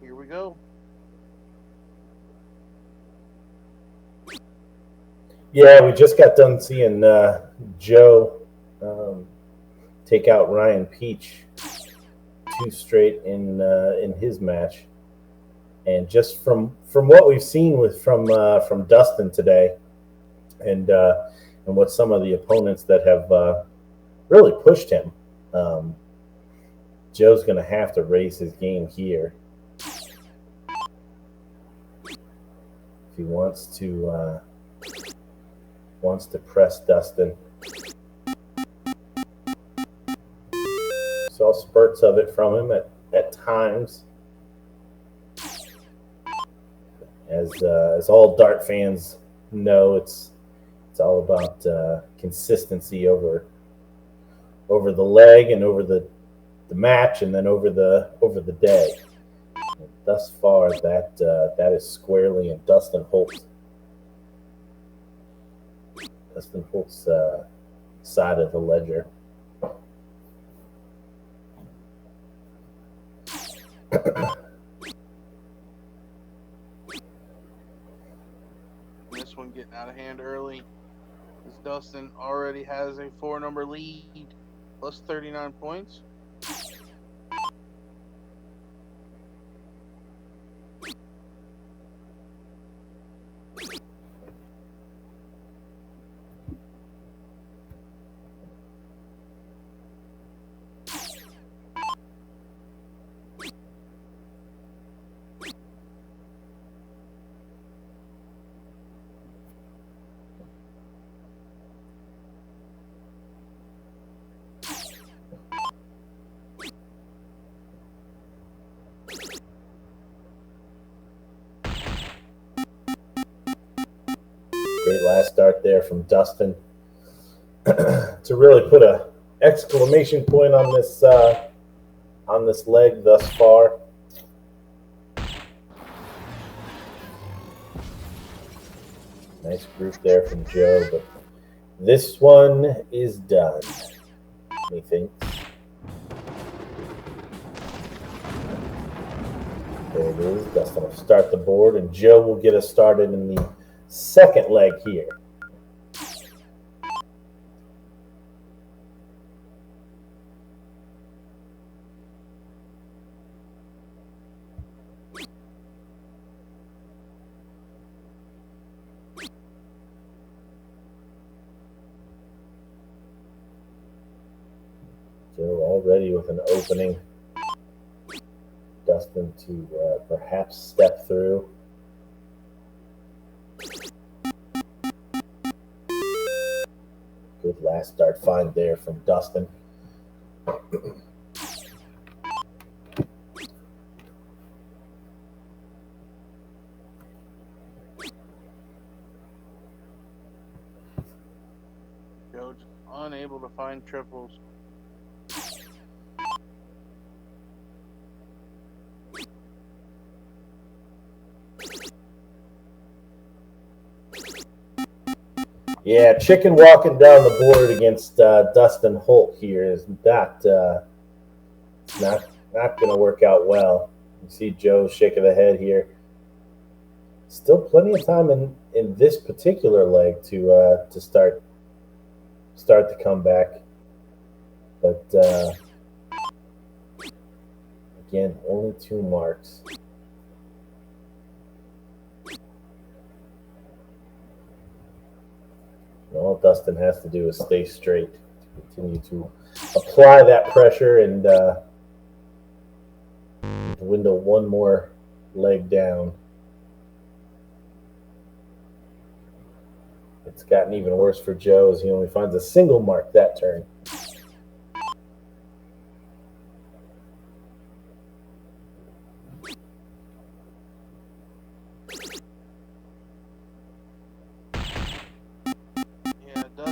Here we go. Yeah, we just got done seeing Joe take out Ryan Peach 2 straight in his match, and just from what we've seen from Dustin today, and what some of the opponents that have really pushed him, Joe's going to have to raise his game here if he wants to press Dustin. Saw spurts of it from him at times. As all dart fans know, it's all about consistency over the leg and over the match, and then over the day. And thus far, that is squarely in Dustin Holt's side of the ledger. This one getting out of hand early, as Dustin already has a 4-number lead, plus 39 points. Great last start there from Dustin to really put a exclamation point on this leg thus far. Nice group there from Joe, but this one is done, methinks. There it is. Dustin will start the board, and Joe will get us started in the second leg here. Joe already with an opening. Dustin to perhaps step through. Good last start find there from Dustin. Joe's unable to find triples. Yeah, chicken walking down the board against Dustin Holt here is not going to work out well. You see Joe shaking the head here. Still plenty of time in this particular leg to start the comeback, but again, only 2 marks. And all Dustin has to do is stay straight to continue to apply that pressure and dwindle one more leg down. It's gotten even worse for Joe as he only finds a single mark that turn.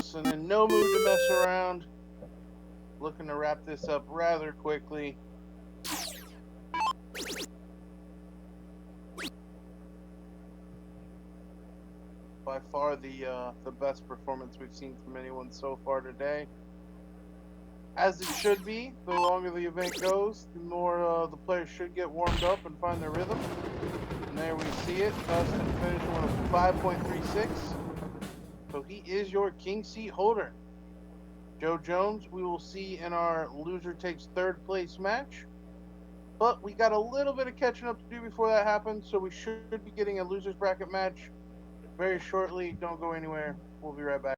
Dustin in no mood to mess around. Looking to wrap this up rather quickly. By far the best performance we've seen from anyone so far today. As it should be, the longer the event goes, the more the players should get warmed up and find their rhythm. And there we see it. Dustin finished with a 5.36. So he is your king seat holder. Joe Jones, we will see in our loser takes third place match. But we got a little bit of catching up to do before that happens, so we should be getting a losers bracket match very shortly. Don't go anywhere. We'll be right back.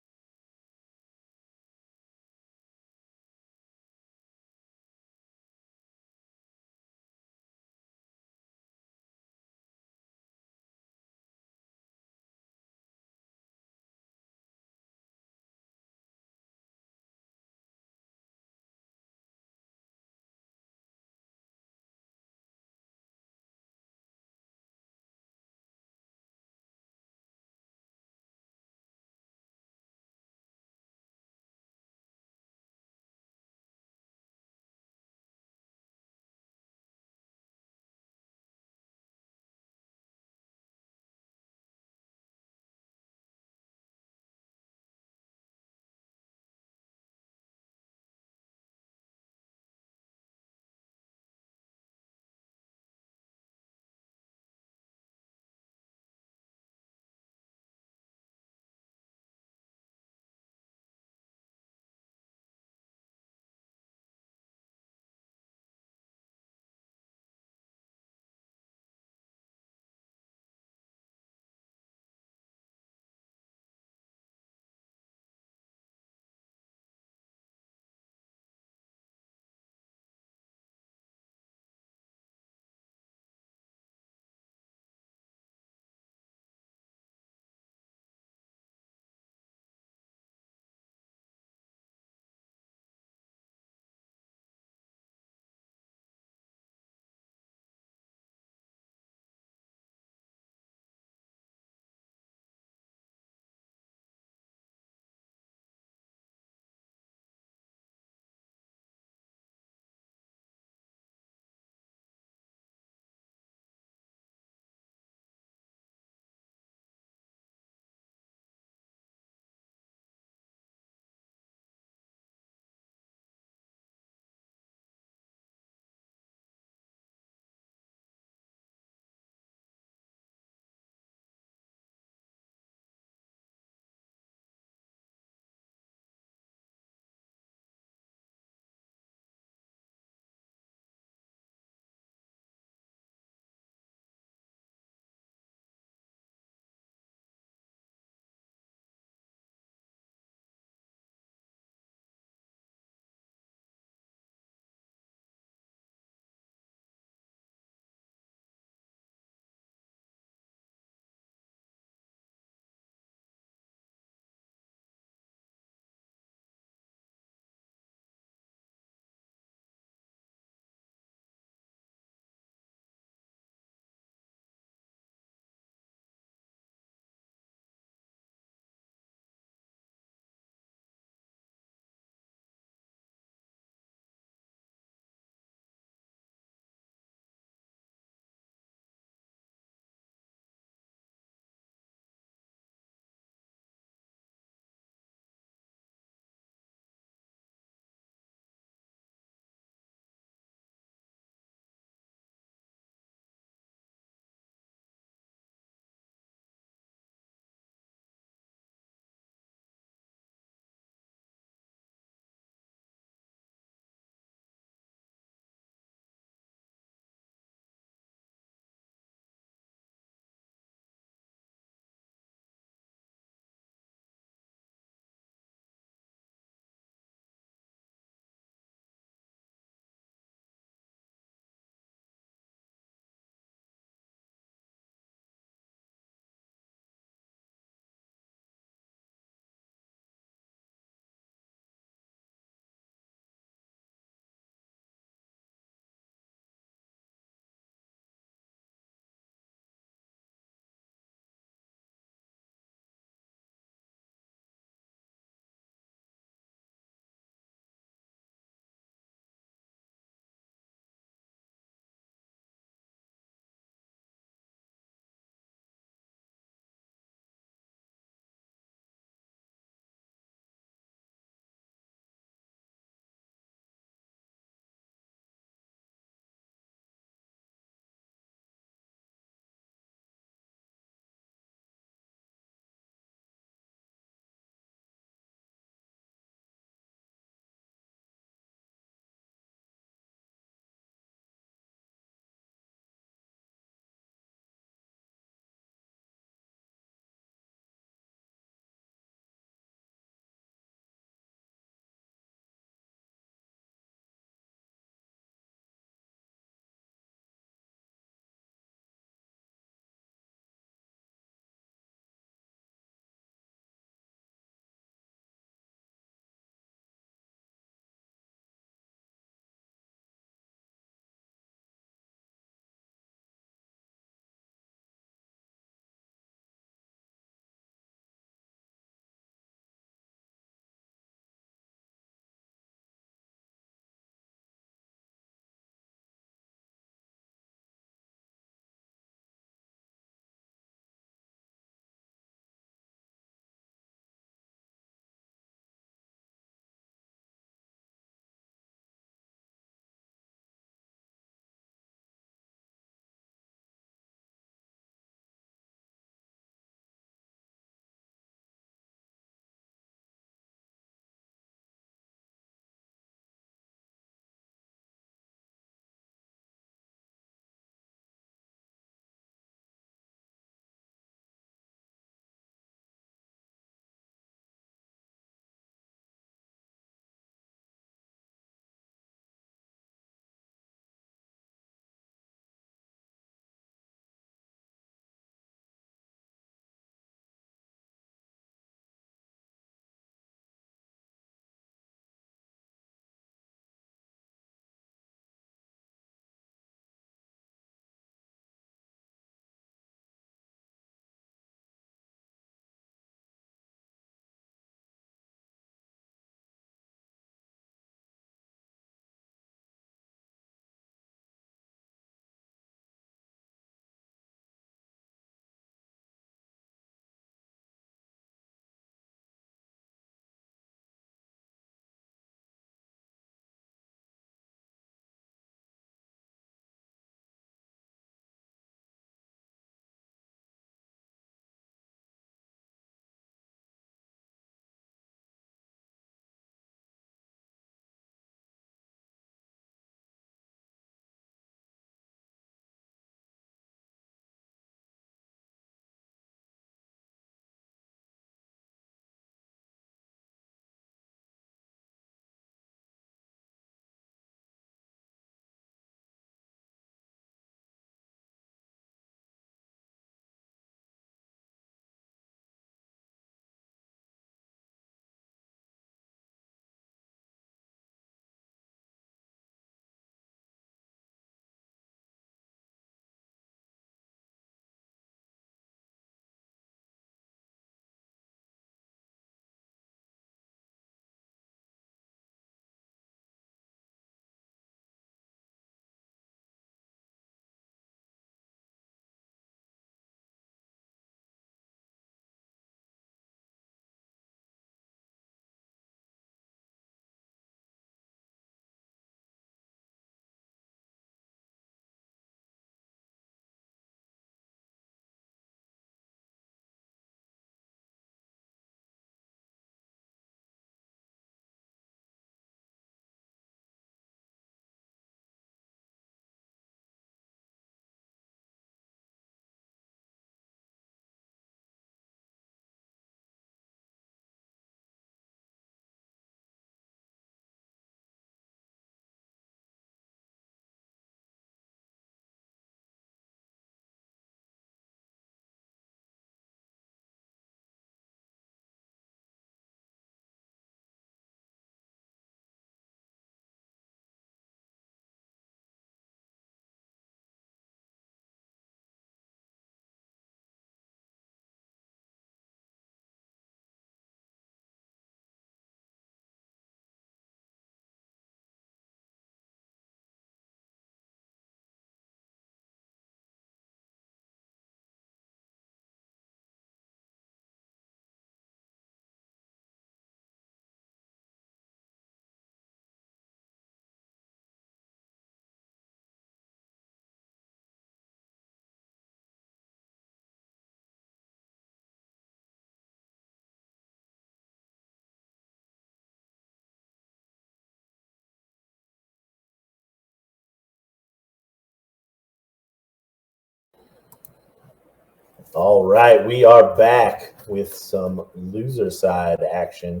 All right, we are back with some loser side action.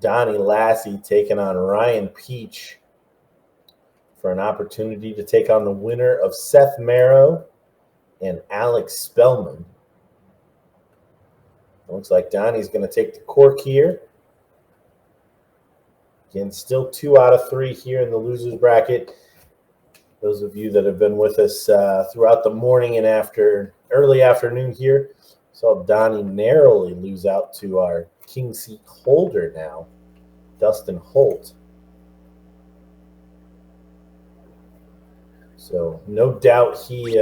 Donnie Lassie taking on Ryan Peach for an opportunity to take on the winner of Seth Marrow and Alex Spellman. Looks like Donnie's going to take the cork here. Again, still 2 out of 3 here in the losers bracket. Those of you that have been with us throughout the morning and early afternoon here saw Donnie narrowly lose out to our king seat holder now, Dustin Holt. So no doubt he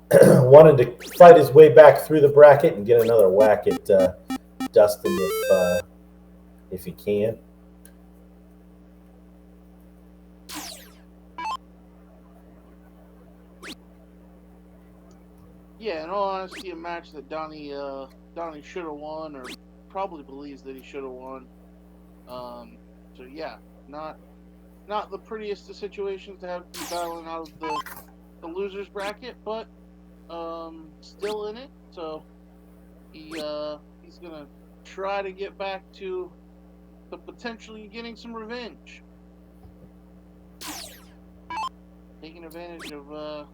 wanted to fight his way back through the bracket and get another whack at Dustin if he can. Yeah, in all honesty, a match that Donnie should have won, or probably believes that he should have won. So yeah, not the prettiest of situations to have to be battling out of the losers bracket, but still in it. So he's gonna try to get back to potentially getting some revenge, taking advantage of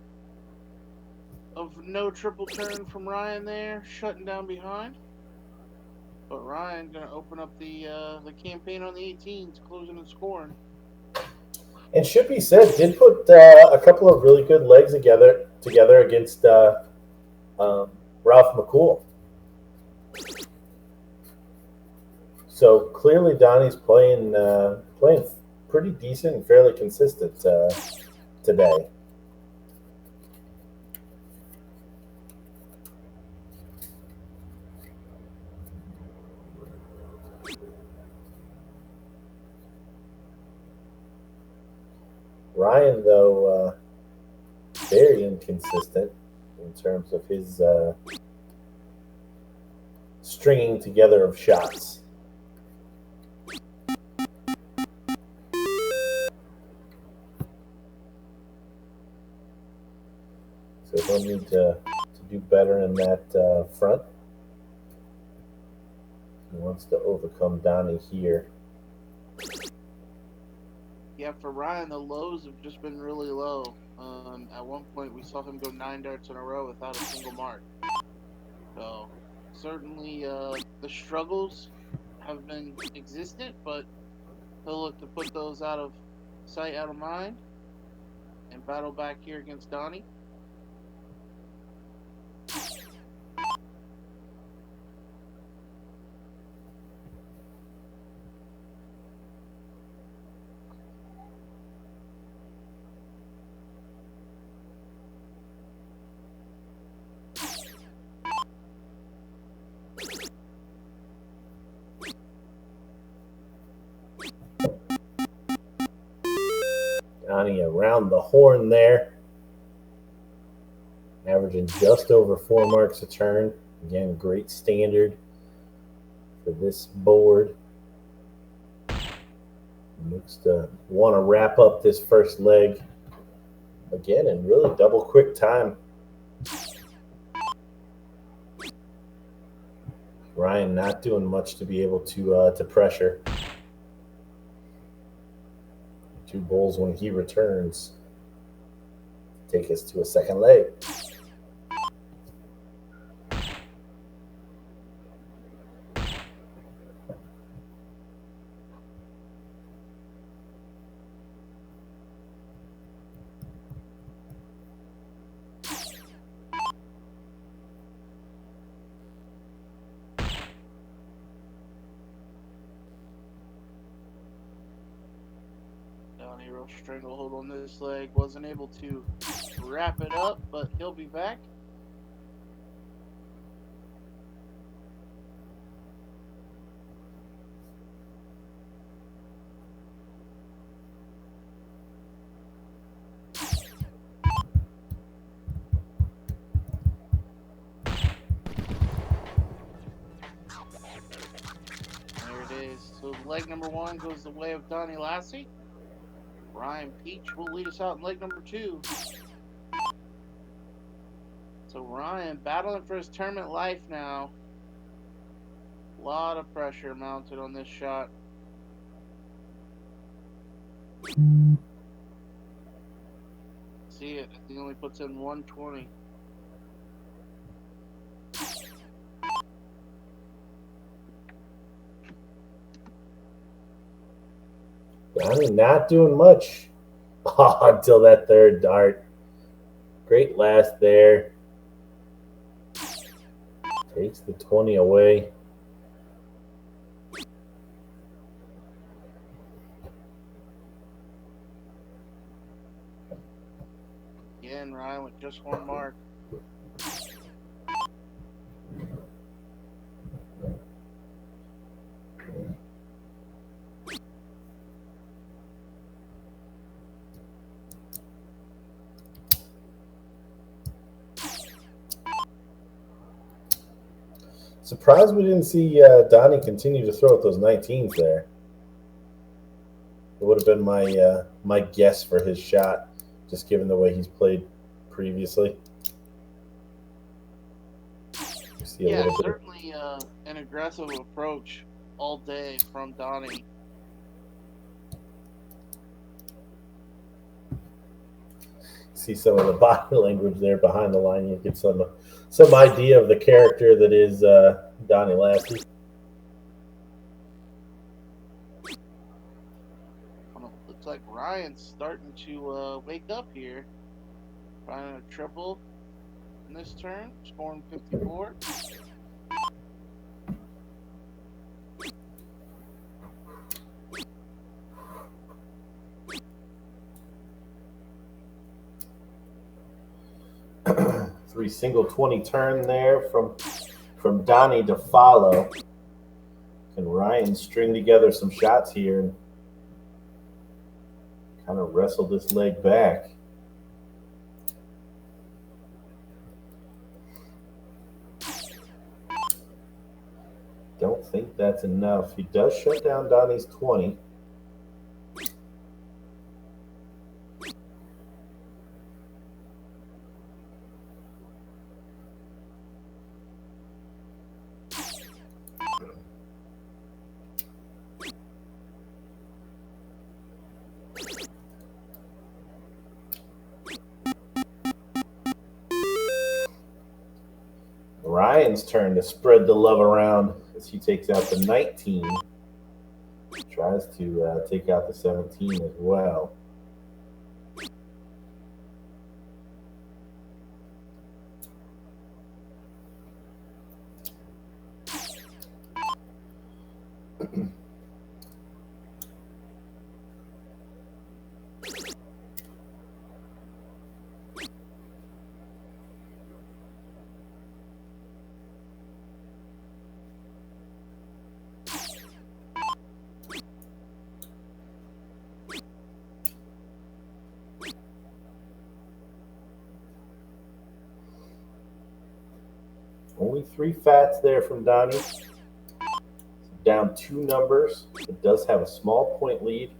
no triple turn from Ryan there, shutting down behind. But Ryan gonna open up the campaign on the 18s, closing and scoring. And should be said, did put a couple of really good legs together against Ralph Mccool. So clearly Donnie's playing pretty decent and fairly consistent today. Ryan, though, very inconsistent in terms of his stringing together of shots. So he'll need to do better in that front. He wants to overcome Donnie here. Yeah, for Ryan, the lows have just been really low. At one point, we saw him go 9 darts in a row without a single mark. So, certainly, the struggles have been existent, but he'll look to put those out of sight, out of mind, and battle back here against Donnie. Donnie around the horn there, averaging just over 4 marks a turn. Again, great standard for this board. Looks to want to wrap up this first leg again in really double quick time. Ryan not doing much to be able to pressure. 2 bulls when he returns. Take us to a second leg. Donnie real stranglehold on this leg. Wasn't able to wrap it up, but he'll be back. There it is. So leg number 1 goes the way of Donnie Lassie. Ryan Peach will lead us out in leg number 2. So Ryan battling for his tournament life now. A lot of pressure mounted on this shot. See it. He only puts in 120. Donnie not doing much until that third dart. Great last there. Takes the 20 away. Again, Ryan with just one mark. Surprised we didn't see Donnie continue to throw at those 19s there. It would have been my guess for his shot, just given the way he's played previously. Yeah, certainly an aggressive approach all day from Donnie. See some of the body language there behind the line. You get some idea of the character that is Donnie Lassie. Looks like Ryan's starting to wake up here. Ryan a triple in this turn, scoring 54. Three single 20 turn there from Donnie to follow. Can Ryan string together some shots here and kind of wrestle this leg back? Don't think that's enough. He does shut down Donnie's 20. Ryan's turn to spread the love around as he takes out the 19. Tries to take out the 17 as well. Only 3 fats there from Donnie. Down 2 numbers. It does have a small point lead.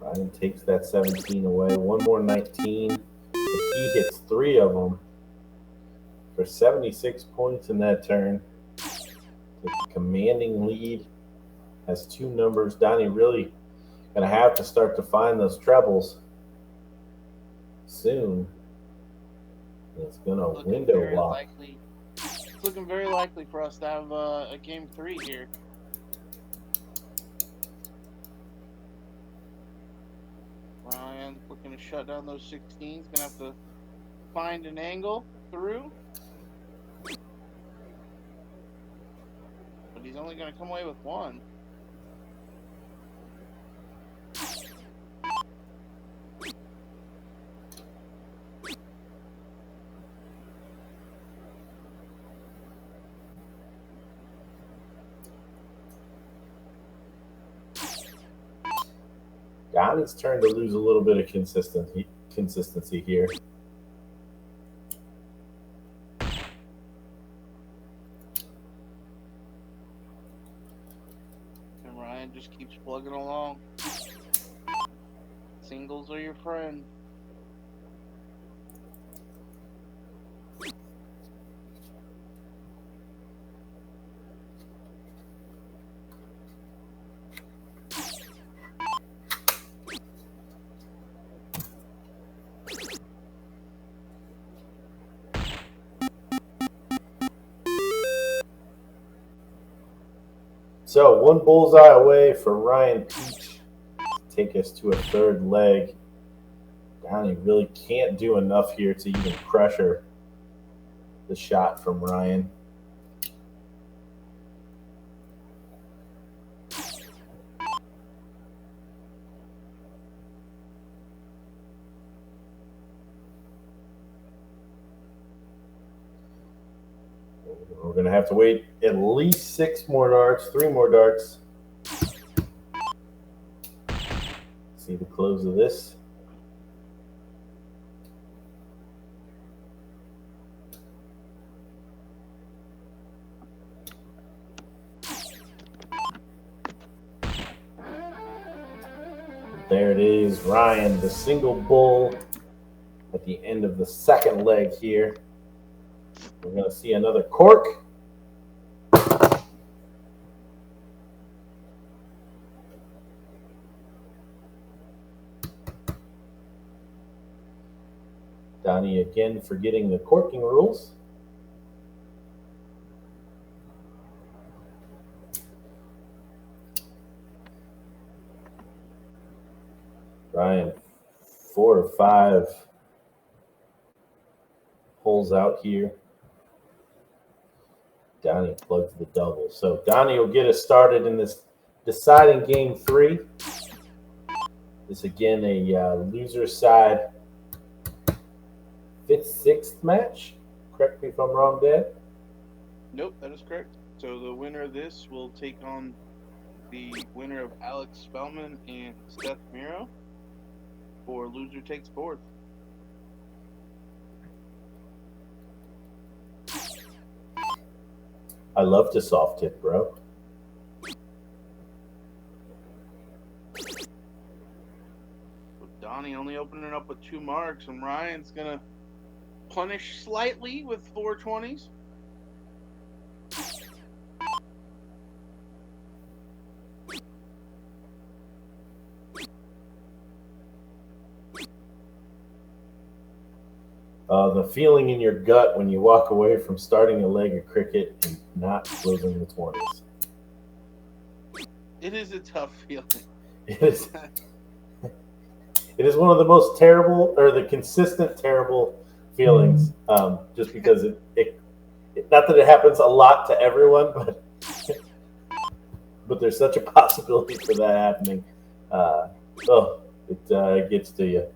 Ryan takes that 17 away. One more 19. He hits 3 of them for 76 points in that turn. The commanding lead has 2 numbers. Donnie really going to have to start to find those trebles soon. It's going to window block. It's looking very likely for us to have a game 3 here. Ryan looking to shut down those 16s. Going to have to find an angle through. But he's only going to come away with 1. Donnie's turn to lose a little bit of consistency here. And Ryan just keeps plugging along. Singles are your friend. So one bullseye away for Ryan Peach to take us to a third leg. Donnie really can't do enough here to even pressure the shot from Ryan. We're going to have to wait at least 6 more darts, 3 more darts. See the close of this. There it is, Ryan, the single bull at the end of the second leg here. We're going to see another cork. Donnie again forgetting the corking rules. Ryan, 4 or 5 holes out here. Donnie plugs the double. So Donnie will get us started in this deciding game 3. This again a loser side 5th, 6th match. Correct me if I'm wrong, Dad. Nope, that is correct. So the winner of this will take on the winner of Alex Spellman and Steph Miro for loser takes 4th. I love to soft tip, bro. Donnie only opening up with 2 marks, and Ryan's gonna punish slightly with 420s. The feeling in your gut when you walk away from starting a leg of cricket and not closing the 20s. It is a tough feeling. It is. It is one of the most terrible, or the consistent terrible feelings. Just because it not that it happens a lot to everyone, but there's such a possibility for that happening. It gets to you.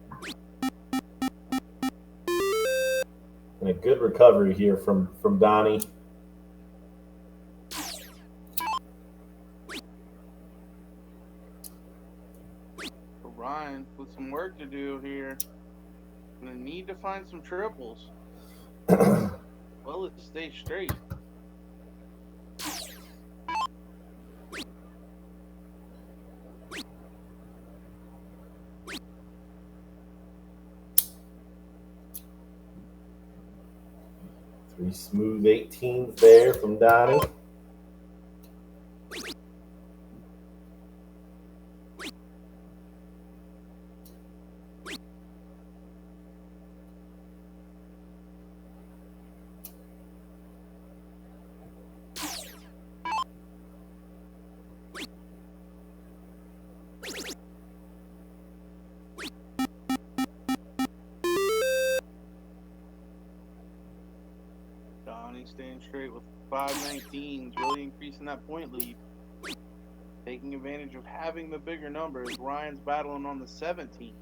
And a good recovery here from Donnie. Ryan with some work to do here. Gonna need to find some triples. Well, it stays straight. Three smooth 18s there from Donnie. Donnie staying straight with 519s, really increasing that point lead. Taking advantage of having the bigger numbers. Ryan's battling on the 17.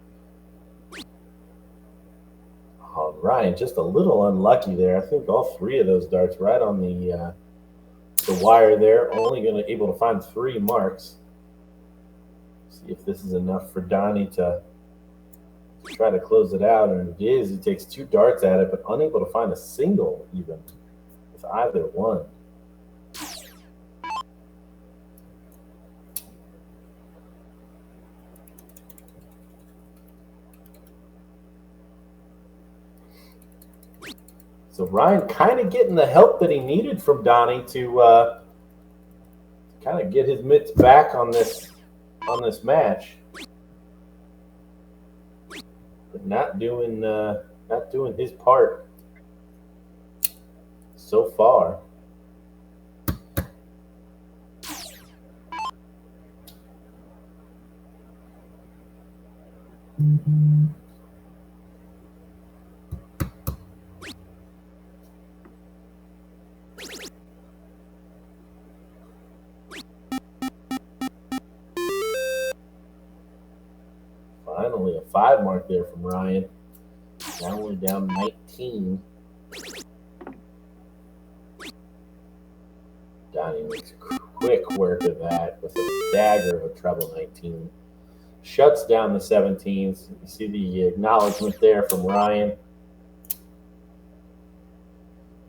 Oh, Ryan, just a little unlucky there. I think all 3 of those darts right on the wire there. Only going to able to find 3 marks. See if this is enough for Donnie to try to close it out, and it is. He takes 2 darts at it, but unable to find a single even with either one. So Ryan kind of getting the help that he needed from Donnie to kind of get his mitts back on this match, but not doing his part so far. Finally, a 5 mark there from Ryan. Now we're down 19. Donnie makes quick work of that with a dagger of a treble 19. Shuts down the 17s. You see the acknowledgement there from Ryan.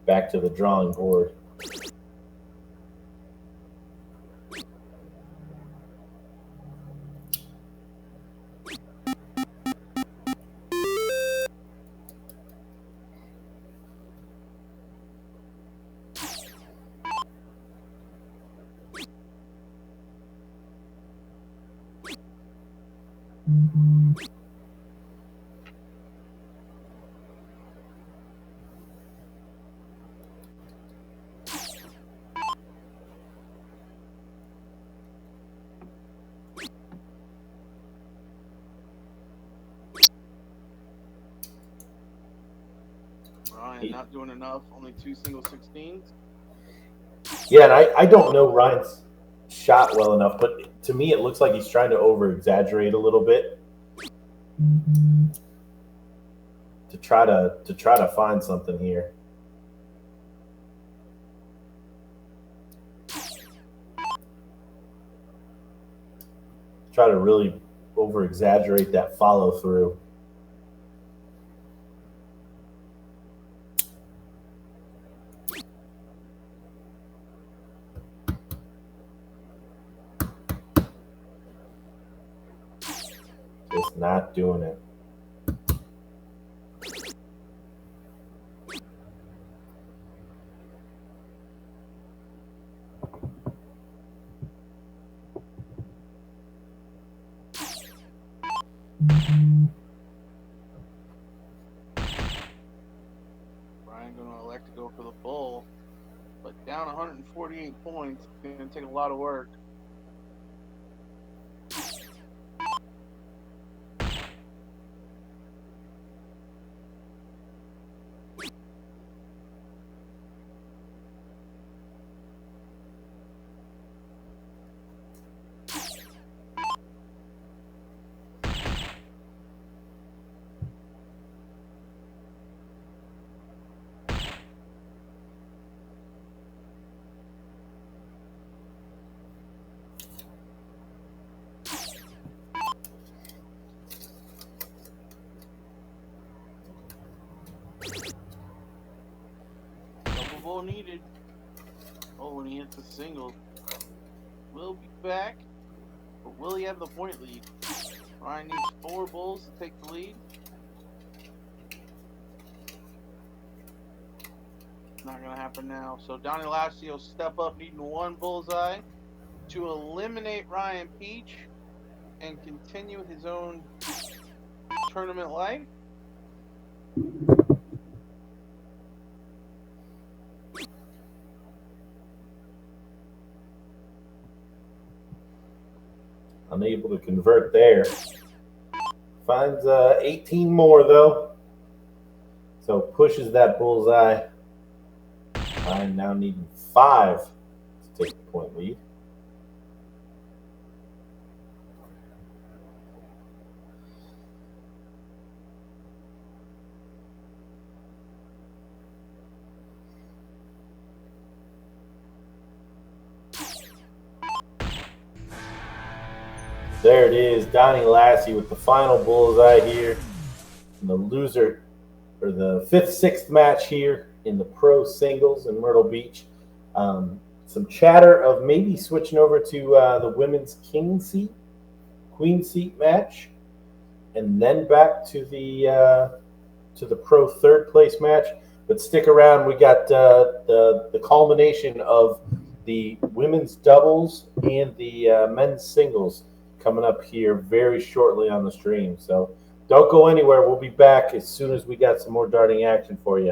Back to the drawing board. Ryan not doing enough. Only 2 single 16s. Yeah, and I don't know Ryan's shot well enough, but to me it looks like he's trying to over exaggerate a little bit to try to find something here. Try to really over exaggerate that follow through. Just not doing it. Ryan going to elect to go for the bull, but down 148 points. It's going to take a lot of work. Double bull needed. Oh, when he hits a single. Will be back, but will he have the point lead? Ryan needs 4 bulls to take the lead. Not going to happen now. So Donnie Lassie will step up needing 1 bullseye to eliminate Ryan Peach and continue his own tournament life. Unable to convert there. Finds 18 more though. So pushes that bullseye. Ryan now needing 5 to take the point lead. There it is, Donnie Lassie with the final bullseye here. And the loser, or the 5th, 6th match here in the pro singles in Myrtle Beach. Some chatter of maybe switching over to the women's queen seat match, and then back to the pro 3rd place match. But stick around, we got the culmination of the women's doubles and the men's singles coming up here very shortly on the stream. So don't go anywhere. We'll be back as soon as we got some more darting action for you.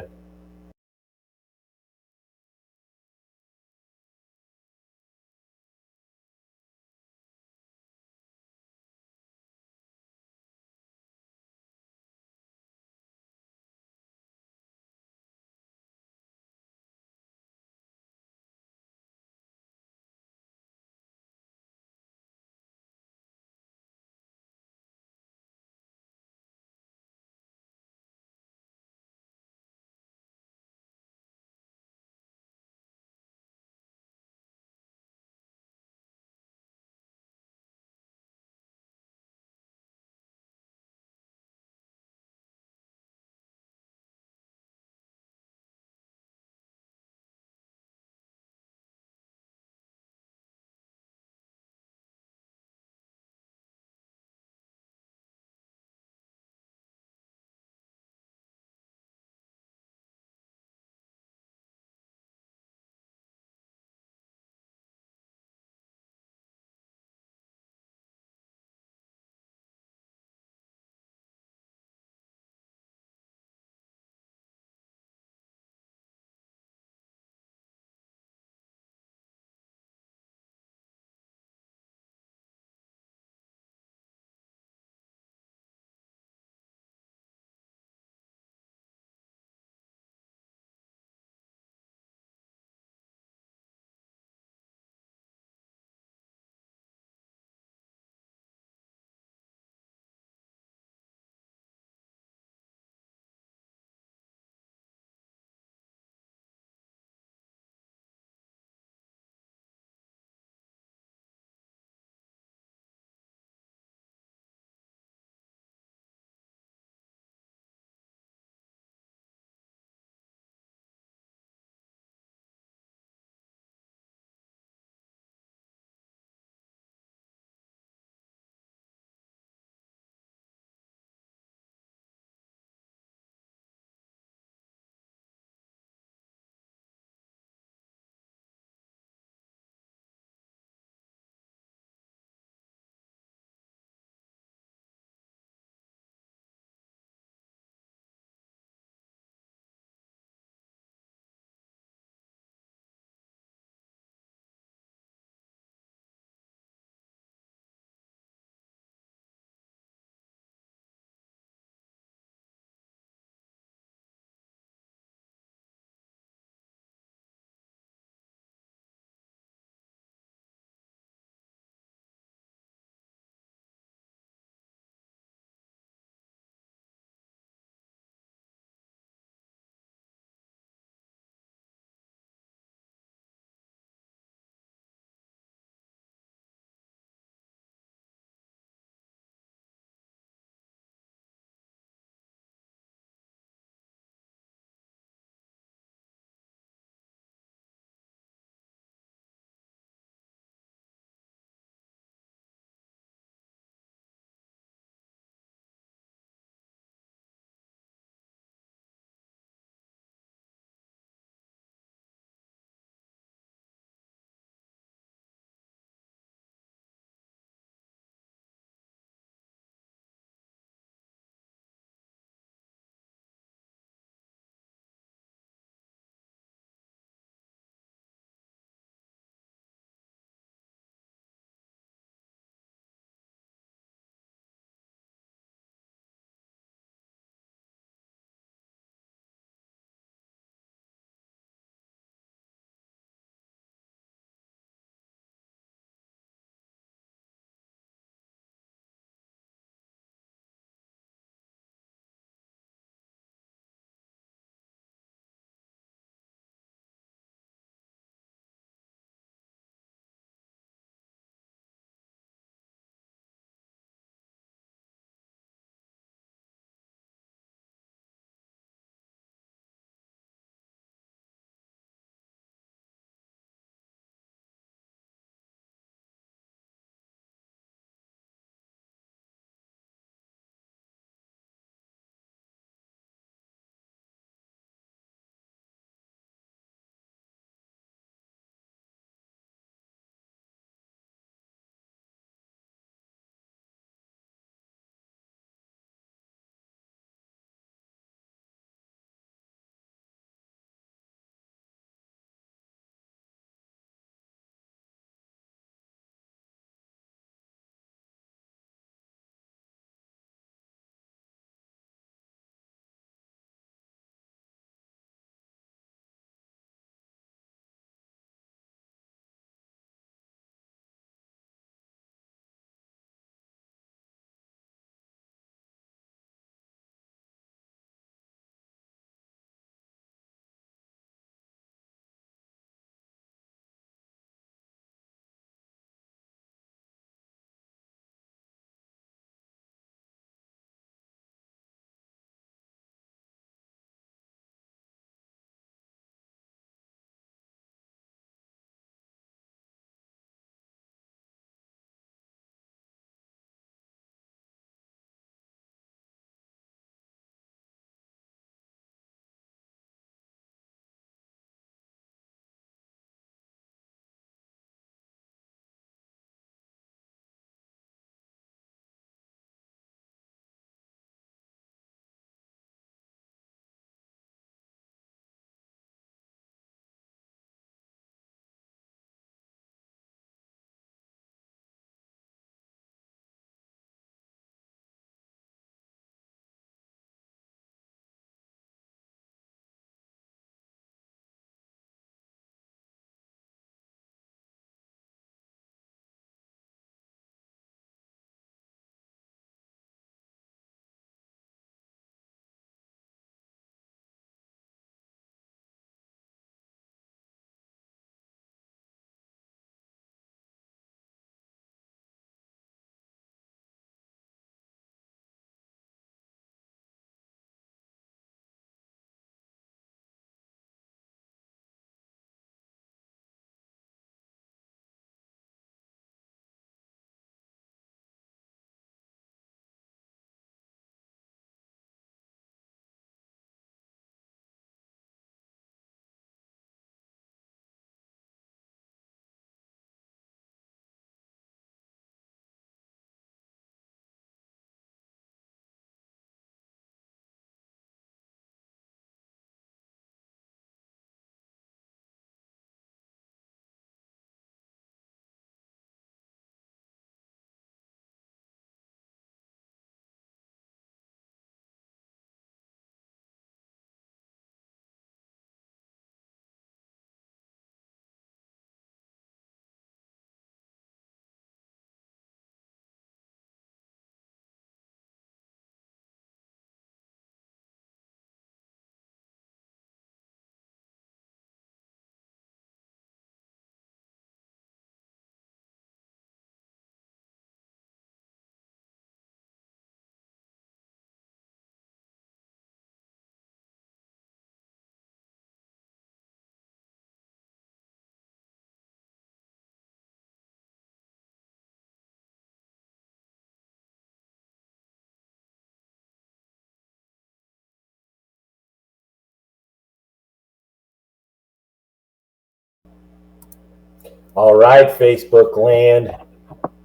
All right, Facebook land.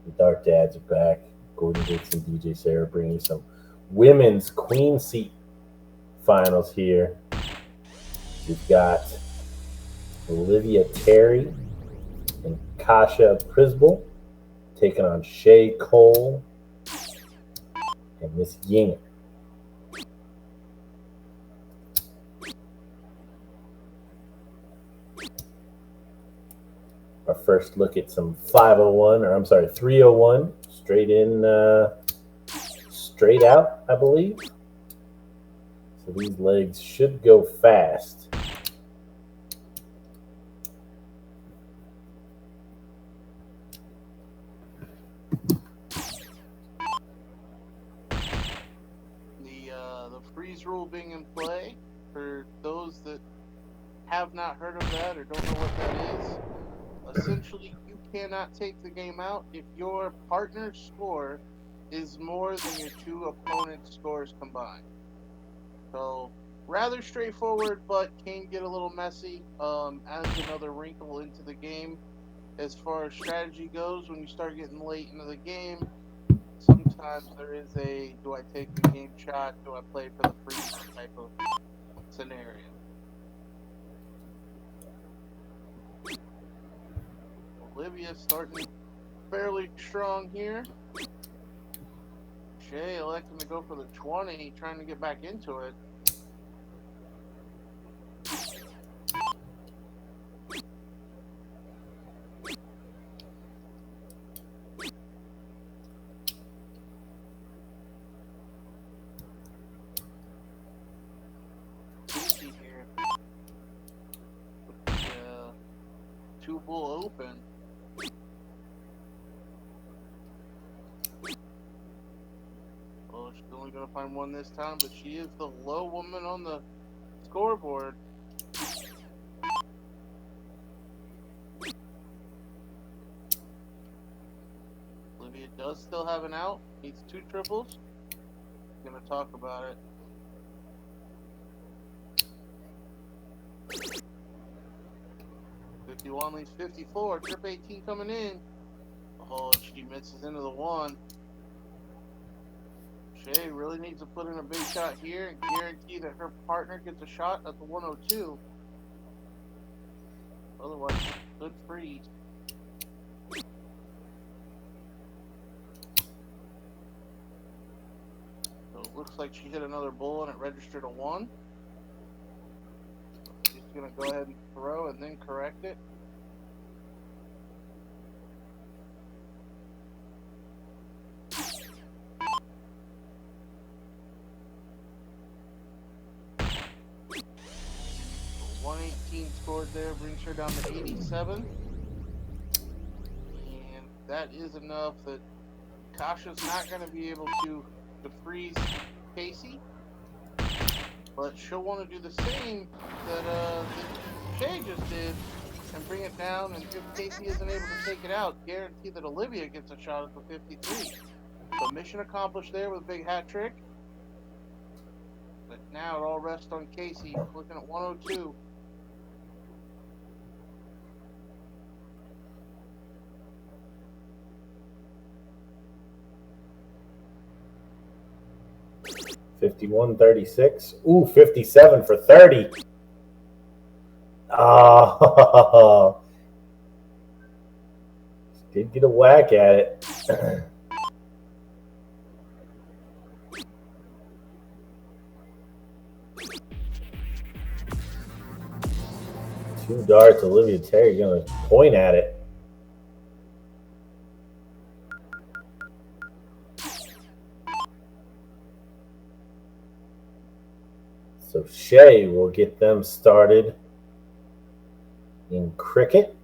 The Dark Dads are back. Gordon Dix and DJ Sarah bringing some women's Queen Seat finals here. We've got Olivia Terry and Kasha Prisbel taking on Shay Cole and Miss Jinger. Our first look at some 301, straight in, straight out, I believe. So these legs should go fast. The freeze rule being in play, for those that have not heard of that or don't know what that is, essentially you cannot take the game out if your partner's score is more than your two opponents' scores combined. So rather straightforward, but can get a little messy. Adds another wrinkle into the game as far as strategy goes. When you start getting late into the game, sometimes there is a, do I take the game shot, do I play for the freeze type of scenario. Olivia starting fairly strong here. Shay electing to go for the 20, trying to get back into it. Easy here. With the two bull open. Well, she's only going to find one this time, but she is the low woman on the scoreboard. Olivia does still have an out. Needs two triples. Going to talk about it. '51 leads 54. Trip 18 coming in. Oh, she misses into the one. Shay really needs to put in a big shot here and guarantee that her partner gets a shot at the 102. Otherwise, good freeze. So it looks like she hit another bull and it registered a 1. She's going to go ahead and throw and then correct it. So 118 scored there, brings her down to 87. And that is enough that Kasha's not going to be able to freeze Casey. But she'll want to do the same that Shay just did and bring it down, and if Casey isn't able to take it out, guarantee that Olivia gets a shot at the 53. So mission accomplished there with a big hat trick. But now it all rests on Casey, looking at 102. $51.36. Ooh, 57 for 30. Oh, did get a whack at it. Two darts. Olivia Terry gonna point at it. So Shay will get them started in cricket.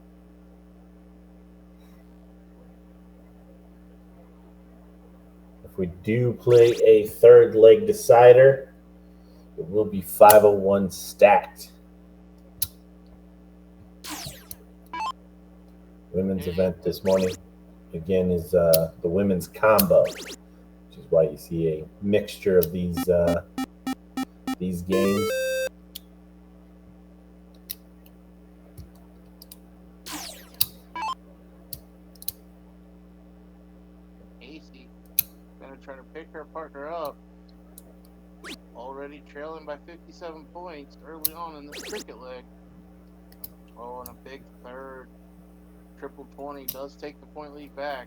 If we do play a third leg decider, it will be 501 stacked. Women's event this morning, again, is the women's combo, which is why you see a mixture of these games. trying to pick her partner up. Already trailing by 57 points early on in this cricket leg. Oh, and a big third. Triple 20 does take the point lead back.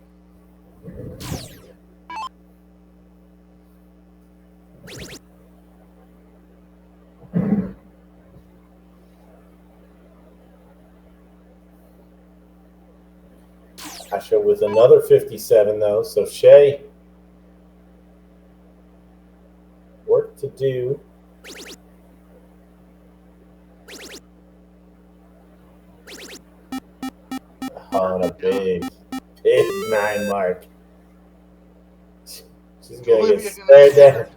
Asha with another 57, though. So Shay, work to do. On a big 9 mark. She's going to get stared down.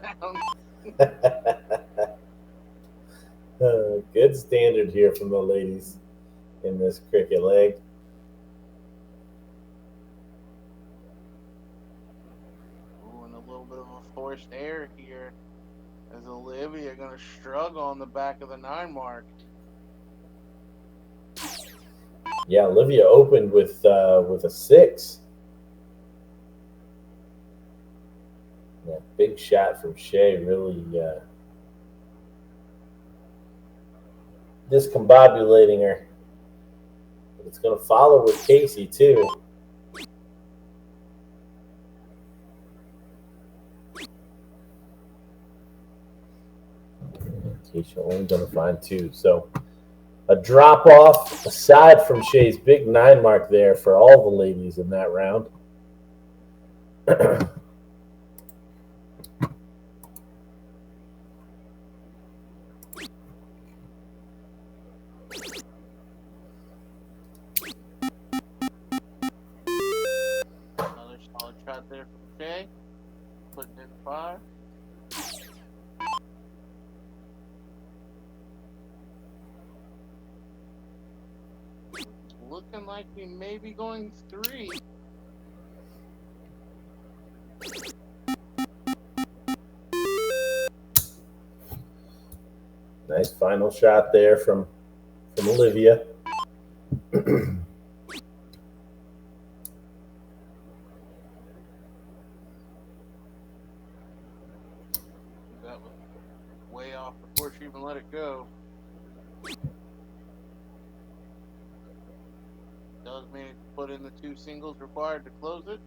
Good standard here from the ladies in this cricket leg. Ooh, and a little bit of a forced error here as Olivia going to struggle on the back of the 9 mark. Yeah, Olivia opened with a 6. Yeah, big shot from Shay, really discombobulating her. But it's going to follow with Casey, too. Casey only going to find 2. So a drop off aside from Shay's big 9 mark there for all the ladies in that round. Another solid shot there from Shay. Putting in 5. Looking like we may be going 3. Nice final shot there from Olivia. That was way off before she even let it go. Does manage to put in the 2 singles required to close it.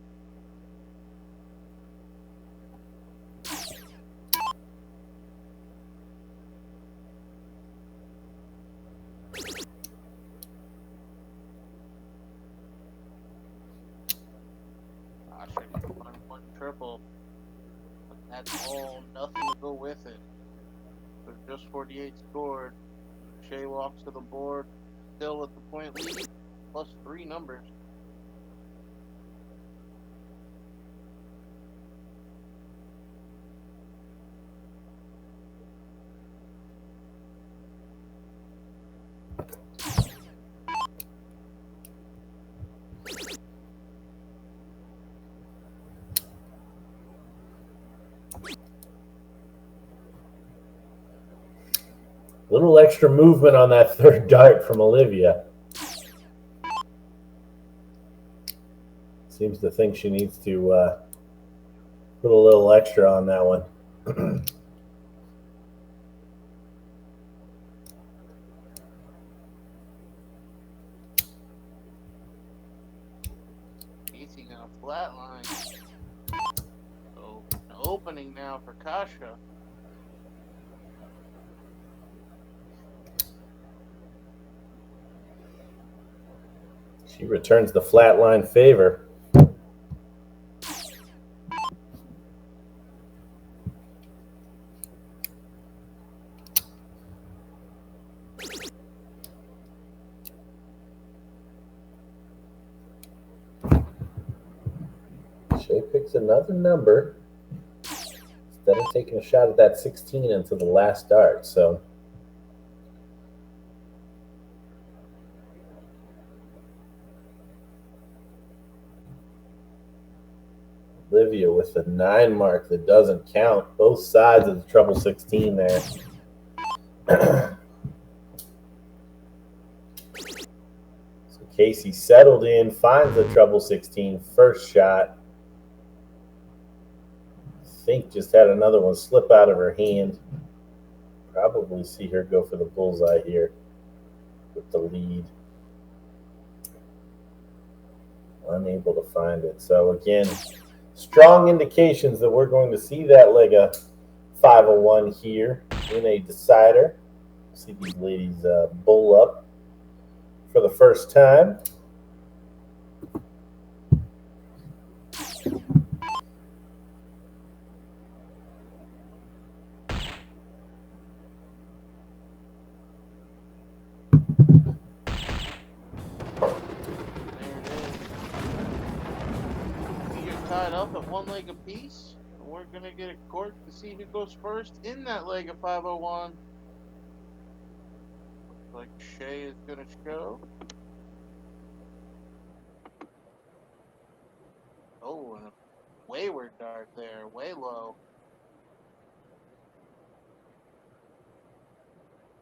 I should find 1 triple. But that's all, nothing to go with it. So just 48 scored. Shay walks to the board, still with the point lead, plus 3 numbers. Little extra movement on that 3rd dart from Olivia. Seems to think she needs to put a little extra on that one. Casey gonna flatline. So an opening now for Kasha. She returns the flatline favor. Shay picks another number instead of taking a shot at that 16 into the last dart. So Olivia with the 9 mark that doesn't count. Both sides of the treble 16 there. So Casey settled in, finds the treble 16, first shot. think just had another one slip out of her hand. Probably see her go for the bullseye here with the lead. Unable to find it. So again, strong indications that we're going to see that leg of 501 here in a decider. See these ladies bull up for the first time. Tied up at one leg apiece. We're gonna get a court to see who goes first in that leg of 501. Looks like Shay is gonna show. Oh, and a wayward dart there, way low.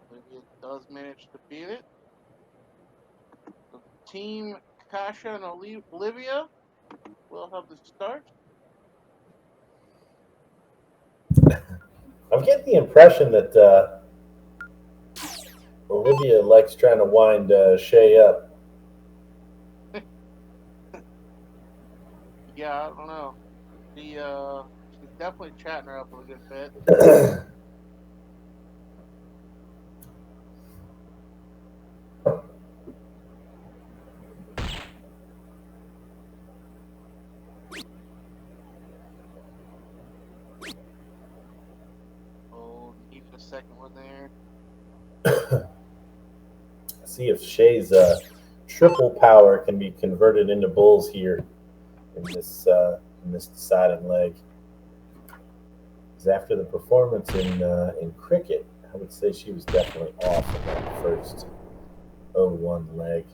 Olivia does manage to beat it. The team Kasha and Olivia will have the start. I'm getting the impression that Olivia likes trying to wind Shay up. Yeah, I don't know. She's definitely chatting her up a good bit. Second one there. See if Shay's triple power can be converted into bulls here in this deciding leg. Because after the performance in cricket, I would say she was definitely off in that first 0-1 leg.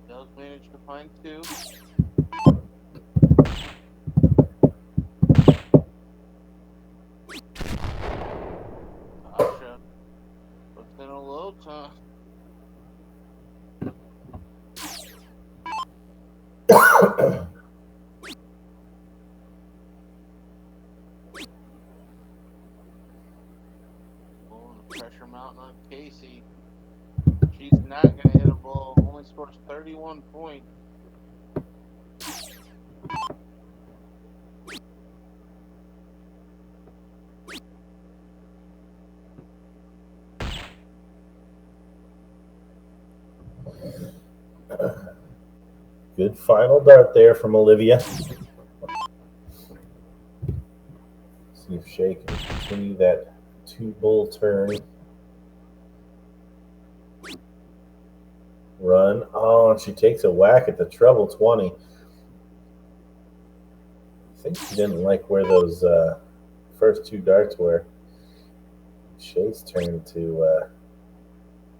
Does manage to find two. Pressure mountain on Casey. She's not going to hit a ball. Only scores 31 points. Good final dart there from Olivia. See if Shay can continue that two-bull turn. Run. Oh, and she takes a whack at the treble 20. I think she didn't like where those first two darts were. Shay's turn to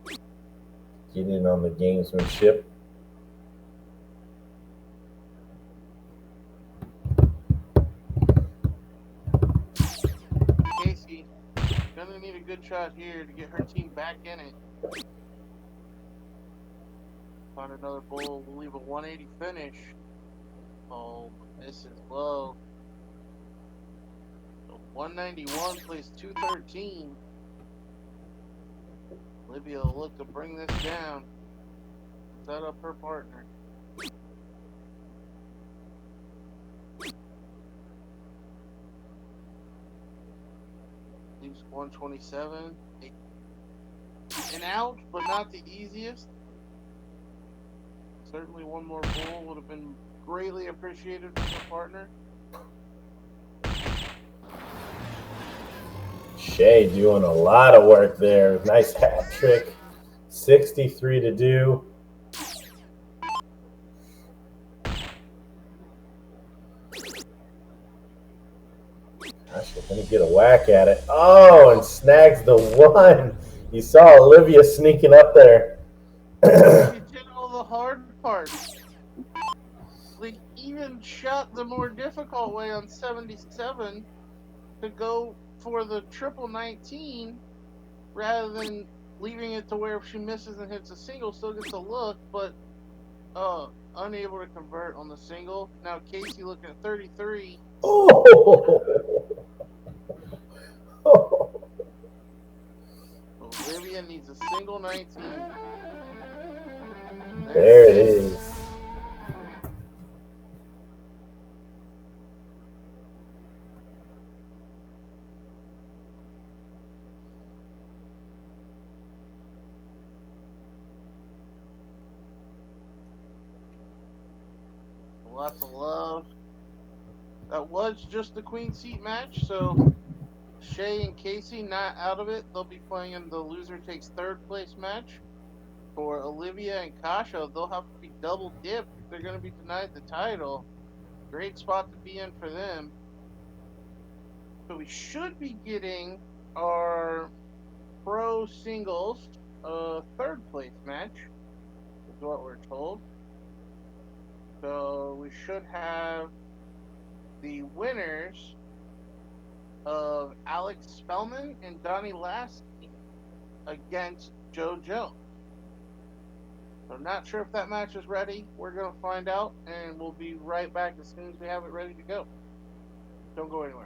get in on the gamesmanship. Casey gonna need a good shot here to get her team back in it. Find another bull, we'll leave a 180 finish. Oh, this is low. So 191 plays 213. Olivia will look to bring this down. Set up her partner. Leaves 127. An out, but not the easiest. Certainly one more bull would have been greatly appreciated from her partner. Shay doing a lot of work there. Nice hat trick. 63 to do. Gosh, we're going to get a whack at it. Oh, and snags the one. You saw Olivia sneaking up there. She did all the hard parts. Like, even shot the more difficult way on 77 to go for the triple 19 rather than leaving it to where if she misses and hits a single, still gets a look. But Unable to convert on the single. Now Casey looking at 33. Oh. Olivia needs a single 19. There it is. Lots of love. That was just the Queen Seat match, so Shay and Casey not out of it. They'll be playing in the loser takes third place match. For Olivia and Kasha, they'll have to be double dipped if they're going to be denied the title. Great spot to be in for them. So we should be getting our pro singles third place match, is what we're told. So we should have the winners of Alex Spellman and Donnie Lassie against Joe Jones. So I'm not sure if that match is ready. We're going to find out, and we'll be right back as soon as we have it ready to go. Don't go anywhere.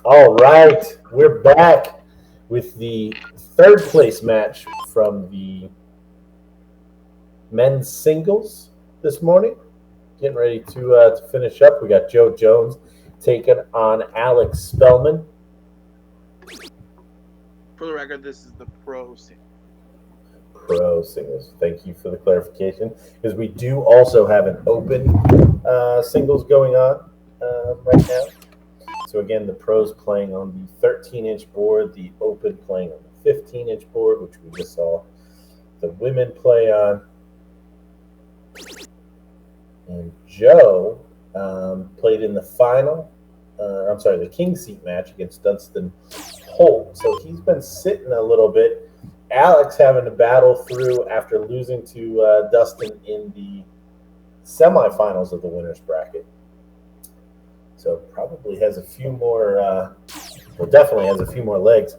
All right, we're back with the third place match from the men's singles this morning. Getting ready to finish up. We got Joe Jones taking on Alex Spellman. For the record, this is the pro scene. Pro singles. Thank you for the clarification, because we do also have an open singles going on right now. So again, the pros playing on the 13-inch board, the open playing on the 15-inch board, which we just saw the women play on. And Joe played in the final, the king seat match against Dustin Holt. So he's been sitting a little bit. Alex having to battle through after losing to Dustin in the semifinals of the winner's bracket. So probably has a few more, definitely has a few more legs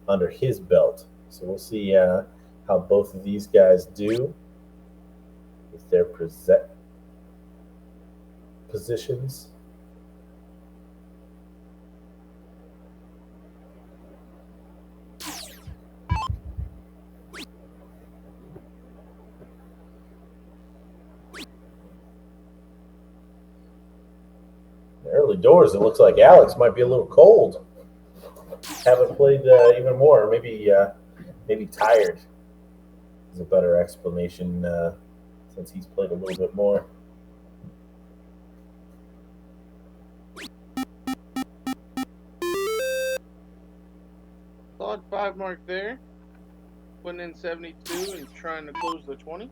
under his belt. So we'll see how both of these guys do with their positions. Early doors, it looks like Alex might be a little cold. Haven't played even more. Maybe tired is a better explanation since he's played a little bit more. Solid 5 mark there. Putting in 72 and trying to close the 20.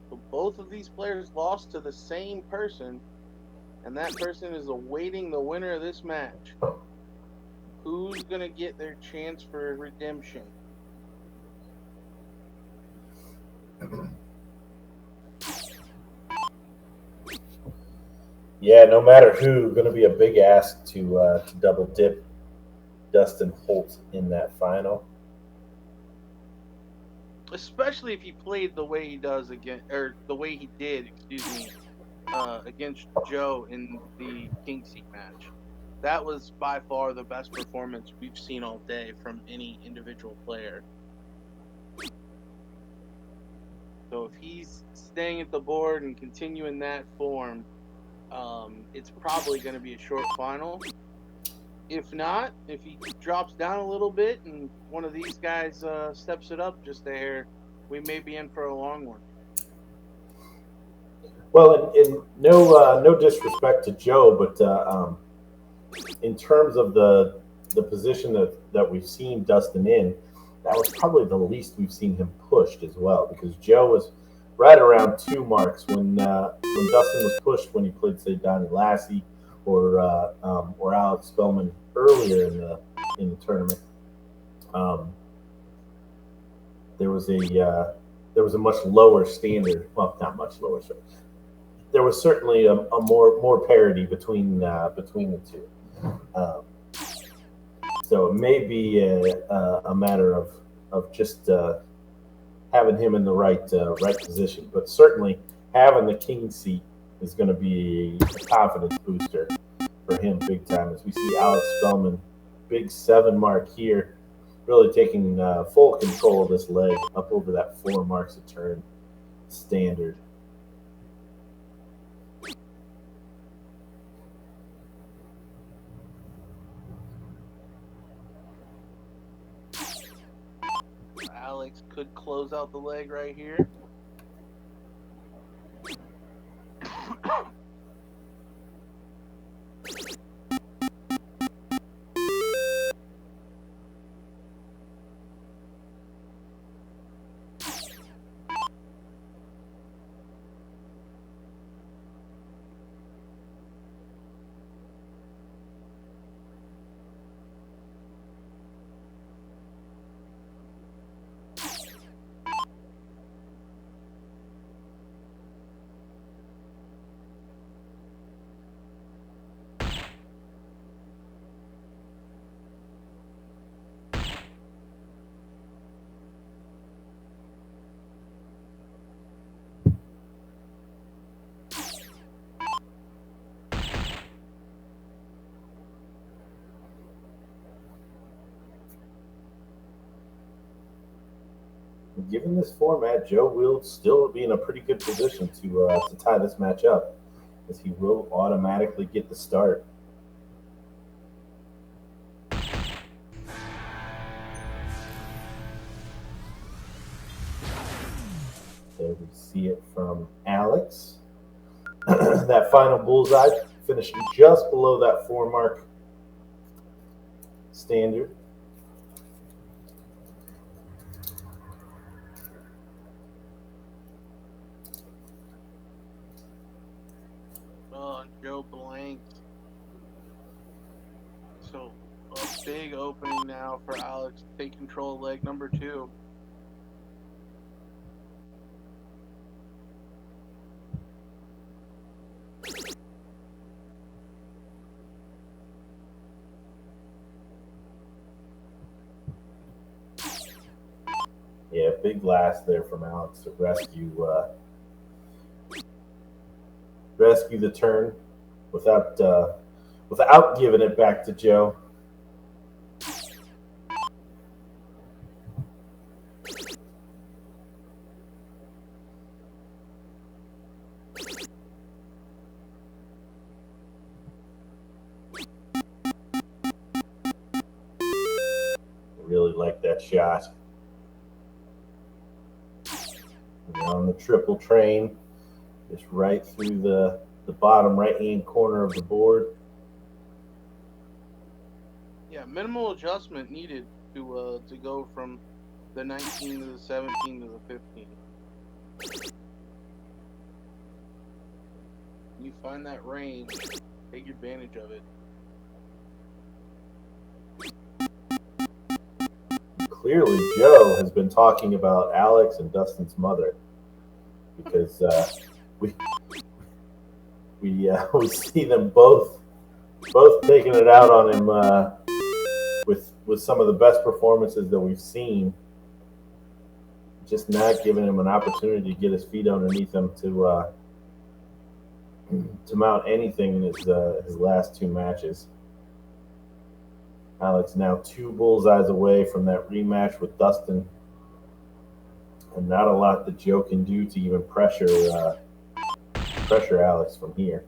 So both of these players lost to the same person, and that person is awaiting the winner of this match. Who's going to get their chance for redemption? Yeah, no matter who, going to be a big ask to double dip Dustin Holt in that final. Especially if he played the way he does against Joe in the King Seat match. That was by far the best performance we've seen all day from any individual player. So if he's staying at the board and continuing that form, it's probably going to be a short final. If not, if he drops down a little bit and one of these guys steps it up just a hair, we may be in for a long one. Well, in no disrespect to Joe, but in terms of the position that we've seen Dustin in, that was probably the least we've seen him pushed as well, because Joe was right around 2 marks when Dustin was pushed when he played, say, Donnie Lassie or Alex Spellman earlier in the tournament. There was a much lower standard. Well, not much lower. There was certainly a more parity between the two. So it may be a matter of just having him in the right position, but certainly having the king seat is going to be a confidence booster for him big time, as we see Alex Spellman, big 7 mark here, really taking full control of this leg up over that 4 marks a turn standard. Alex could close out the leg right here. given this format, Joe will still be in a pretty good position to tie this match up, as he will automatically get the start. There we see it from Alex. That final bullseye finishing just below that 4 mark standard. Joe blanked. So a big opening now for Alex to take control of leg number 2. Yeah, big last there from Alex to rescue the turn without giving it back to Joe. Really like that shot. We're on the triple train, just right through the bottom right-hand corner of the board. Yeah, minimal adjustment needed to go from the 19 to the 17 to the 15. You find that range, take advantage of it. Clearly, Joe has been talking about Alex and Dustin's mother, because we see them both taking it out on him with some of the best performances that we've seen. Just not giving him an opportunity to get his feet underneath him to mount anything in his last 2 matches. Alex now 2 bullseyes away from that rematch with Dustin, and not a lot that Joe can do to even pressure Alex from here.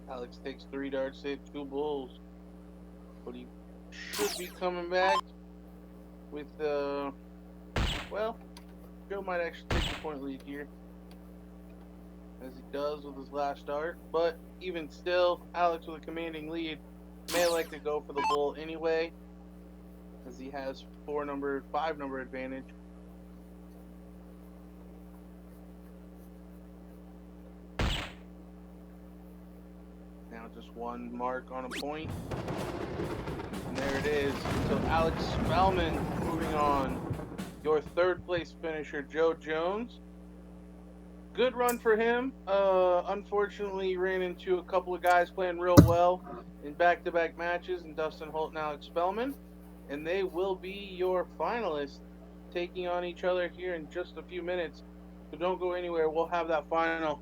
Alex takes 3 darts, hit 2 bulls, but he should be coming back with well, Joe might actually take the point lead here, as he does with his last dart. But even still, Alex with a commanding lead may like to go for the bull anyway, as he has 5 number advantage. Now just 1 mark on a point. And there it is. So Alex Spellman moving on. Your 3rd place finisher, Joe Jones. Good run for him. Unfortunately, he ran into a couple of guys playing real well in back-to-back matches, in Dustin Holt and Alex Spellman. And they will be your finalists, taking on each other here in just a few minutes. So don't go anywhere. We'll have that final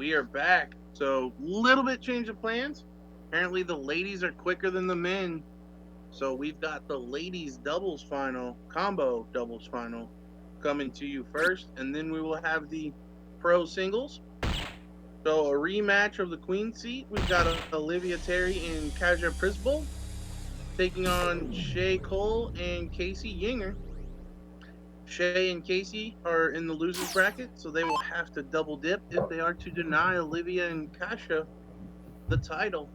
We are back. So, little bit change of plans. Apparently, the ladies are quicker than the men. So, we've got the ladies doubles final, combo doubles final, coming to you first. And then we will have the pro singles. So, a rematch of the queen seat. We've got Olivia Terry and Kaja Prisbol taking on Shay Cole and Casey Jinger. Shay and Casey are in the losers bracket, so they will have to double dip if they are to deny Olivia and Kasha the title.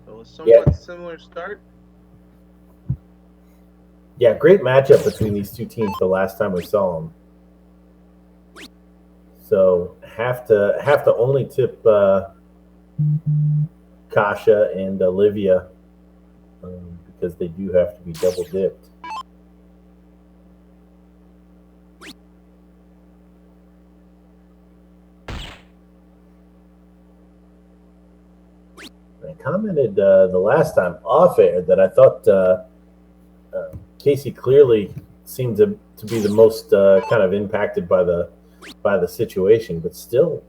So a somewhat similar start. Yeah, great matchup between these two teams the last time we saw them. So have to only tip Kasha and Olivia because they do have to be double dipped. I commented the last time off air that I thought Casey clearly seemed to be the most kind of impacted by the situation, but still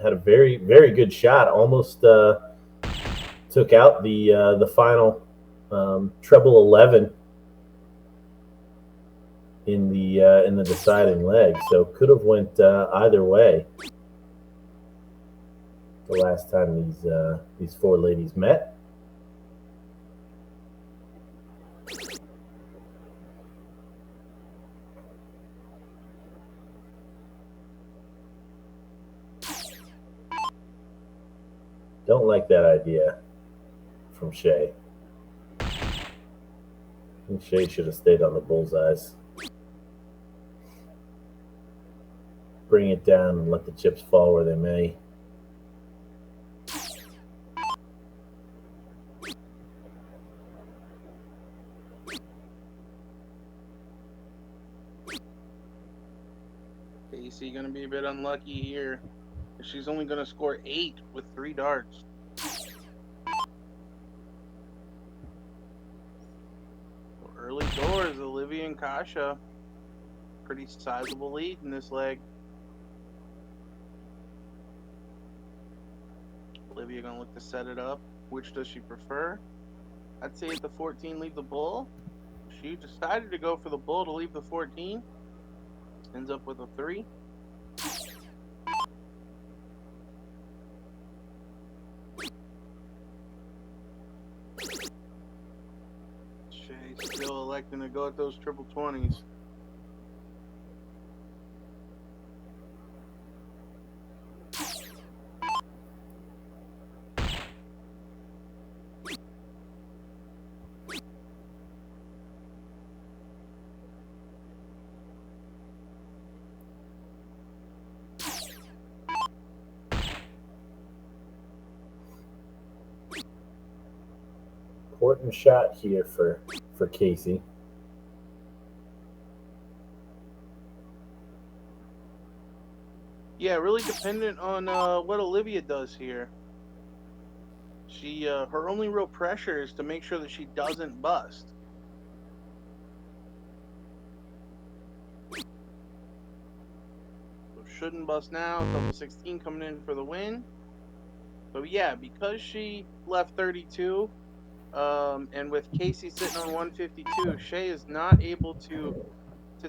had a very, very good shot. Almost took out the final treble 11 in the deciding leg. So could have went either way. The last time these four ladies met. Don't like that idea from Shay. I think Shay should have stayed on the bullseyes. Bring it down and let the chips fall where they may. Casey going to be a bit unlucky here. She's only going to score 8 with 3 darts. Early doors, Olivia and Kasha. Pretty sizable lead in this leg. Olivia going to look to set it up. Which does she prefer? I'd say at the 14, leave the bull. She decided to go for the bull to leave the 14. Ends up with a 3. Shay's still electing to go at those triple 20s. Important shot here for Casey. Yeah, really dependent on what Olivia does here. She her only real pressure is to make sure that she doesn't bust. So shouldn't bust now. Double 16 coming in for the win. So yeah, because she left 32, and with Casey sitting on 152, Shay is not able to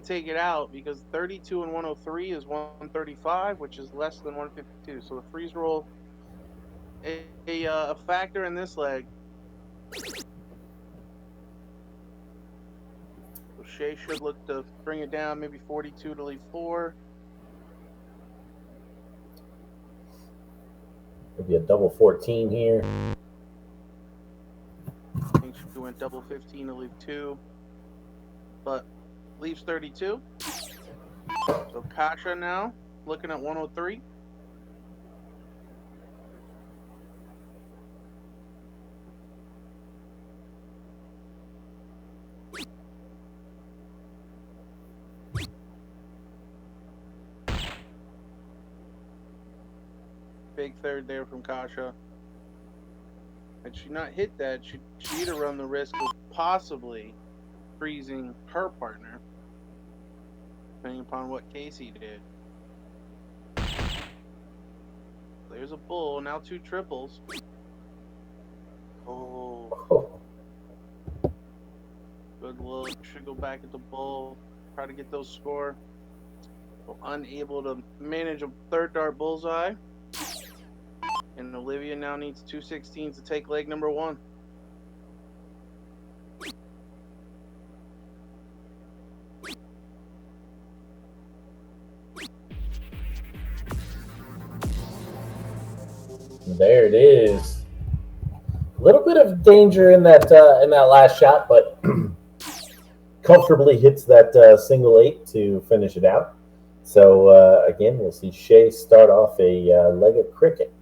take it out because 32 and 103 is 135, which is less than 152. So the freeze roll a factor in this leg. So Shay should look to bring it down, maybe 42 to leave 4. Maybe a double 14 here. I think she went double 15 to leave 2, but leaves 32. So Kasha now looking at 103. Big third there from Kasha. Had she not hit that, she'd have run the risk of possibly freezing her partner, depending upon what Casey did. There's a bull, now 2 triples. Oh. Good look. Should go back at the bull. Try to get those score. But unable to manage a third dart bullseye. And Olivia now needs 2 16s to take leg number 1. There it is. A little bit of danger in that last shot, but comfortably hits that single 8 to finish it out. So again, we'll see Shay start off a leg of cricket.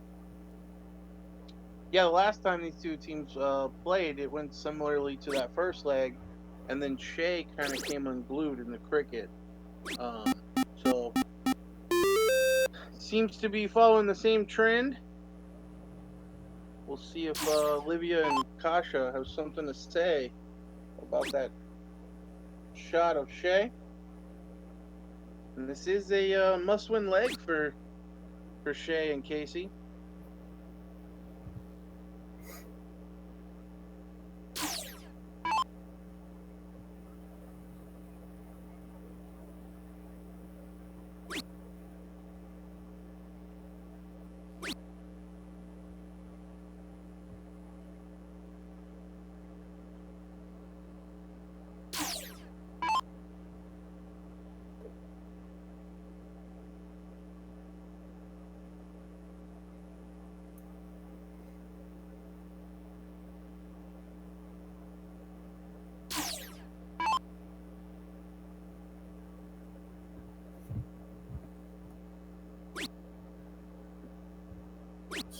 Yeah, the last time these two teams played, it went similarly to that first leg, and then Shay kind of came unglued in the cricket. So seems to be following the same trend. We'll see if Olivia and Kasha have something to say about that shot of Shay. And this is a must-win leg for Shay and Casey.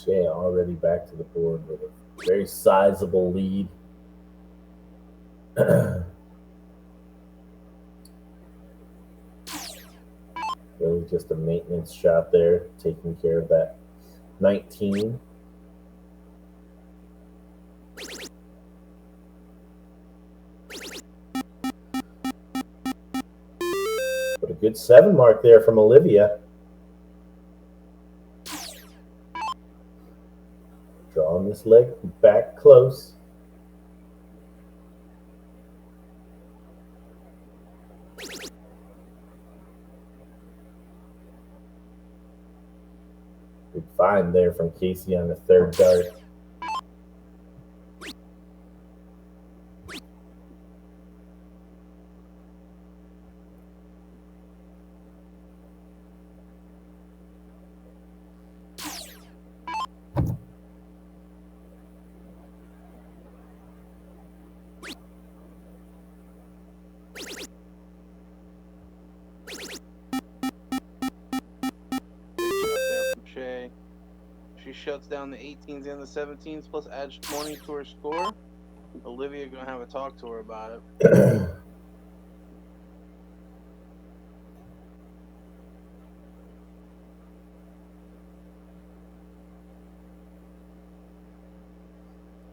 Shay already back to the board with a very sizable lead. Really just a maintenance shot there, taking care of that 19. But a good 7 mark there from Olivia. Drawing this leg back close. Good find there from Casey on the third dart. She shuts down the 18s and the 17s, plus adds 20 to her score. Olivia gonna have a talk to her about it.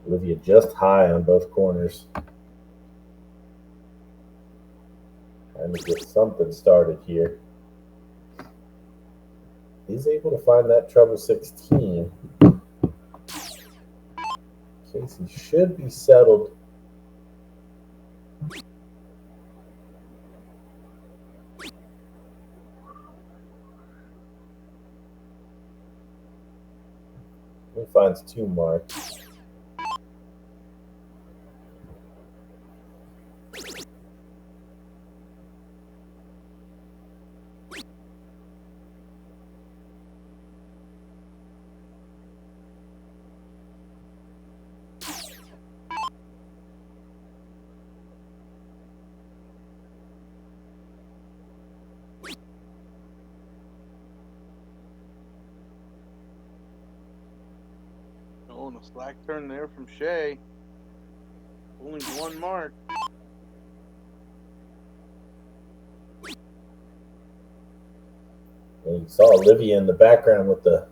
Olivia just high on both corners. Trying to get something started here. He's able to find that treble 16. Casey should be settled. He finds 2 marks. Oh, and a slack turn there from Shay. Only 1 mark. And you saw Olivia in the background with the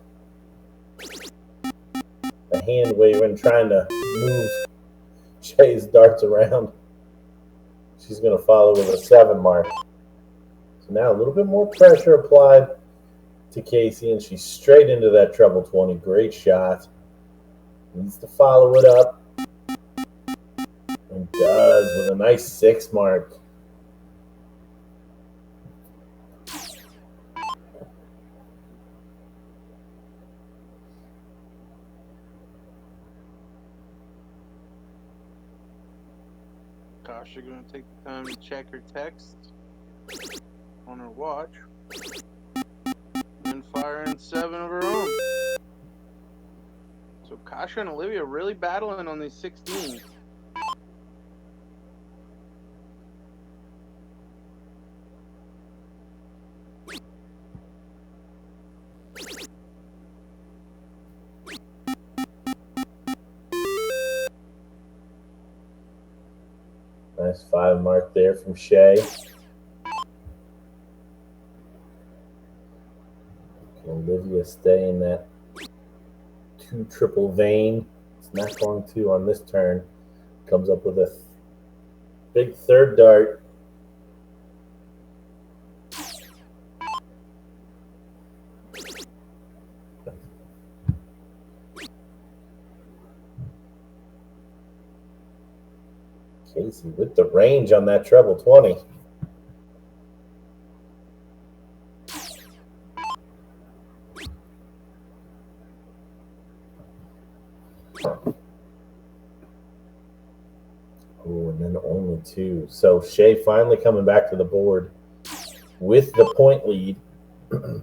hand waving, trying to move Shay's darts around. She's going to follow with a 7 mark. So now a little bit more pressure applied to Casey, and she's straight into that treble 20. Great shot. Needs to follow it up. And does with a nice 6 mark. Gosh, you're going to take the time to check her text on her watch. And fire in 7 of her own. So Kasha and Olivia really battling on these 16s. Nice 5 mark there from Shay. Can Olivia stay in that 2 triple vein? It's not going to on this turn. Comes up with a big 3rd dart. Casey with the range on that treble 20. Oh, and then only 2. So Shay finally coming back to the board with the point lead. So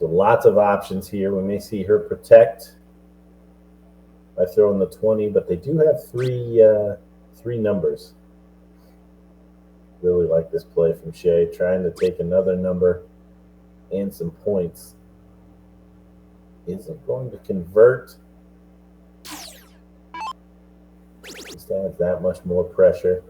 lots of options here. We may see her protect by throwing the 20, but they do have three numbers. Really like this play from Shay, trying to take another number and some points. Isn't going to convert. Just adds that much more pressure.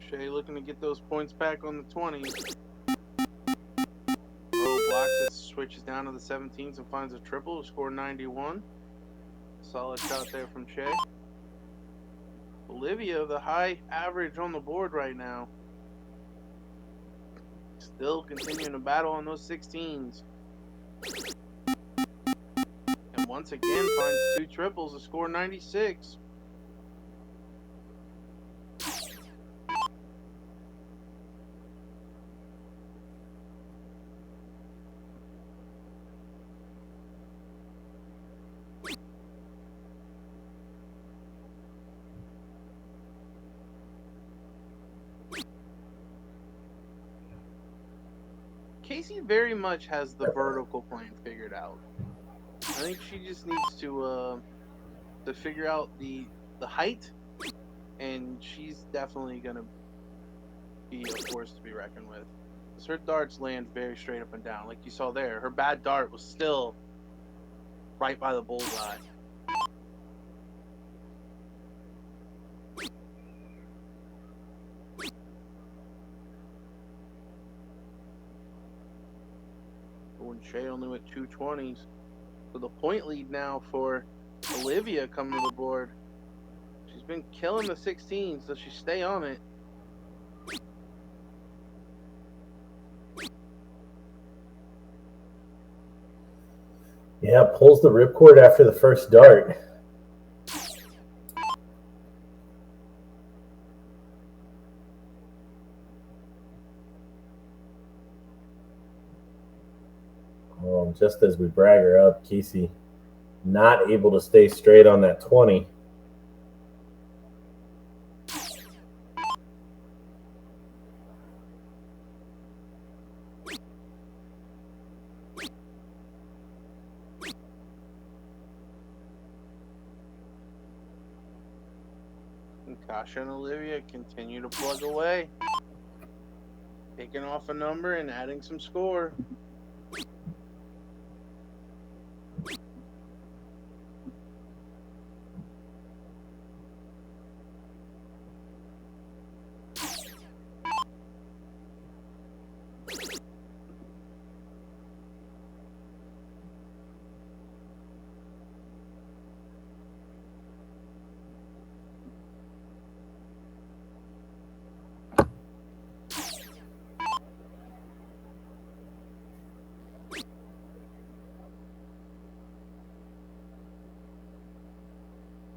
Shay looking to get those points back on the 20s. Oh, blocks it, switches down to the 17s and finds a triple to score 91. Solid shot there from Shay. Olivia, the high average on the board right now. Still continuing to battle on those 16s. And once again finds 2 triples to score 96. Casey very much has the vertical plane figured out. I think she just needs to figure out the height, and she's definitely gonna be a force to be reckoned with. Because her darts land very straight up and down, like you saw there. Her bad dart was still right by the bullseye. When Shay only went 2 20s. So the point lead now for Olivia coming to the board. She's been killing the 16s, so she stay on it. Yeah, pulls the ripcord after the first dart. Well, just as we brag her up, Casey not able to stay straight on that 20. And Kasha and Olivia continue to plug away. Taking off a number and adding some score.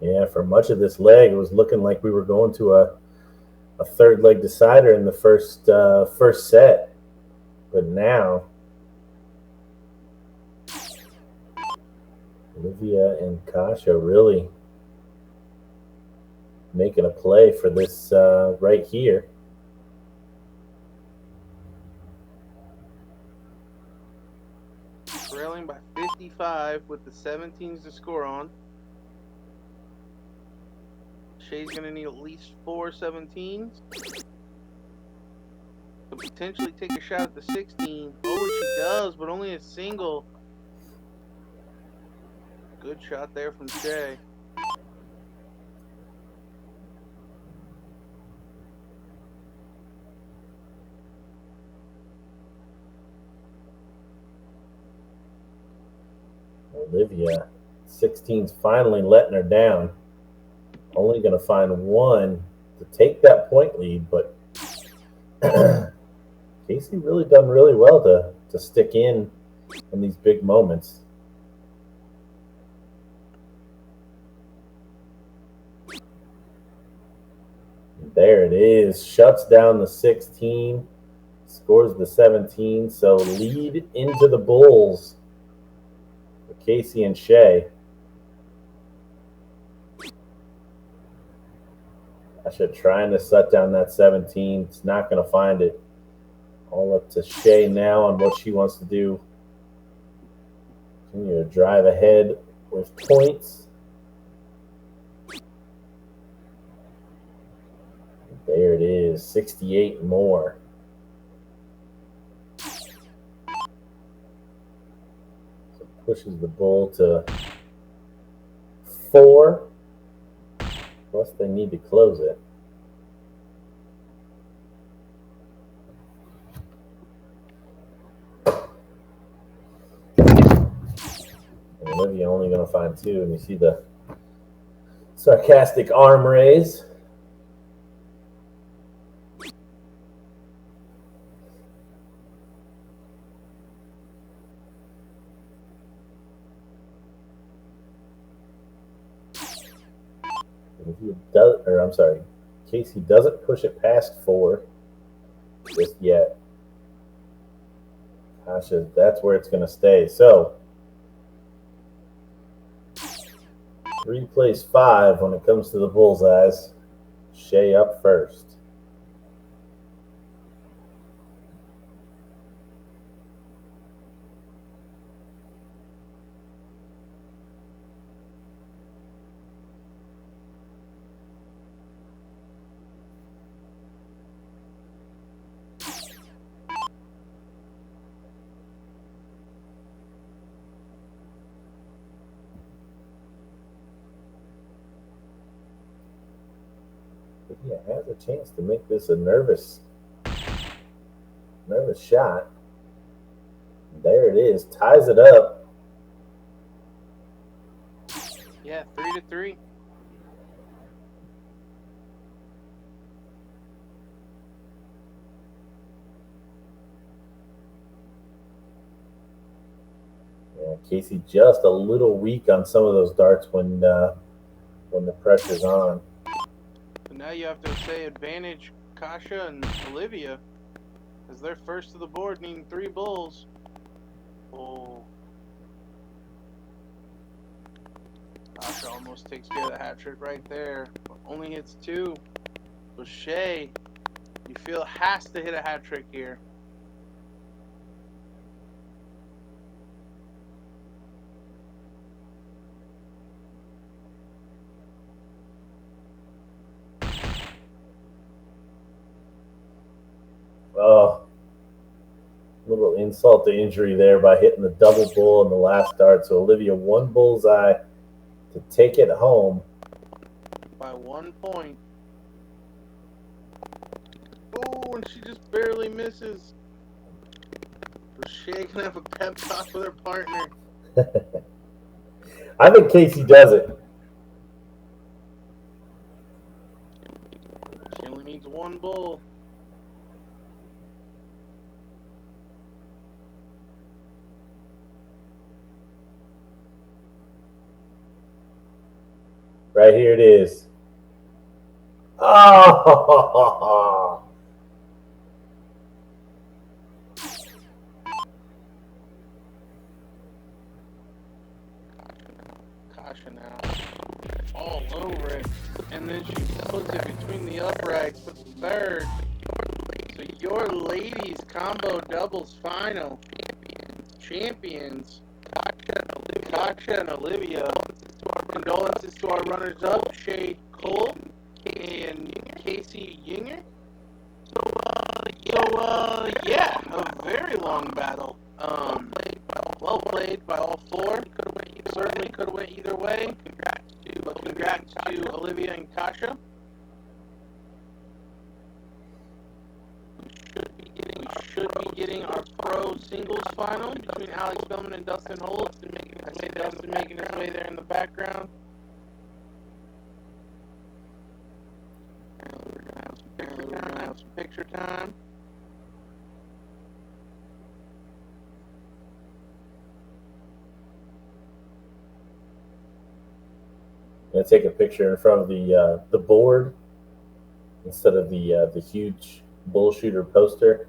Yeah, for much of this leg, it was looking like we were going to a third leg decider in the first set. But now, Olivia and Kasha really making a play for this right here. Trailing by 55 with the 17s to score on. Shay's going to need at least 4 17s to potentially take a shot at the 16. Oh, she does, but only a single. Good shot there from Shay. Olivia, 16's finally letting her down. Only going to find one to take that point lead, but Casey really done really well to stick in these big moments. There it is. Shuts down the 16, scores the 17. So lead into the Bulls for Casey and Shay. Kasha trying to shut down that 17. It's not going to find it. All up to Shay now on what she wants to do. Continue to drive ahead with points. There it is, 68 more. So pushes the Bull to 4. Plus they need to close it. And Olivia only going to find 2, and you see the sarcastic arm raise. Casey doesn't push it past 4 just yet. Kasha, that's where it's going to stay. So 3 plays 5 when it comes to the bullseyes. Shay up first. Yeah, has a chance to make this a nervous shot. There it is, ties it up. Yeah, 3-3. Yeah, Casey just a little weak on some of those darts when the pressure's on. But now you have to say advantage Kasha and Olivia, as they're first to the board, needing 3 bulls. Oh, Tasha almost takes care of the hat trick right there, but only hits 2. So Shay, you feel has to hit a hat trick here. Oh, little insult to injury there by hitting the double bull in the last dart. So Olivia 1 bullseye to take it home. By 1 point. Oh, and she just barely misses. So Shay can have a pep talk with her partner. I think Casey does it. She only needs 1 bull. Right here it is. Oh! Kasha now. All over it. And then she puts it between the uprights with the third. So your ladies combo doubles final. Champions. Kasha and Olivia. Condolences to our runners-up, Shay, Cole, and Casey, Jinger. So, yeah, a very long battle. Well played by all 4. Certainly could have went either way. But congrats to Olivia and Kasha. We should be getting our pro singles final between Alex Bellman and Dustin Holt. I see Dustin making his way there in the background. We're gonna have some picture time. Gonna take a picture in front of the board instead of the huge bull shooter poster.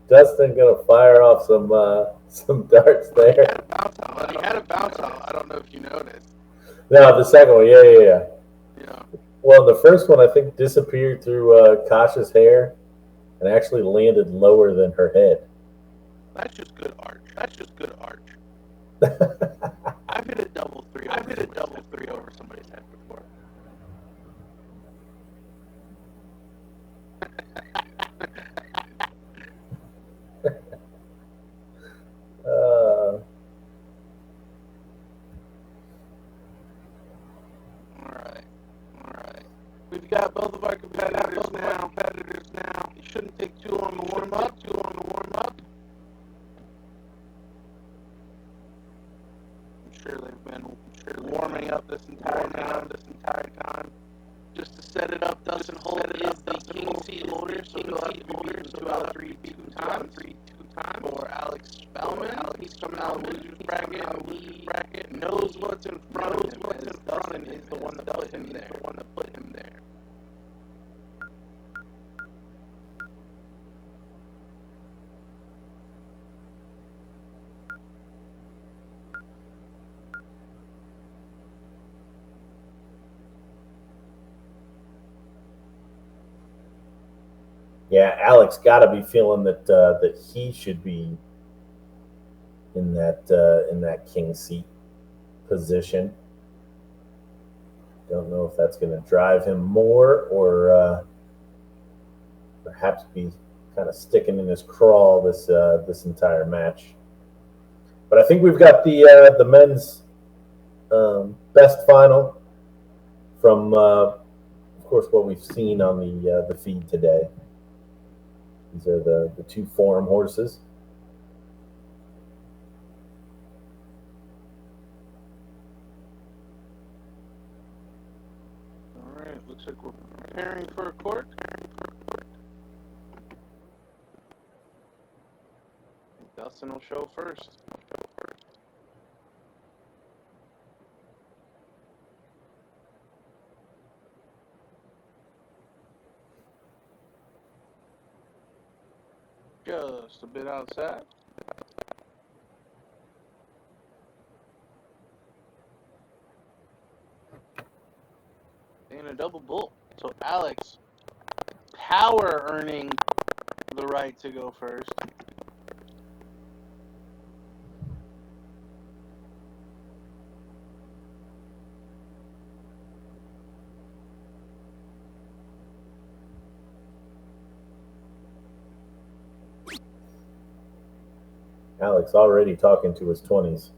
Dustin gonna fire off some darts there. He had a bounce out. I don't know if you noticed. No, the second one, yeah. Yeah. Well, the first one I think disappeared through Kasha's hair and actually landed lower than her head. That's just good arch. I've hit a double three over somebody's head before. All right. We've got both of our competitors now. It shouldn't take too long to warm up. I'm sure they've been warming up this entire time. Just to set it up, Dustin Holt is the king seat holder, so he'll have to be beaten 2 out of 3 two times. For Alex Spellman, he's coming out of the loser's bracket, knows what's in front of him, as Dustin is the one that put him there. Yeah, Alex got to be feeling that he should be in that king seat position. Don't know if that's going to drive him more or perhaps be kind of sticking in his crawl this entire match. But I think we've got the men's best final from, of course, what we've seen on the feed today. These are the 2 form horses. All right, looks like we're preparing for a court. Dustin will show first. Just a bit outside. And a double bull. So Alex, power earning the right to go first. Alex already talking to his 20s.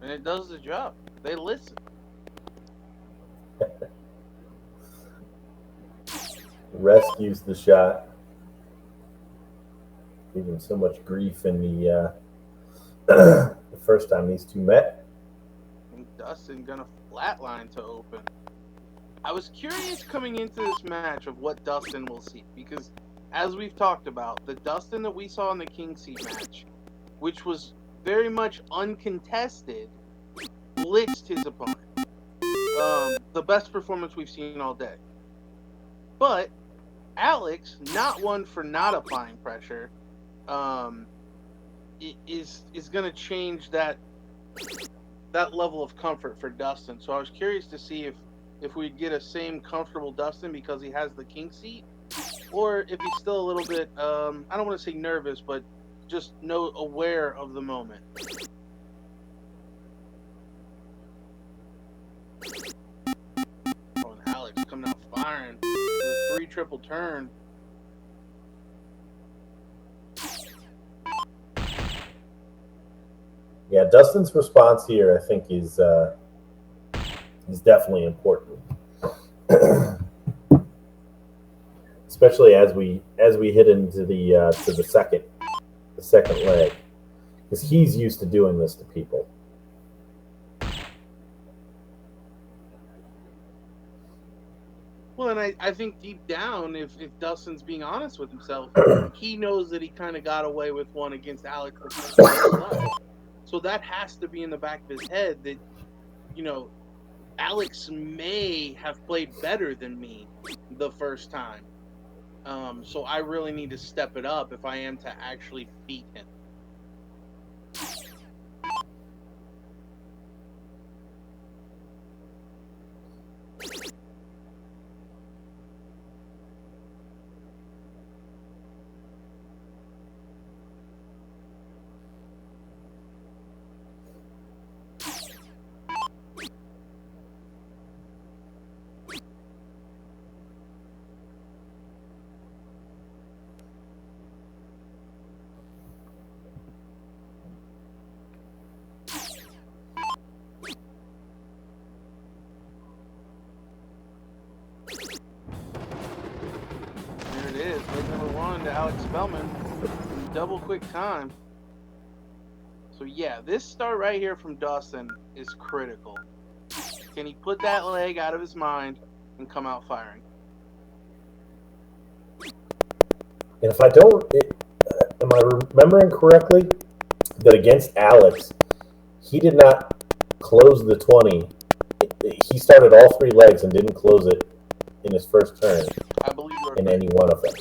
And it does the job. They listen. Rescues the shot. Gave him so much grief in the the first time these two met. And Dustin gonna flatline to open. I was curious coming into this match of what Dustin will see, because as we've talked about, the Dustin that we saw in the King Seat match, which was very much uncontested, blitzed his opponent. The best performance we've seen all day. But Alex, not one for not applying pressure, is going to change that level of comfort for Dustin. So I was curious to see if we get a same comfortable Dustin because he has the King Seat, or if he's still a little bit, I don't want to say nervous, but just aware of the moment. Oh, and Alex coming out firing with a 3 triple turn. Yeah, Dustin's response here, I think, is definitely important, especially as we hit into the second leg, because he's used to doing this to people. Well, and I think deep down, if Dustin's being honest with himself, he knows that he kind of got away with one against Alex the first time. So that has to be in the back of his head that, Alex may have played better than me the first time. So I really need to step it up if I am to actually beat him. Alex Spellman in double quick time. So yeah, this start right here from Dustin is critical. Can he put that leg out of his mind and come out firing? And if I don't, am I remembering correctly that against Alex, he did not close the 20. He started all 3 legs and didn't close it in his first turn. I believe you're in any one of them.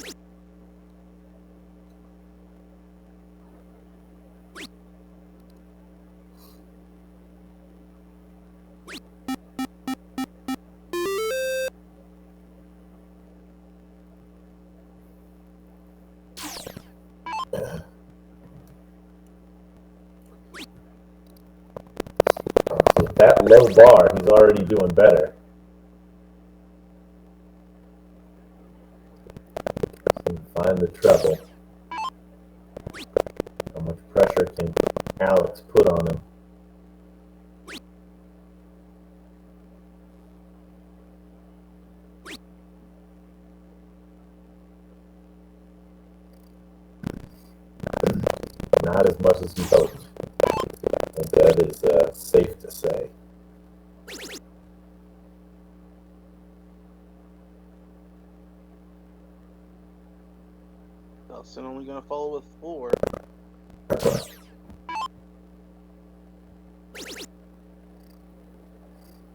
With that low bar, he's already doing better. Find the treble. How much pressure can Alex put on him? Not as much as he hoped. I think that is safe to say. Dustin only going to follow with 4.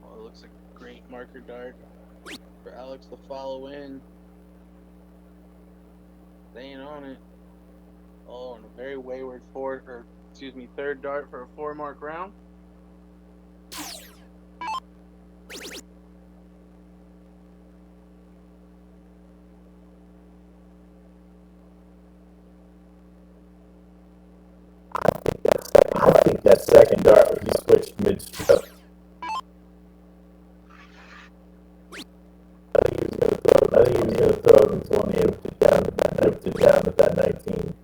Oh, it looks like a great marker dart for Alex to follow in. staying on it. Oh, and a very wayward third dart for a 4-mark round. I think that second dart was he switched mid-stroke. I think he was going to throw it in 20 and whipped it down with that 19.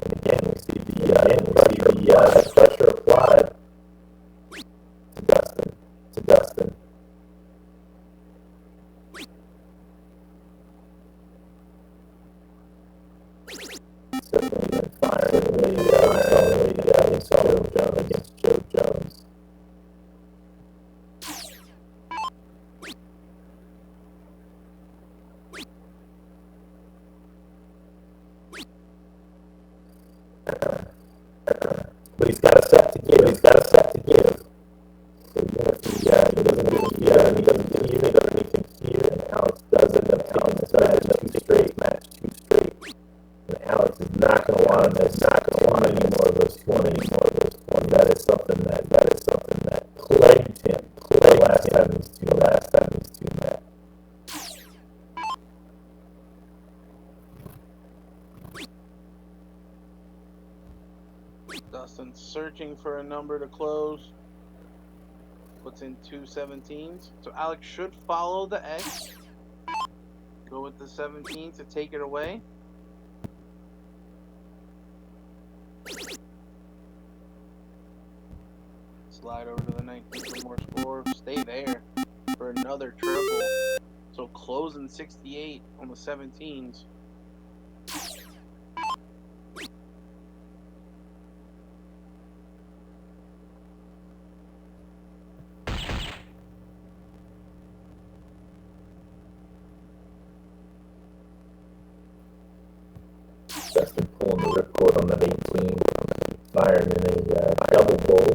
And again, we see the pressure applied to Dustin. Certainly been firing against Joe Jones. But he's got a set to give. So he doesn't give anything here, and Alex does end up taking this match two straight. And Alex is not going to want any more of those 20. That is something that plagued him the last time these two met. Dustin searching for a number to close. Puts in 2 17s. So Alex should follow the X. Go with the 17 to take it away. Slide over to the 19 for more score. Stay there for another triple. So closing 68 on the 17s. Dustin pulling the ripcord on that 18, firing in a double bowl.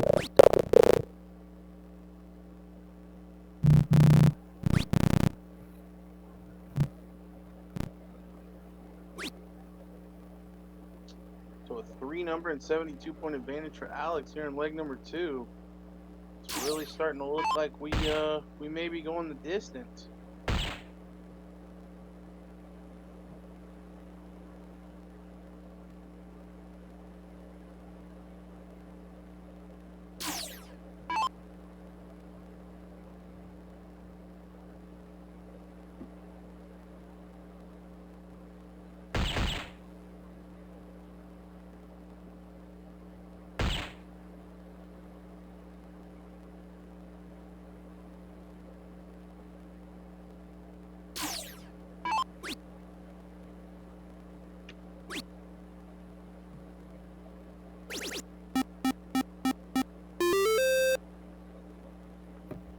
So a 3-number and 72-point advantage for Alex here in leg number 2. It's really starting to look like we may be going the distance.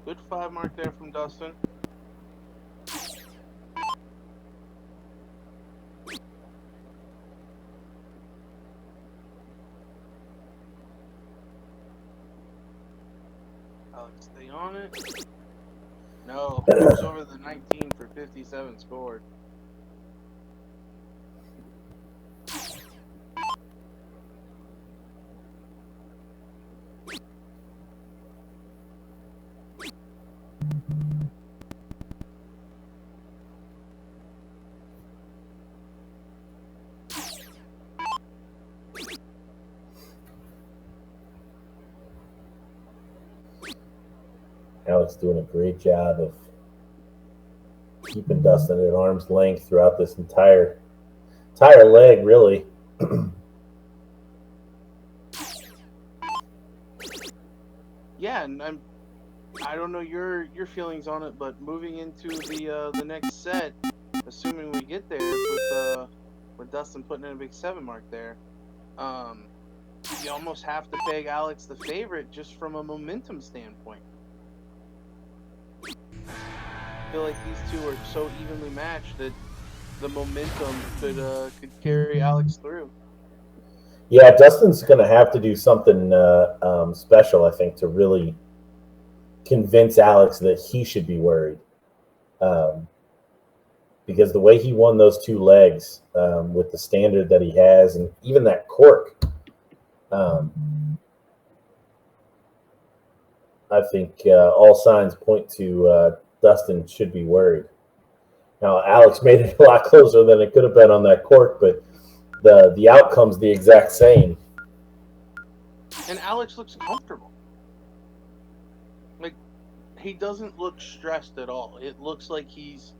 Good 5 mark there from Dustin. Alex, stay on it. No, moves over the 19 for 57 scored. Alex doing a great job of keeping Dustin at arm's length throughout this entire leg, really. Yeah, and I don't know your feelings on it, but moving into the next set, assuming we get there with Dustin putting in a big 7 mark there, you almost have to peg Alex the favorite just from a momentum standpoint. feel like these two are so evenly matched that the momentum could carry Alex through. Yeah, Dustin's going to have to do something special, I think, to really convince Alex that he should be worried. Because the way he won those 2 legs with the standard that he has, and even that cork, I think all signs point to Dustin should be worried. Now, Alex made it a lot closer than it could have been on that cork, but the outcome's the exact same. And Alex looks comfortable. Like, he doesn't look stressed at all. It looks like he's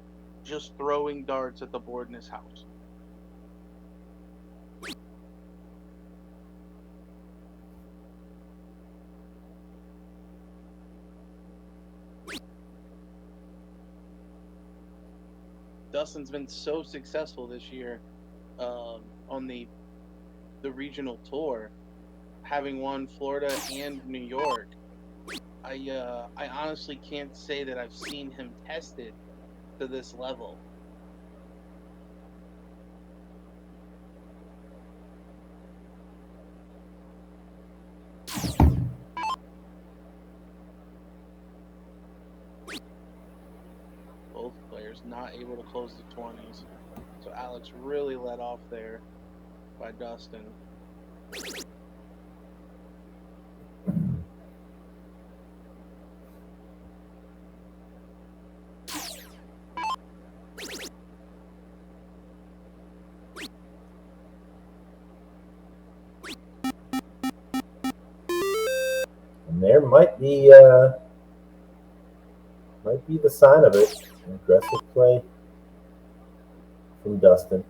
just throwing darts at the board in his house. Dustin's been so successful this year on the regional tour, having won Florida and New York. I honestly can't say that I've seen him tested to this level. Both players not able to close the 20s. So Alex really let off there by Dustin. And there might be the sign of it. An aggressive play from Dustin.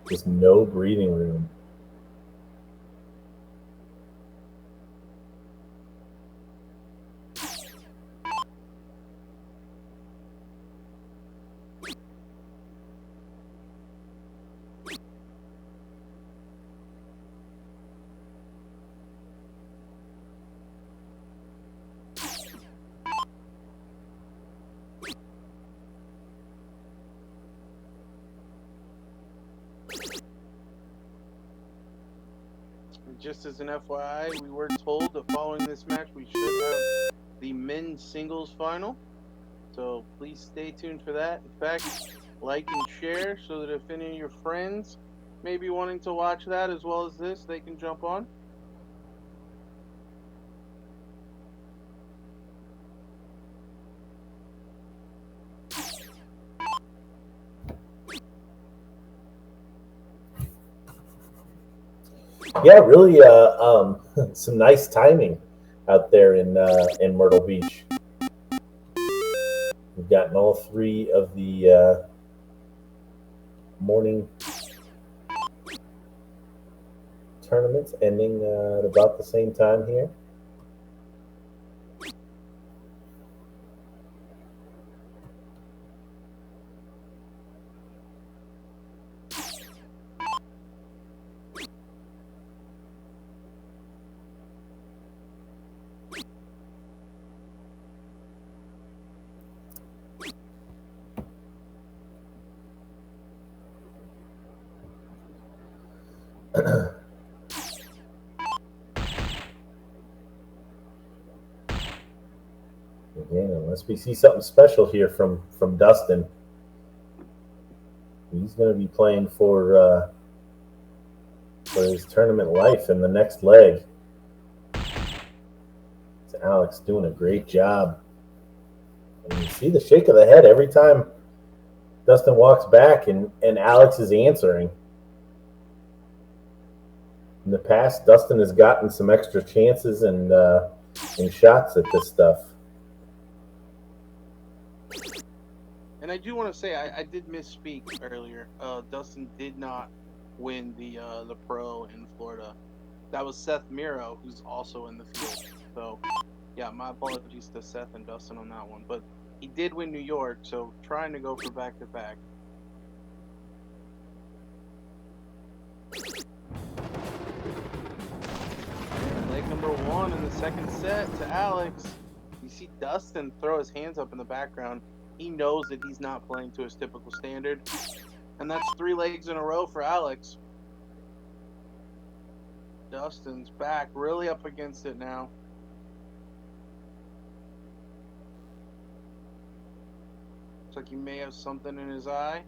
Just no breathing room. Just as an FYI, we were told that following this match we should have the men's singles final. So please stay tuned for that. In fact, like and share so that if any of your friends may be wanting to watch that as well as this, they can jump on. Yeah, really, some nice timing out there in Myrtle Beach. We've gotten all 3 of the morning tournaments ending at about the same time here. Again, unless we see something special here from Dustin, he's going to be playing for his tournament life in the next leg. It's Alex doing a great job. And you see the shake of the head every time Dustin walks back, and Alex is answering. In the past, Dustin has gotten some extra chances and shots at this stuff. And I do want to say I did misspeak earlier. Dustin did not win the pro in Florida. That was Seth Miro, who's also in the field. So, yeah, my apologies to Seth and Dustin on that one. But he did win New York, so trying to go for back-to-back. number 1 in the second set to Alex. You see Dustin throw his hands up in the background. He knows that he's not playing to his typical standard. And that's 3 legs in a row for Alex. Dustin's back really up against it now. Looks like he may have something in his eye.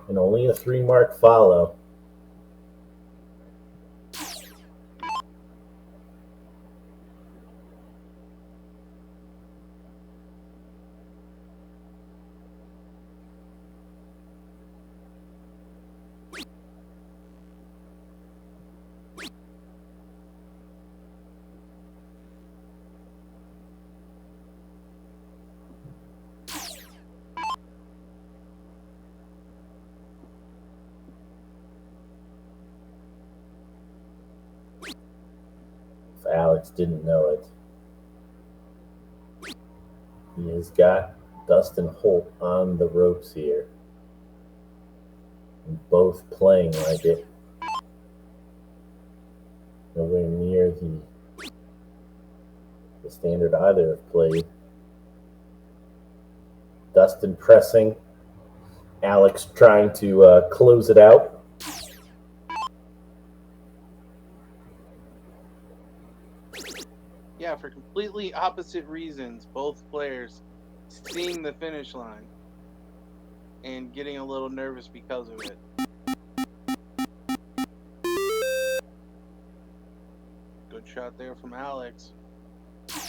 And only a 3-mark follow. If Alex didn't know it, he has got Dustin Holt on the ropes here. And both playing like it. Nowhere near the standard either have played. Dustin pressing. Alex trying to close it out. Yeah, for completely opposite reasons, both players seeing the finish line and getting a little nervous because of it. Good shot there from Alex,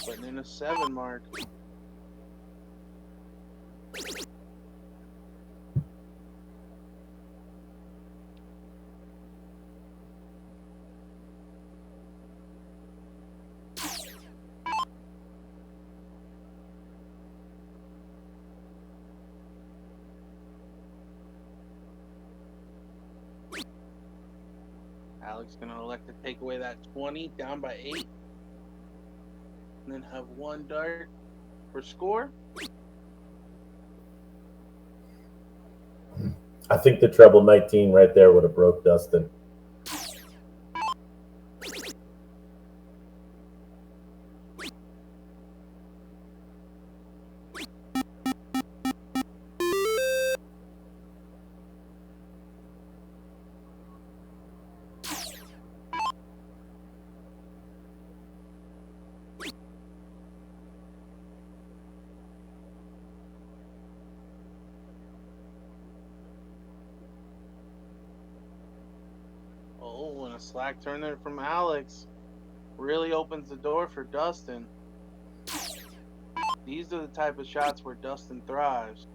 putting in a 7 mark. Alex gonna elect to take away that 20, down by 8. And then have 1 dart for score. I think the treble 19 right there would have broke Dustin. Oh, and a slack turn there from Alex really opens the door for Dustin. These are the type of shots where Dustin thrives.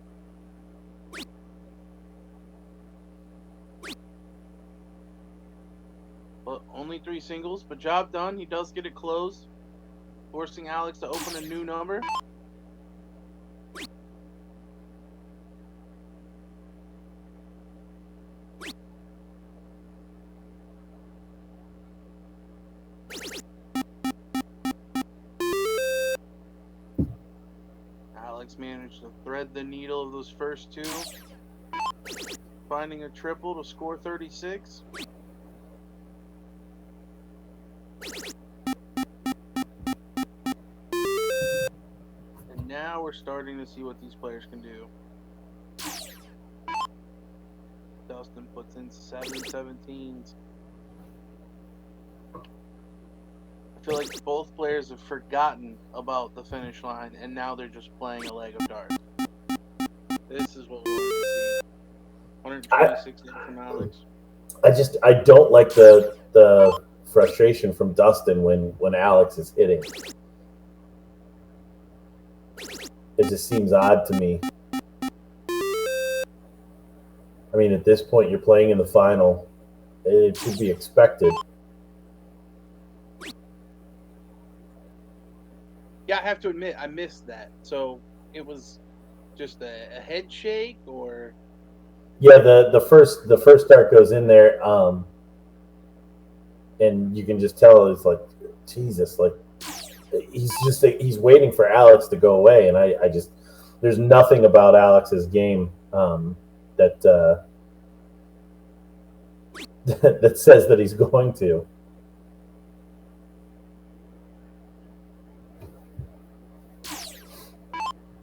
But only 3 singles, but job done. He does get it closed, forcing Alex to open a new number. Alex managed to thread the needle of those first 2, finding a triple to score 36. And now we're starting to see what these players can do. Dustin puts in 7 17s. I feel like both players have forgotten about the finish line, and now they're just playing a leg of darts. This is what we want to see. 126 from Alex. I don't like the frustration from Dustin when Alex is hitting. It just seems odd to me. mean, at this point, you're playing in the final. It should be expected. Yeah, I have to admit, I missed that. So it was just a head shake, or Yeah, the first dart goes in there, and you can just tell it's like, Jesus, like he's waiting for Alex to go away, and I just there's nothing about Alex's game that that says that he's going to.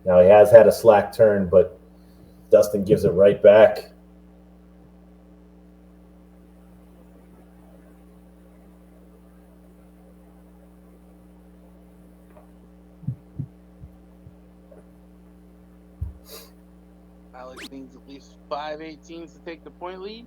Now he has had a slack turn, but Dustin gives it right back. Alex needs at least 5/18s to take the point lead.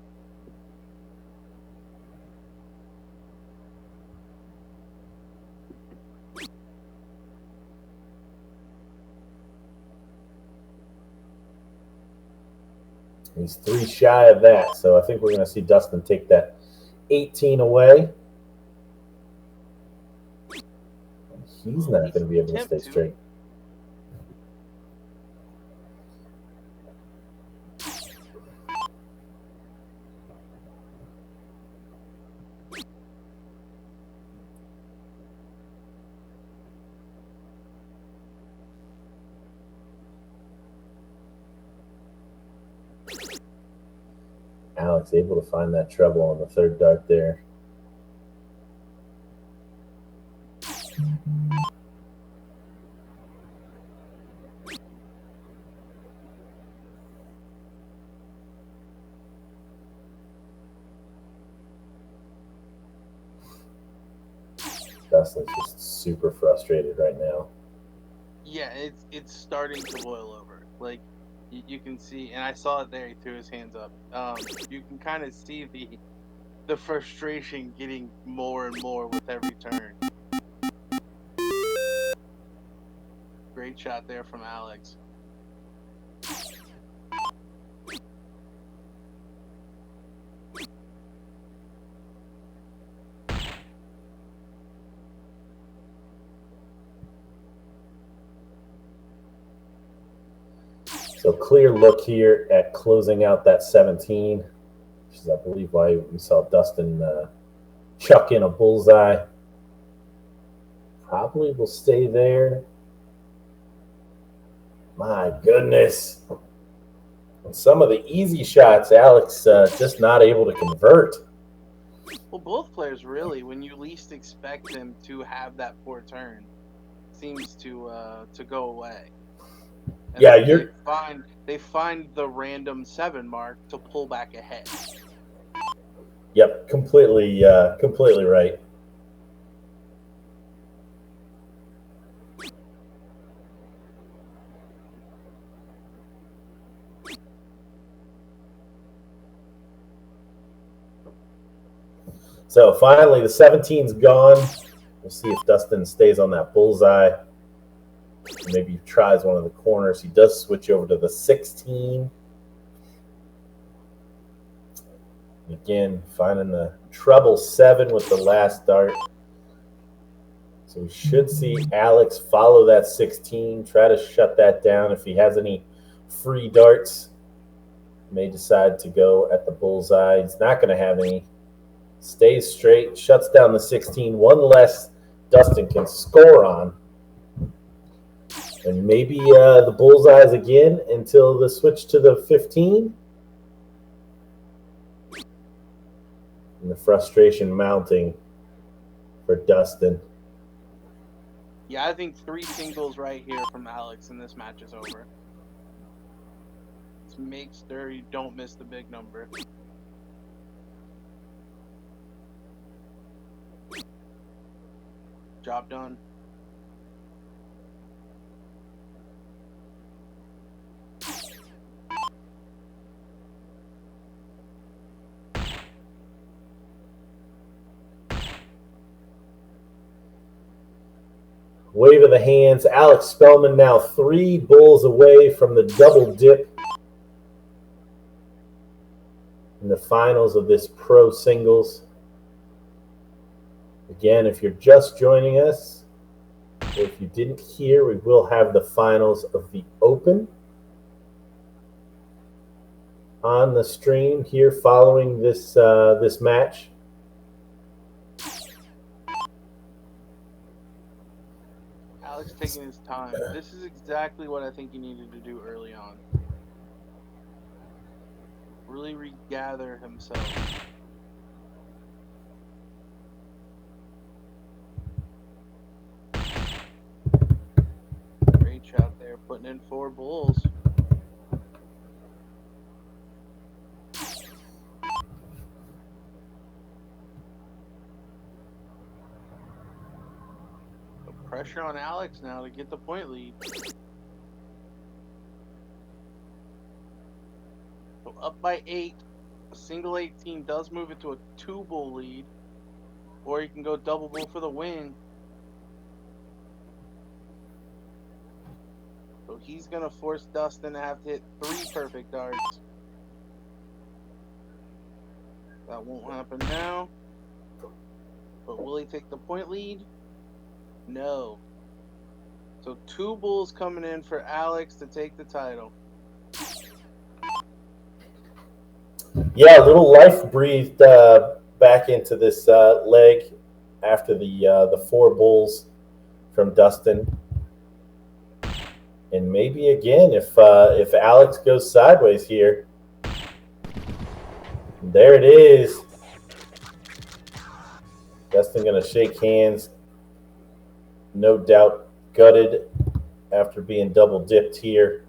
He's 3 shy of that, so I think we're going to see Dustin take that 18 away. He's not going to be able to stay straight. Alex able to find that treble on the third dart there. Dustin's just super frustrated right now. Yeah, it's starting to boil over. Like you can see, and I saw it there. He threw his hands up. You can kind of see the frustration getting more and more with every turn. Great shot there from Alex. So clear look here at closing out that 17, which is, I believe, why we saw Dustin chuck in a bullseye. Probably will stay there. My goodness. And some of the easy shots, Alex just not able to convert. Well, both players really, when you least expect them to have that poor turn, seems to go away. And yeah, they find the random 7 mark to pull back ahead. Yep, completely right. So finally, the 17's gone. We'll see if Dustin stays on that bullseye. Maybe he tries one of the corners. He does switch over to the 16. Again, finding the treble 7 with the last dart. So we should see Alex follow that 16, try to shut that down. If he has any free darts, may decide to go at the bullseye. He's not going to have any. Stays straight, shuts down the 16. One less Dustin can score on. And maybe the bullseyes again until the switch to the 15. And the frustration mounting for Dustin. Yeah, I think 3 singles right here from Alex, and this match is over. Just make sure you don't miss the big number. Job done. Wave of the hands. Alex Spellman now 3 bulls away from the double dip. finals of this pro singles. Again, if you're just joining us, or if you didn't hear, we will have the finals of the Open on the stream here following this this match. Alex taking his time. This is exactly what I think he needed to do early on. Really regather himself. Great shot there, putting in 4 bulls. Pressure on Alex now to get the point lead. So up by 8. A single 18 does move it to a 2-bull lead. Or you can go double bull for the win. So he's going to force Dustin to have to hit 3 perfect darts. That won't happen now. But will he take the point lead? No. So 2 bulls coming in for Alex to take the title. Yeah, a little life breathed back into this leg after the 4 bulls from Dustin. And maybe again, if Alex goes sideways here, there it is. Dustin gonna shake hands, no doubt gutted after being double dipped here.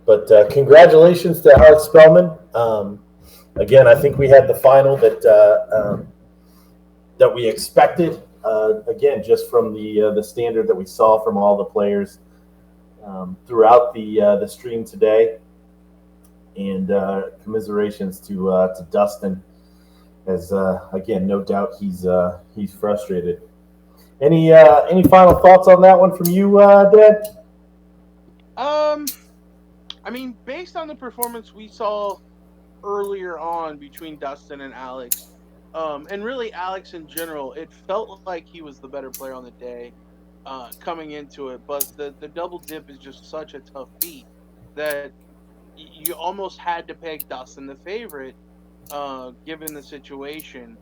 But congratulations to Alex Spellman. Again, I think we had the final that we expected. Again, just from the standard that we saw from all the players throughout the stream today, and commiserations to Dustin, as again, no doubt he's frustrated. Any final thoughts on that one from you, Dad? I mean, based on the performance we saw earlier on between Dustin and Alex, and really Alex in general, it felt like he was the better player on the day coming into it. But the double dip is just such a tough beat that you almost had to peg Dustin the favorite, given the situation.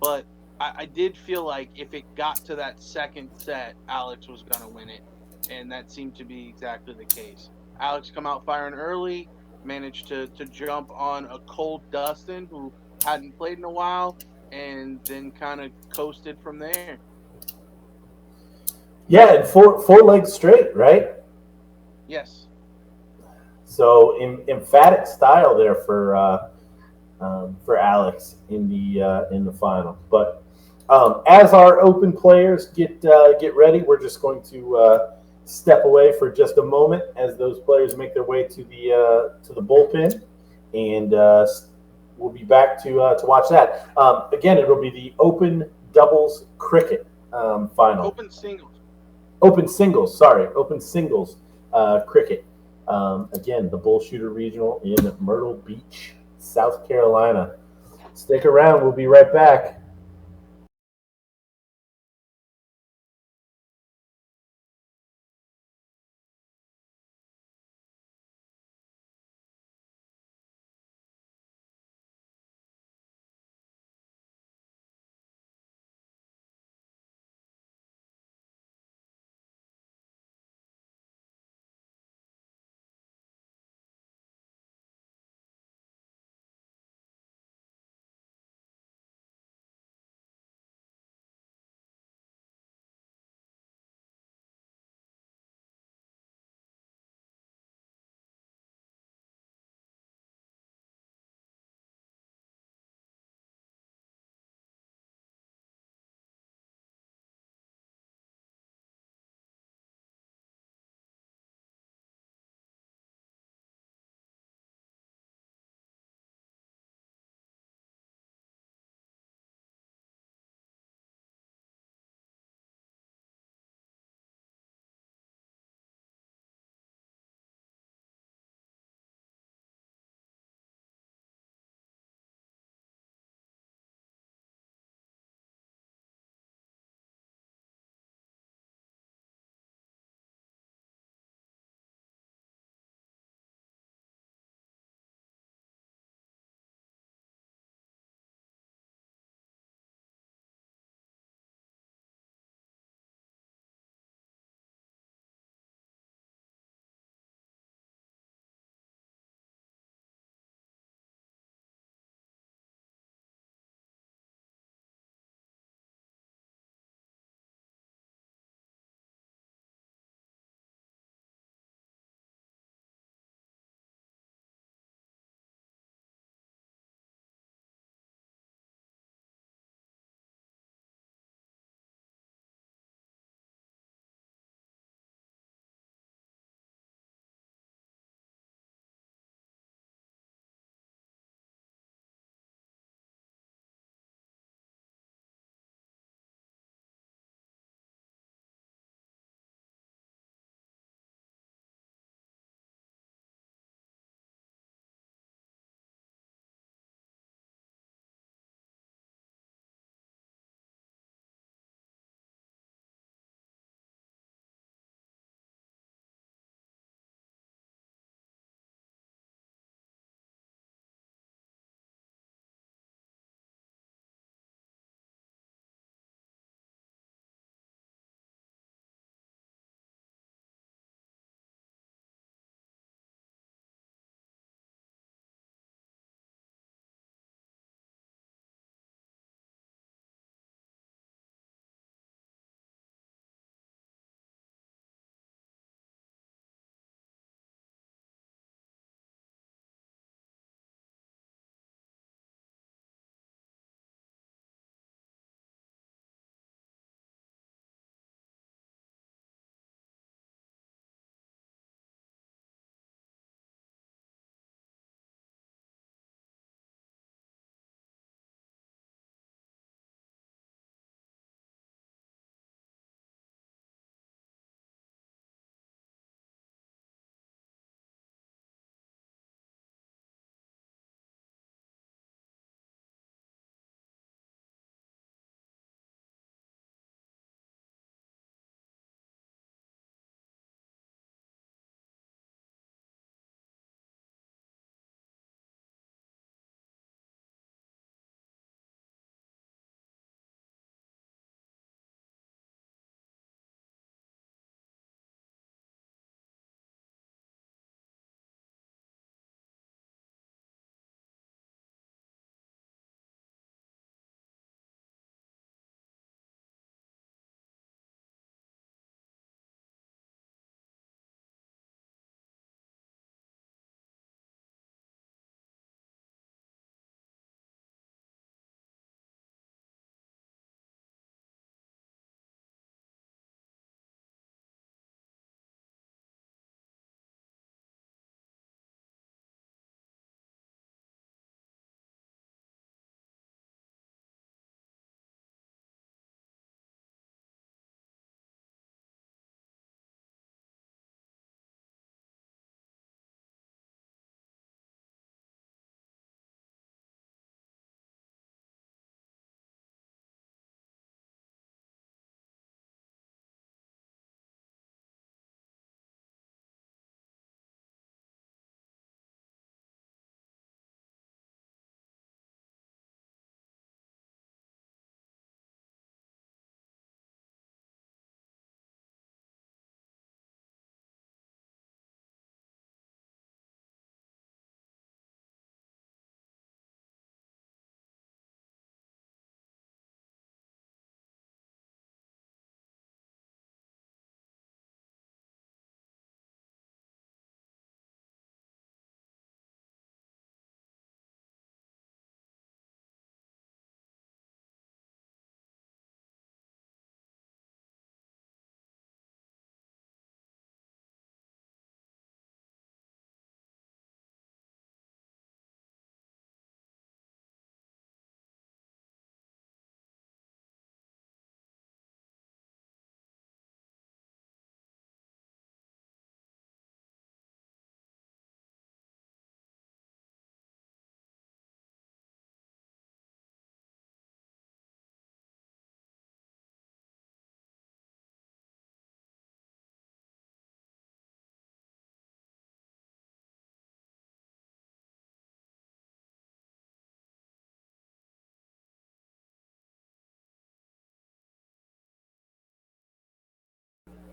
But I did feel like if it got to that second set, Alex was going to win it. And that seemed to be exactly the case. Alex come out firing early, managed to jump on a cold Dustin who hadn't played in a while, and then kind of coasted from there. Yeah, and four legs straight, right? Yes. So emphatic style there for Alex in the final. But as our open players get ready, we're just going to step away for just a moment as those players make their way to the bullpen, and we'll be back to watch that. Again, it'll be the open doubles cricket final. Open singles. Open singles. Sorry, open singles cricket. Again, the Bull Shooter Regional in Myrtle Beach, South Carolina. Stick around. We'll be right back.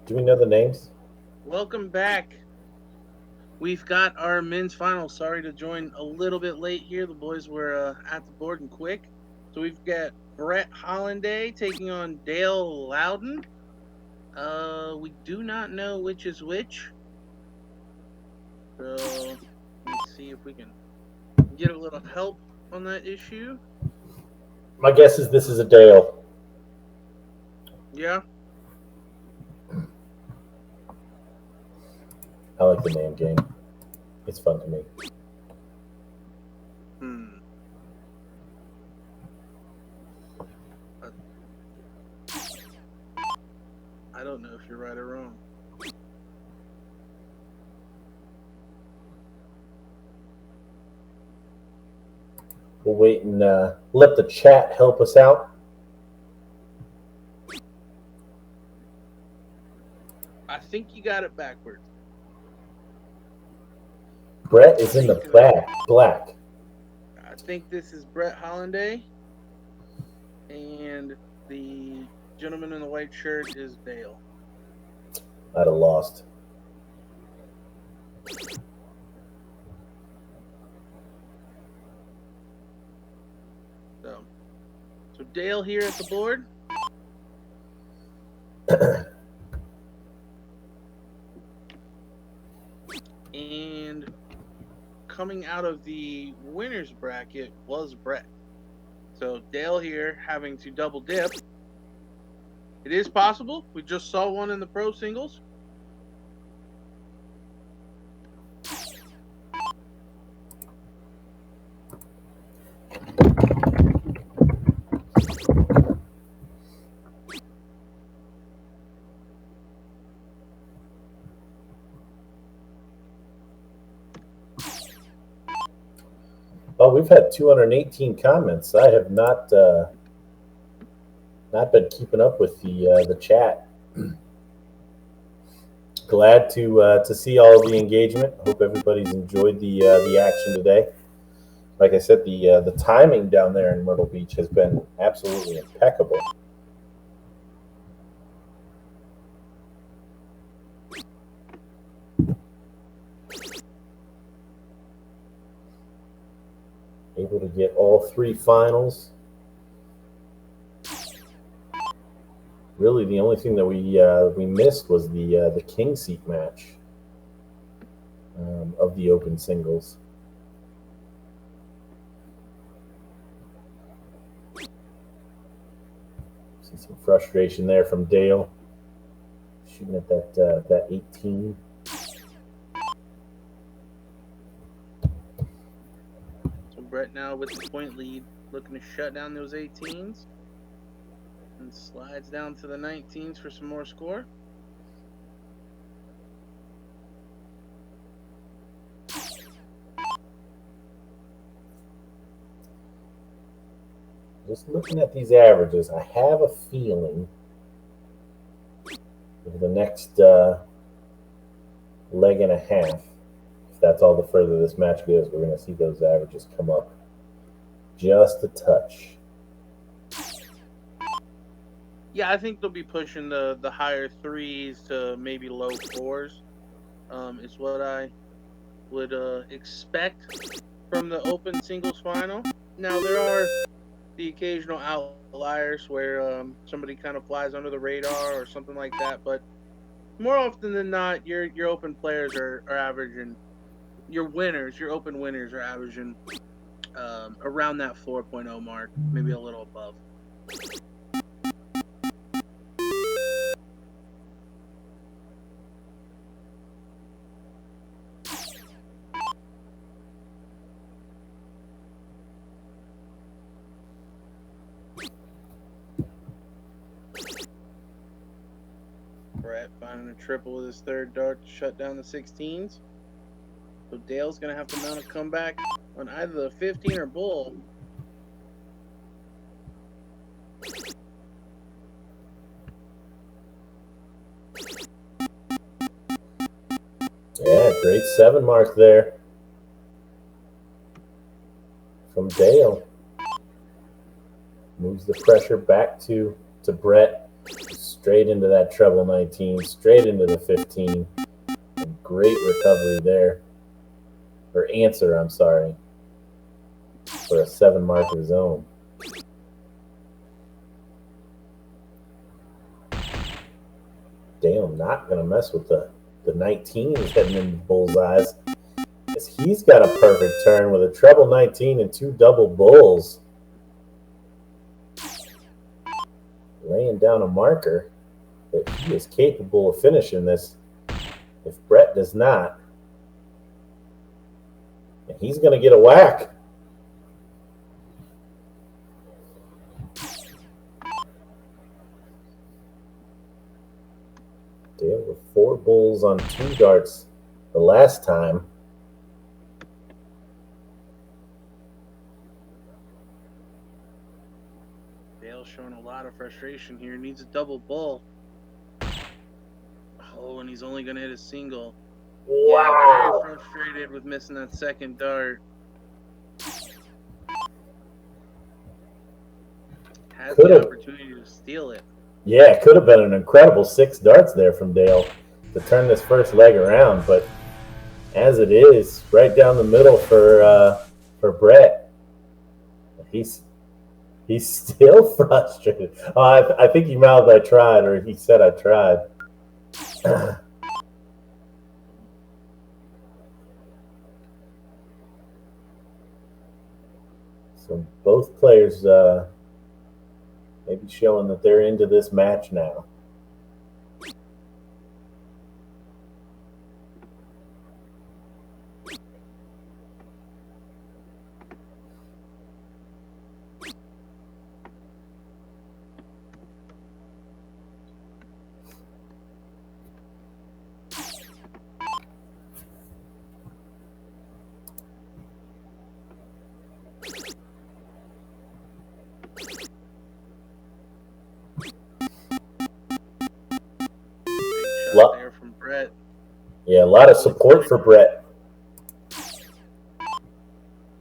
Do we know the names? Welcome back. We've got our men's final. Sorry to join a little bit late here. The boys were at the board and quick. So we've got Brett Hollanday taking on Dale Louden. We do not know which is which. So let me see if we can get a little help on that issue. My guess is this is a Dale. Yeah. I like the name game. It's fun to me. I don't know if you're right or wrong. We'll wait and let the chat help us out. I think you got it backwards. Brett is in the black. I think this is Brett Hollanday, and the gentleman in the white shirt is Dale. I'd have lost. So Dale here at the board. And coming out of the winner's bracket was Brett. So Dale here having to double dip. It is possible. We just saw one in the pro singles. Oh, we've had 218 comments. I have not been keeping up with the chat. Glad to see all of the engagement. Hope everybody's enjoyed the action today. Like I said, the timing down there in Myrtle Beach has been absolutely impeccable. Able to get all three finals. Really, the only thing that we missed was the king seat match of the open singles. See some frustration there from Dale, shooting at that 18. Brett now with the point lead, looking to shut down those 18s. And slides down to the 19s for some more score. Just looking at these averages, I have a feeling over the next leg and a half, if that's all the further this match goes, we're going to see those averages come up just a touch. Yeah, I think they'll be pushing the higher threes to maybe low fours. Is what I would expect from the open singles final. Now, there are the occasional outliers where somebody kind of flies under the radar or something like that, but more often than not, your open players are averaging, your open winners are averaging around that 4.0 mark, maybe a little above. Brett finding a triple with his third dart to shut down the 16s. So Dale's going to have to mount a comeback on either the 15 or bull. Yeah, great 7 mark there from Dale. Moves the pressure back to Brett. Straight into that treble 19, straight into the 15. Great recovery there. Or answer, I'm sorry. For a 7 mark of his own. Dale not going to mess with the 19s heading into bullseyes. Because he's got a perfect turn with a treble 19 and 2 double bulls. Laying down a marker that he is capable of finishing this if Brett does not. And he's going to get a whack. Dale with 4 bulls on 2 darts the last time. Dale's showing a lot of frustration here. Needs a double bull. Oh, and he's only going to hit a single. Wow. Yeah, very frustrated with missing that second dart. Has the opportunity to steal it. Yeah, it could have been an incredible 6 darts there from Dale to turn this first leg around, but as it is, right down the middle for Brett. He's still frustrated. I think he mouthed "I tried," or he said "I tried." So both players maybe showing that they're into this match now. There from Brett. Yeah, a lot of support for Brett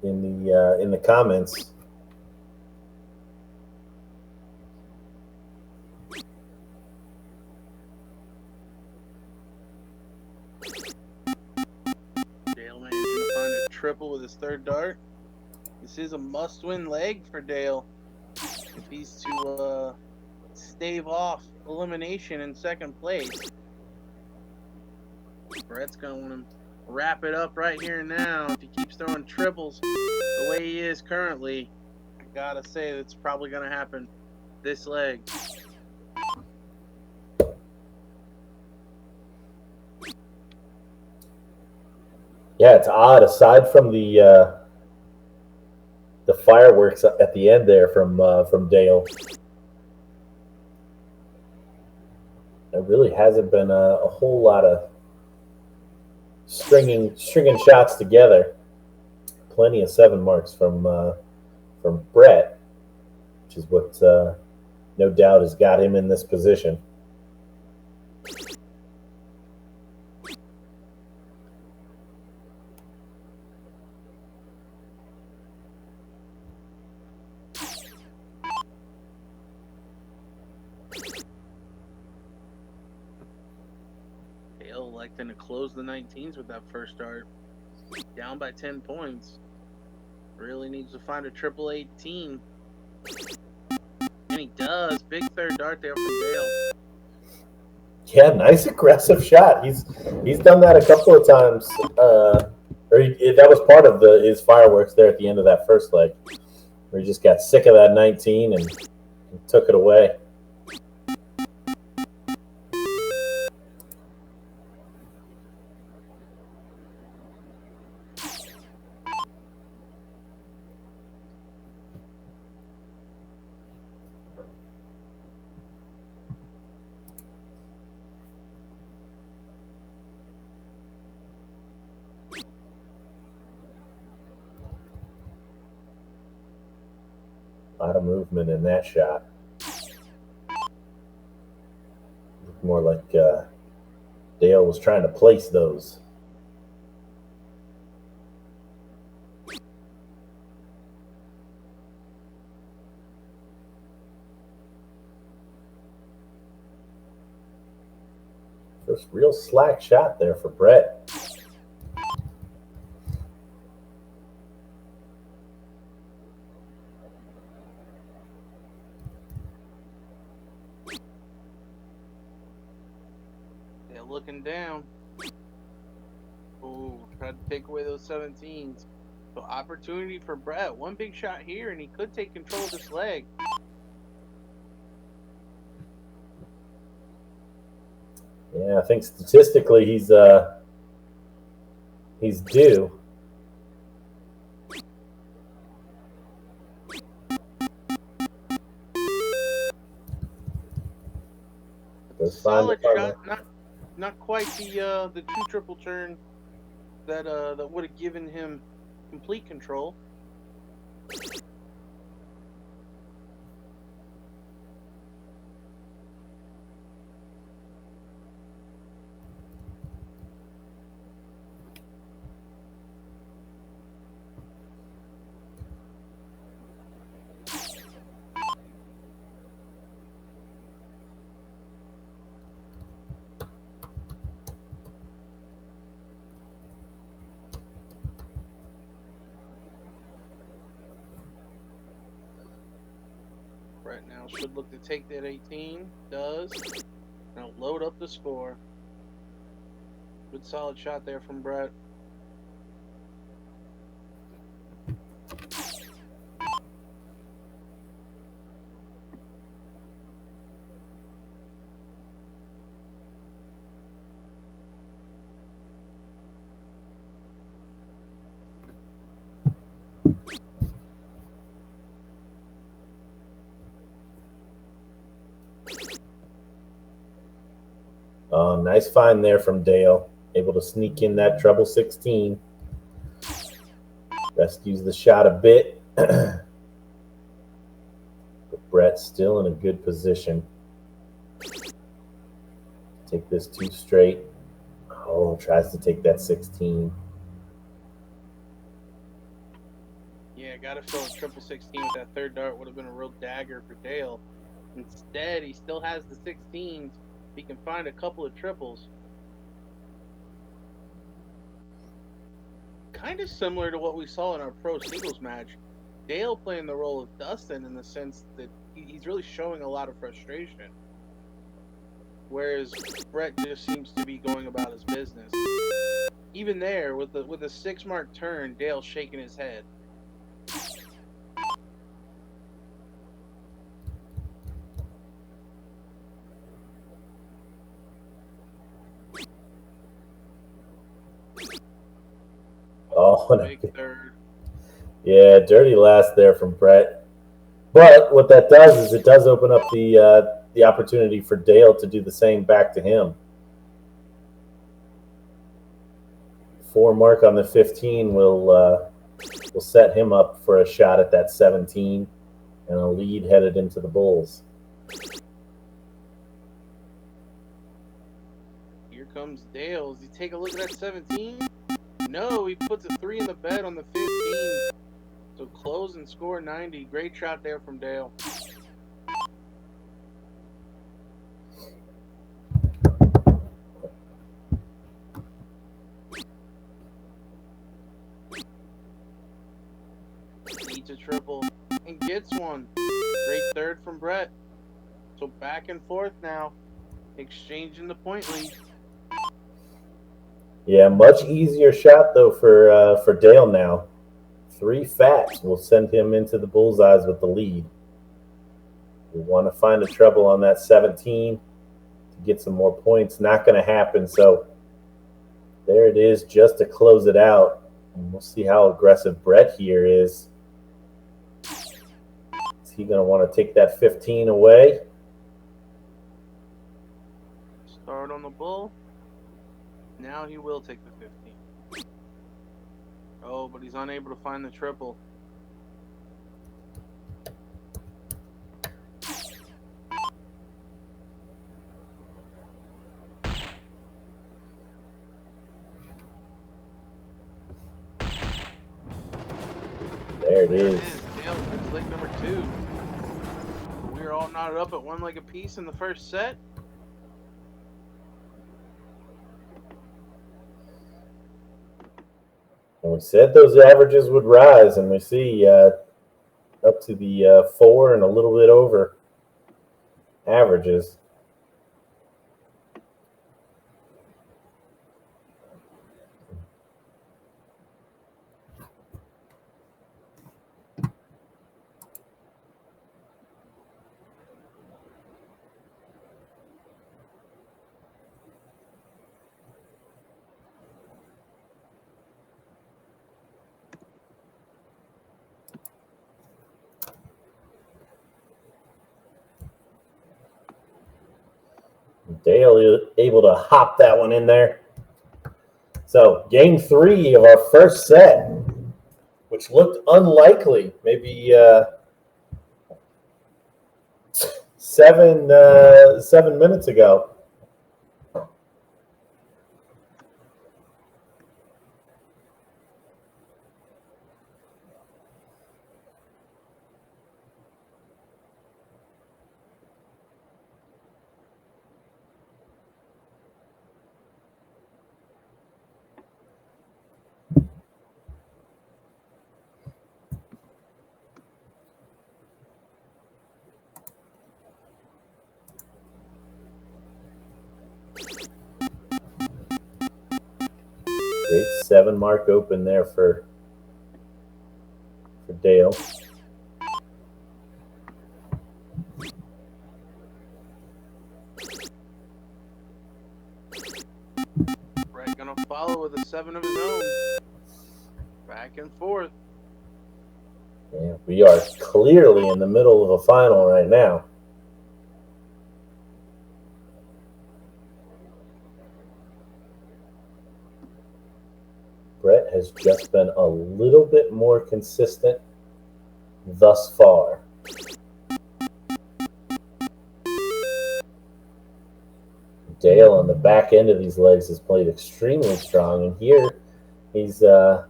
in the comments. Dale managing to find a triple with his third dart. This is a must-win leg for Dale if he's to stave off elimination in second place. Brett's going to want to wrap it up right here and now. If he keeps throwing triples the way he is currently, I gotta say that's probably going to happen this leg. Yeah, it's odd. Aside from the fireworks at the end there from Dale, there really hasn't been a whole lot of stringing shots together. Plenty of 7 marks from Brett, which is what no doubt has got him in this position. Dale electing to close the 19s with that first dart. Down by 10 points. Really needs to find a triple 18. And he does. Big third dart there from Dale. Yeah, nice aggressive shot. He's done that a couple of times. That was part of his fireworks there at the end of that first leg, where he just got sick of that 19 and took it away. A lot of movement in that shot. More like Dale was trying to place those. First real slack shot there for Brett. They're looking down. Oh, tried to take away those 17s. So opportunity for Brett. One big shot here, and he could take control of this leg. Yeah, I think statistically he's due. Solid shot, not quite the two triple turn that would have given him complete control. Right now should look to take that 18. Does. Now load up the score. Good solid shot there from Brett. Nice find there from Dale. Able to sneak in that treble 16. Rescues the shot a bit. But Brett's still in a good position. Take this 2 straight. Oh, tries to take that 16. Yeah, gotta fill a triple 16 with that third dart. Would have been a real dagger for Dale. Instead, he still has the 16s. He can find a couple of triples. Kind of similar to what we saw in our pro singles match. Dale playing the role of Dustin in the sense that he's really showing a lot of frustration. Whereas Brett just seems to be going about his business. Even there, with the 6 mark turn, Dale's shaking his head. Oh, Big third. Yeah, dirty last there from Brett. But what that does is it does open up the opportunity for Dale to do the same back to him. 4 mark on the 15 will set him up for a shot at that 17 and a lead headed into the Bulls. Here comes Dale. Does he take a look at that 17? No, he puts a 3 in the bed on the 15. So close and score 90. Great shot there from Dale. Needs a triple and gets one. Great third from Brett. So back and forth now. Exchanging the point lead. Yeah, much easier shot though for Dale now. 3 fats will send him into the bullseyes with the lead. We want to find a treble on that 17 to get some more points. Not going to happen. So there it is, just to close it out. And we'll see how aggressive Brett here is. Is he going to want to take that 15 away? Start on the bull. Now he will take the 15. Oh, but he's unable to find the triple. There it is. Dale wins leg number 2. We're all knotted up at 1 leg apiece in the first set. We said those averages would rise, and we see up to the 4 and a little bit over averages. Dale able to hop that one in there. So game 3 of our first set, which looked unlikely, maybe 7 minutes ago. Great 7 mark open there for Dale. Brett gonna follow with a 7 of his own. Back and forth. Yeah, we are clearly in the middle of a final right now. Brett has just been a little bit more consistent thus far. Dale on the back end of these legs has played extremely strong, and here he's going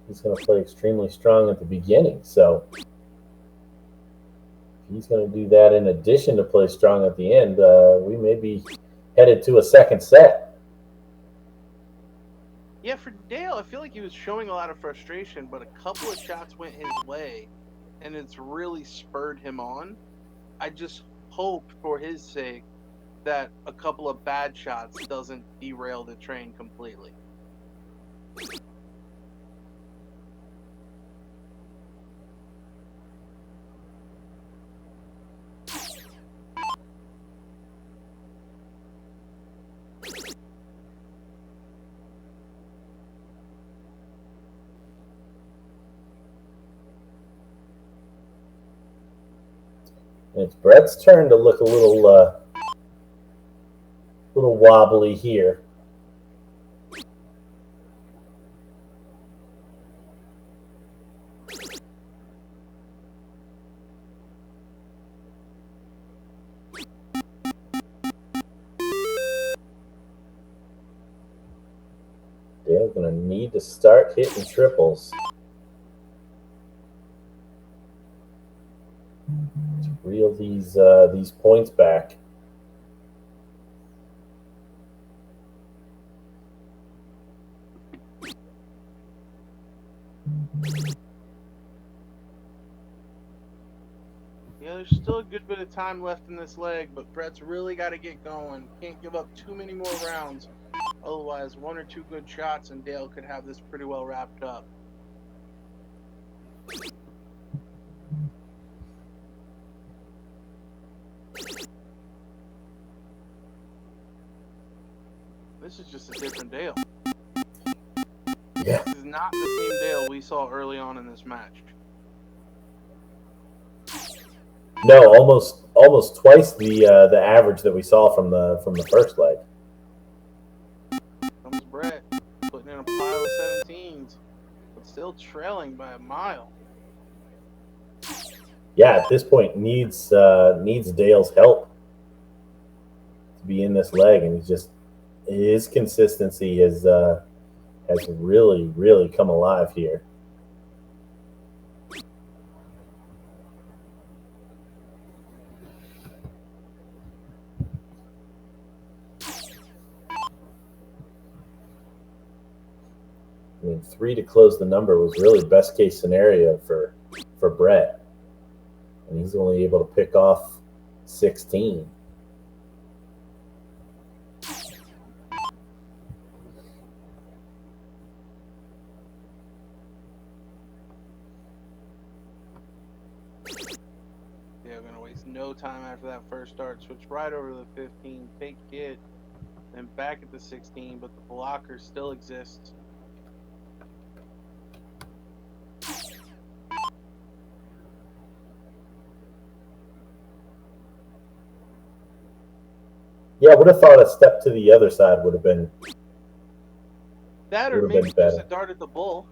to play extremely strong at the beginning. So he's going to do that in addition to play strong at the end. We may be headed to a second set. Yeah, for Dale, I feel like he was showing a lot of frustration, but a couple of shots went his way, and it's really spurred him on. I just hope, for his sake, that a couple of bad shots doesn't derail the train completely. It's Brett's turn to look a little wobbly here. Dale's going to need to start hitting triples to reel these points back. Yeah, there's still a good bit of time left in this leg, but Brett's really got to get going. Can't give up too many more rounds. Otherwise, 1 or 2 good shots and Dale could have this pretty well wrapped up. This is just a different Dale. Yeah. This is not the same Dale we saw early on in this match. No, almost twice the average that we saw from the first leg. Comes Brett, putting in a pile of 17s, but still trailing by a mile. Yeah, at this point needs Dale's help to be in this leg, and his consistency has really come alive here. 3 to close the number was really best case scenario for Brett. And he's only able to pick off 16. They're going to waste no time after that first start. Switch right over to the 15, take it, then back at the 16, but the blocker still exists. Yeah, I would have thought a step to the other side would have been that, or maybe just a dart at the bull.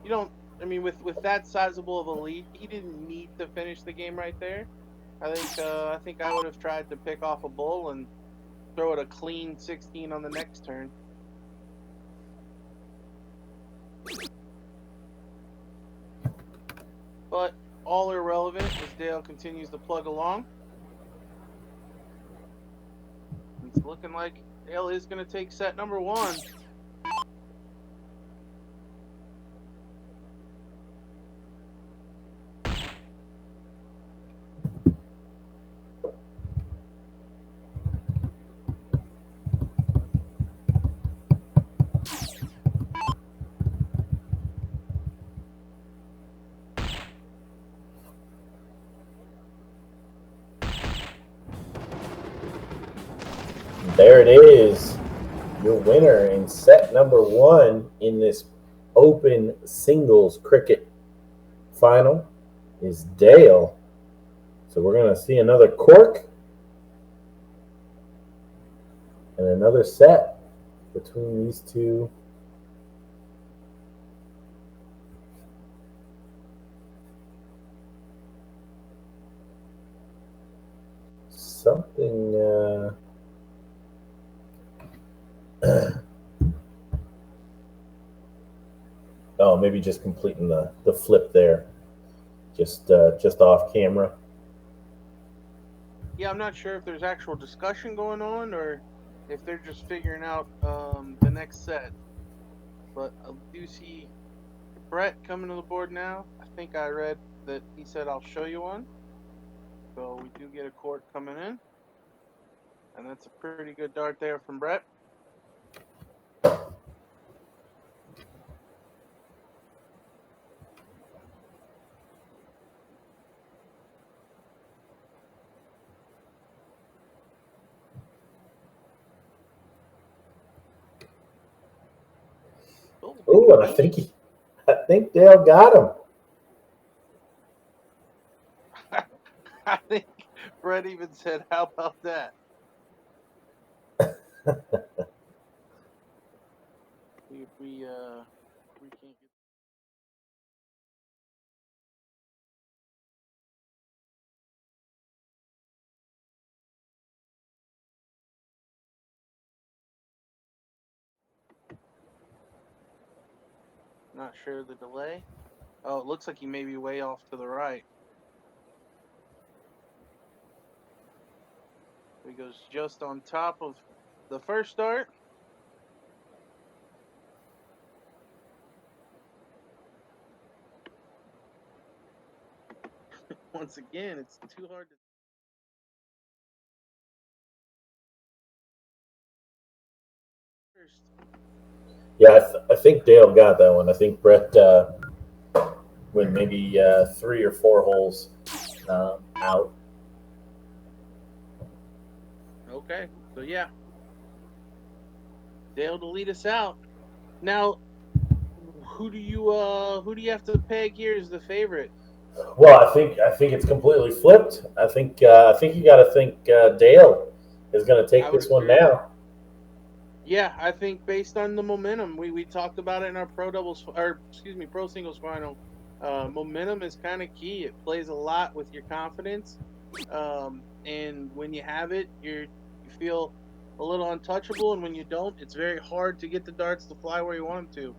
You don't. I mean, with that sizable of a lead, he didn't need to finish the game right there. I think I would have tried to pick off a bull and throw it a clean 16 on the next turn. But all irrelevant as Dale continues to plug along. It's looking like Dale is going to take set number 1. There it is. Your winner in set number 1 in this open singles cricket final is Dale. So we're going to see another cork and another set between these two. Something oh, maybe just completing the flip there, just off camera. Yeah, I'm not sure if there's actual discussion going on or if they're just figuring out the next set. But I do see Brett coming to the board now. I think I read that he said, "I'll show you one." So we do get a court coming in. And that's a pretty good dart there from Brett. Oh, and I think Dale got him. I think Brett even said, "How about that?" See if we can't get. Not sure the delay. Oh, it looks like he may be way off to the right. He goes just on top of the first dart. Once again, it's too hard to. Yeah, I think Dale got that one. I think Brett went maybe 3 or 4 holes out. Okay, so yeah, Dale to lead us out. Now, who do you have to peg here as the favorite? Well, I think it's completely flipped. I think you got to think Dale is going to take this one now. Yeah, I think based on the momentum, we talked about it in our pro singles final. Momentum is kind of key. It plays a lot with your confidence, and when you have it, you feel a little untouchable, and when you don't, it's very hard to get the darts to fly where you want them to.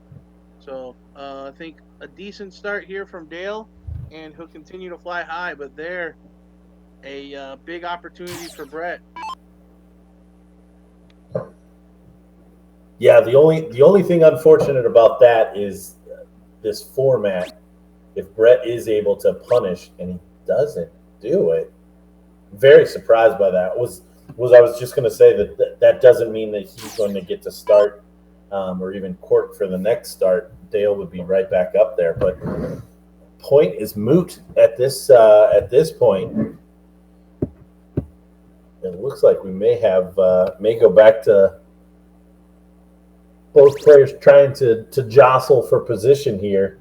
So I think a decent start here from Dale, and he'll continue to fly high. But there, a big opportunity for Brett. Yeah, the only thing unfortunate about that is this format. If Brett is able to punish and he doesn't do it, very surprised by that. Was I was just going to say that doesn't mean that he's going to get to start or even court for the next start. Dale would be right back up there, but point is moot at this point. It looks like we may go back to both players trying to jostle for position here.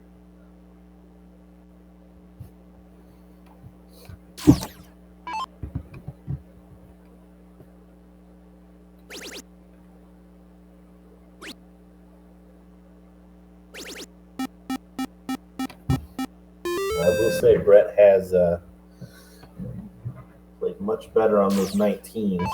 I will say Brett has played much better on those 19s.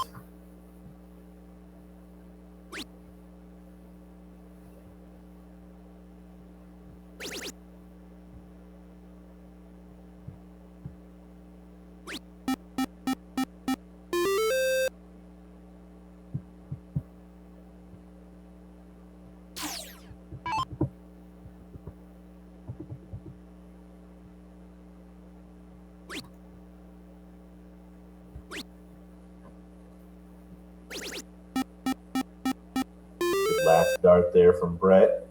Last dart there from Brett.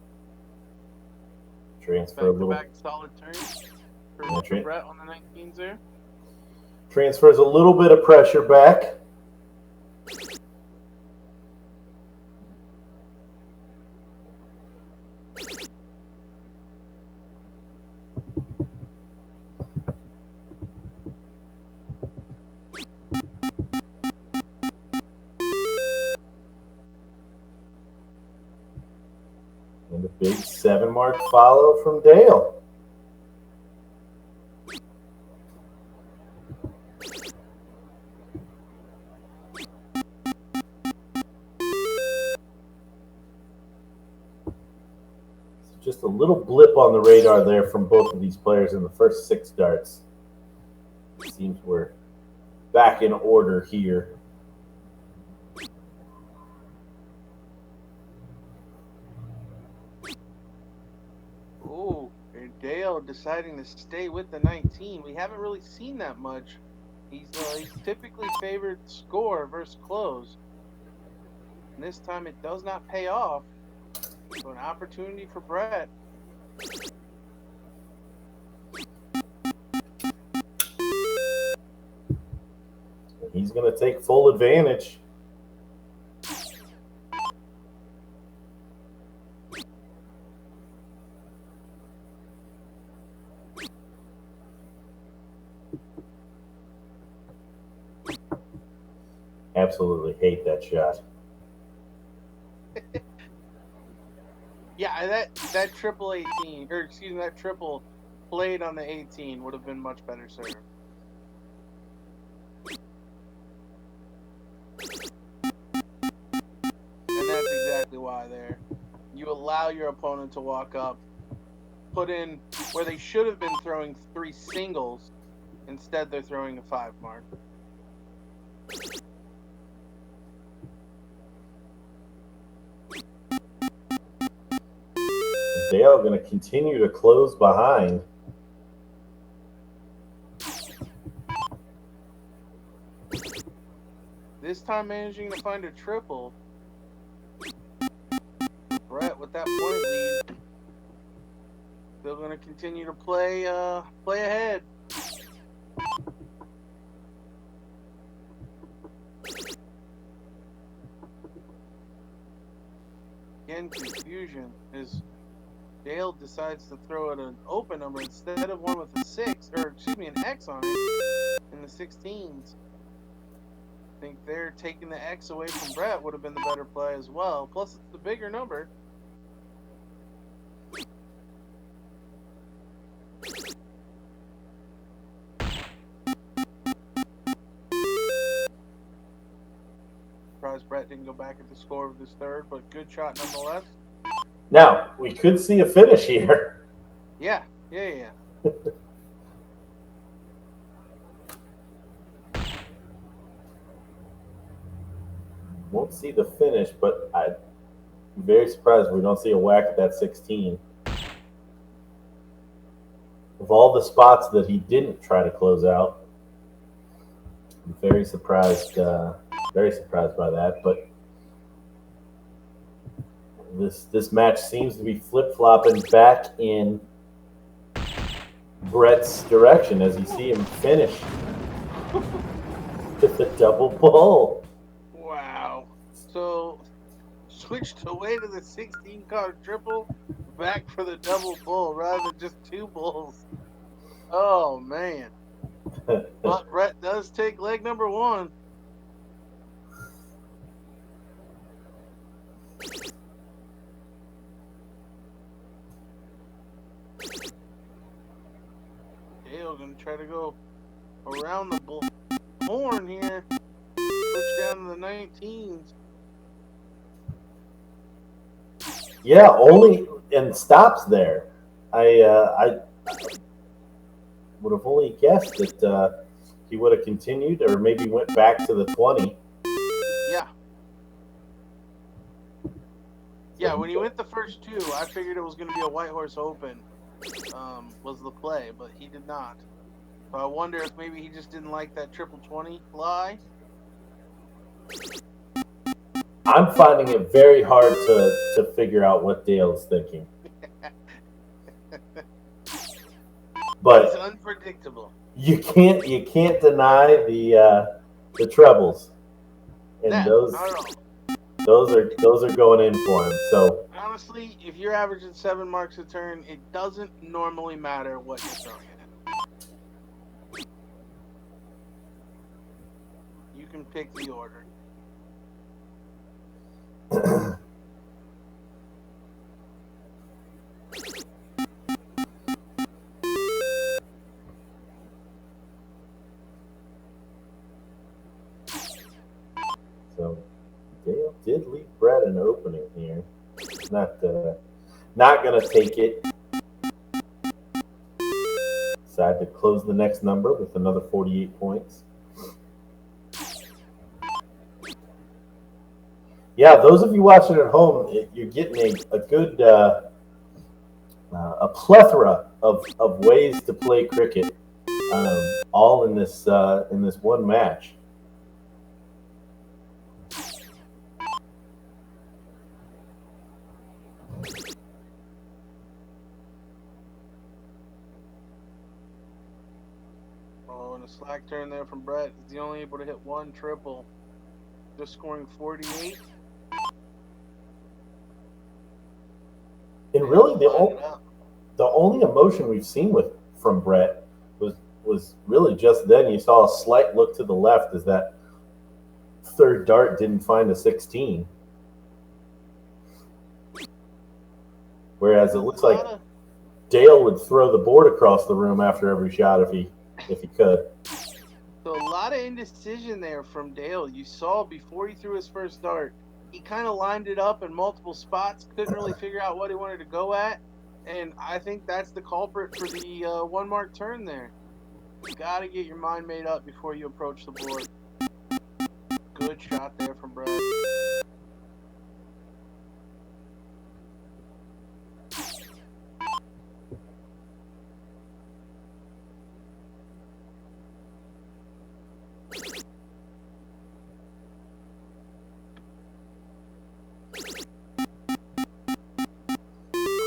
Transfer a little. Back solid turn for Brett on the 19s there. Transfers a little bit of pressure back. And a big 7-mark follow from Dale. Just a little blip on the radar there from both of these players in the first 6 darts. It seems we're back in order here. Ooh, Dale deciding to stay with the 19. We haven't really seen that much. He's typically favored score versus close. And this time it does not pay off. So an opportunity for Brett. He's going to take full advantage. Absolutely hate that shot. Yeah, that triple 18, or excuse me, that triple played on the 18 would have been much better served. And that's exactly why there. You allow your opponent to walk up, put in where they should have been throwing 3 singles, instead they're throwing a 5 mark. Dale going to continue to close behind. This time managing to find a triple. Brett with that point lead. Still going to continue to play ahead. Again, confusion as Dale decides to throw out an open number instead of one with a 6, or excuse me, an X on it in the 16s. I think they're taking the X away from Brett would have been the better play as well. Plus, it's the bigger number. Surprised Brett didn't go back at the score of this third, but good shot nonetheless. Now, we could see a finish here. Yeah. Won't see the finish, but very surprised we don't see a whack at that 16. Of all the spots that he didn't try to close out, I'm very surprised by that. But this match seems to be flip-flopping back in Brett's direction as you see him finish with the double bull. Wow. So switched away to the 16 card triple, back for the double bull rather than just 2 bulls. Oh man. But Brett does take leg number 1. Dale gonna try to go around the bull horn here. Push down to the 19s. Yeah, only and stops there. I would have only guessed that he would have continued or maybe went back to the 20. Yeah. Yeah, when he went the first 2, I figured it was going to be a white horse open, was the play, but he did not. So I wonder if maybe he just didn't like that triple 20 lie. I'm finding it very hard to figure out what Dale's thinking. But it's unpredictable. You can't deny the trebles, and those are going in for him. So honestly, if you're averaging 7 marks a turn, it doesn't normally matter what you're throwing at. You can pick the order. So Dale did leave Brett an opening here. He's not going to take it. Decide to close the next number with another 48 points. Yeah, those of you watching at home, you're getting a good a plethora of ways to play cricket, all in this one match. Oh, and a slack turn there from Brett. He's only able to hit 1 triple, just scoring 48. And really, the only emotion we've seen from Brett was really just then. You saw a slight look to the left as that third dart didn't find a 16. Whereas it looks like Dale would throw the board across the room after every shot if he could. So a lot of indecision there from Dale. You saw before he threw his first dart, he kind of lined it up in multiple spots, couldn't really figure out what he wanted to go at, and I think that's the culprit for the 1 mark turn there. You got to get your mind made up before you approach the board. Good shot there from Brett.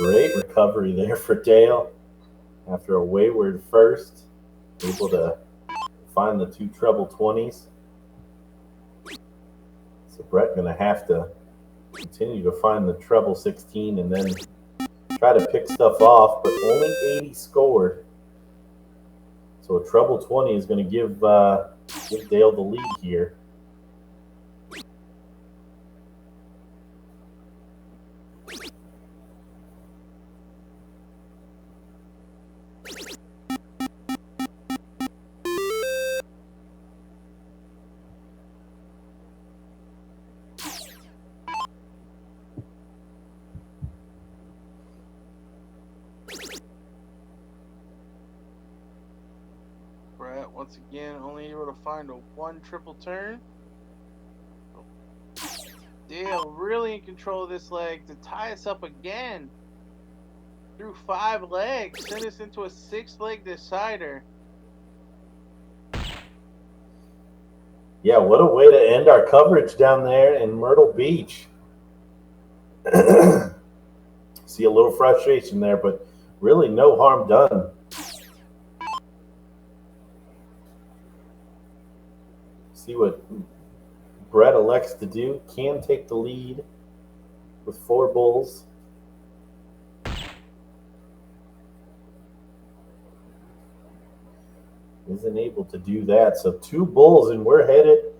Great recovery there for Dale after a wayward first, able to find the 2 treble 20s. So Brett going to have to continue to find the treble 16 and then try to pick stuff off, but only 80 scored. So a treble 20 is going to give Dale the lead here. Brett, once again, only able to find a 1 triple turn. Dale really in control of this leg to tie us up again. Through 5 legs, send us into a 6-leg decider. Yeah, what a way to end our coverage down there in Myrtle Beach. See a little frustration there, but really no harm done. See what Brett elects to do. Can take the lead with 4 bulls. Isn't able to do that. So 2 bulls, and we're headed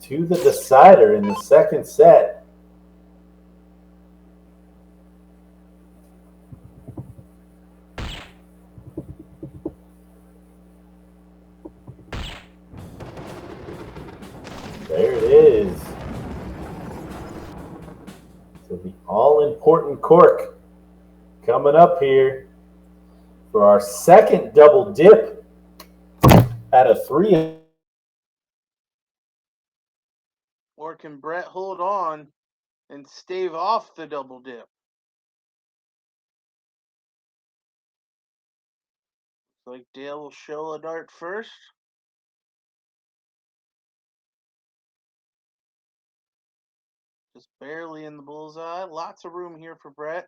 to the decider in the second set. There it is. So the all-important cork coming up here for our second double dip at a 3. Or can Brett hold on and stave off the double dip? Like Dale will show a dart first. Just barely in the bullseye. Lots of room here for Brett,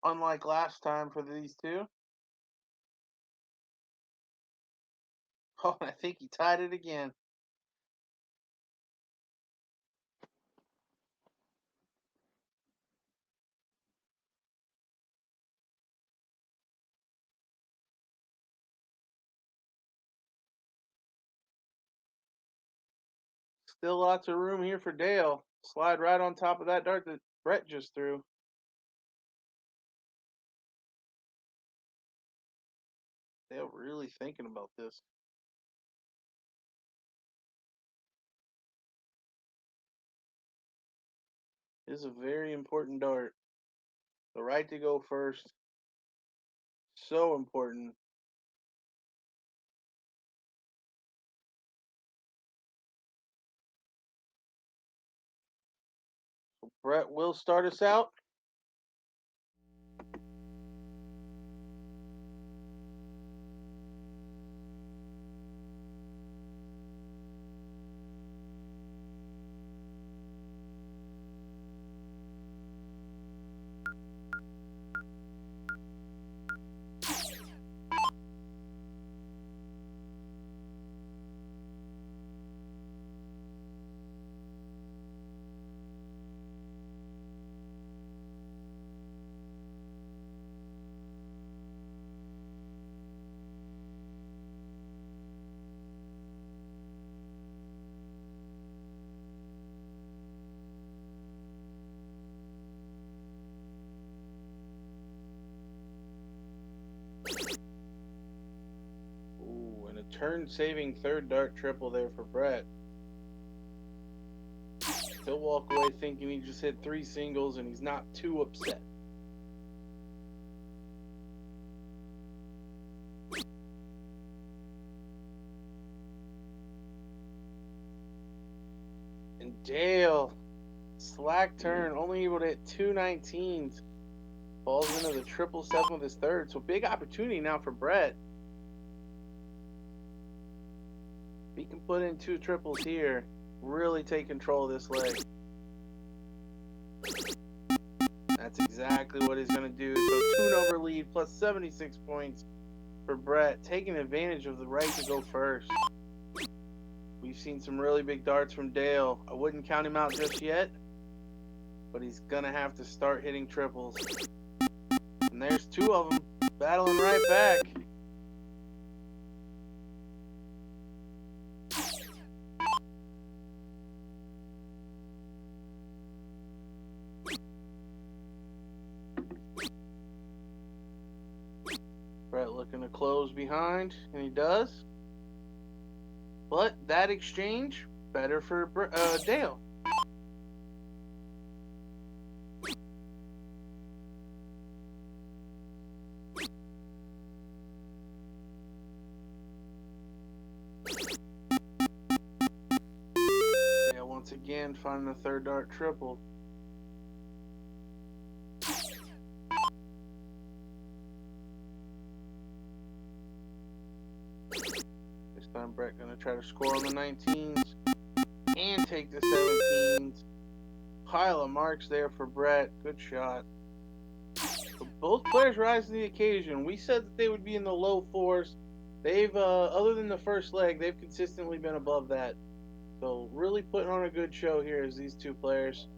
unlike last time for these two. Oh, and I think he tied it again. Still lots of room here for Dale. Slide right on top of that dart that Brett just threw. Dale really thinking about this. This is a very important dart. The right to go first. So important. So Brett will start us out. Ooh, and a turn-saving third dart triple there for Brett. He'll walk away thinking he just hit 3 singles and he's not too upset. And Dale, slack turn, only able to hit 2 19s. Falls into the 777 with his third. So big opportunity now for Brett. If he can put in 2 triples here, really take control of this leg. That's exactly what he's going to do. So 2-over lead plus 76 points for Brett, taking advantage of the right to go first. We've seen some really big darts from Dale. I wouldn't count him out just yet, but he's going to have to start hitting triples. And there's 2 of them battling right back. Brett looking to close behind, and he does. But that exchange, better for Dale. Dale once again finding the third dart triple. time Brett going to try to score on the 19s and take the 17s. Pile of marks there for Brett. Good shot. But both players rise to the occasion. We said that they would be in the low 4s. They've, other than the first leg, they've consistently been above that. So really putting on a good show here as these two players.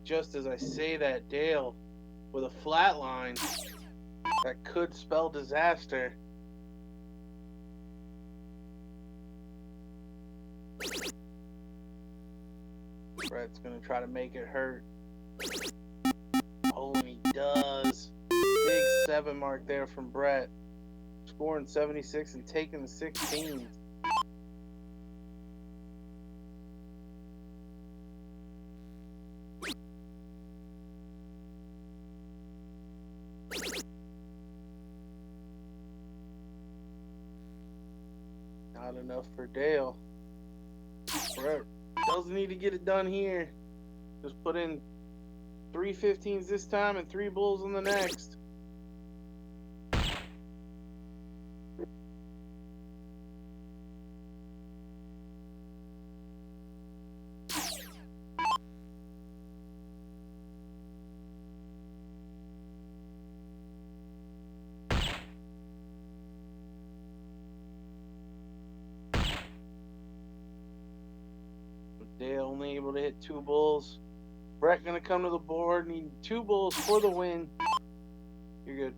Just as I say that, Dale, with a flat line, that could spell disaster. Brett's going to try to make it hurt. Oh, and he does. Big 7 mark there from Brett. Scoring 76 and taking the 16s. Not enough for Dale. Brett doesn't need to get it done here. Just put in 3 15s this time and 3 bulls on the next. Dale only able to hit 2 bulls. Brett gonna come to the board, needing 2 bulls for the win. You're good.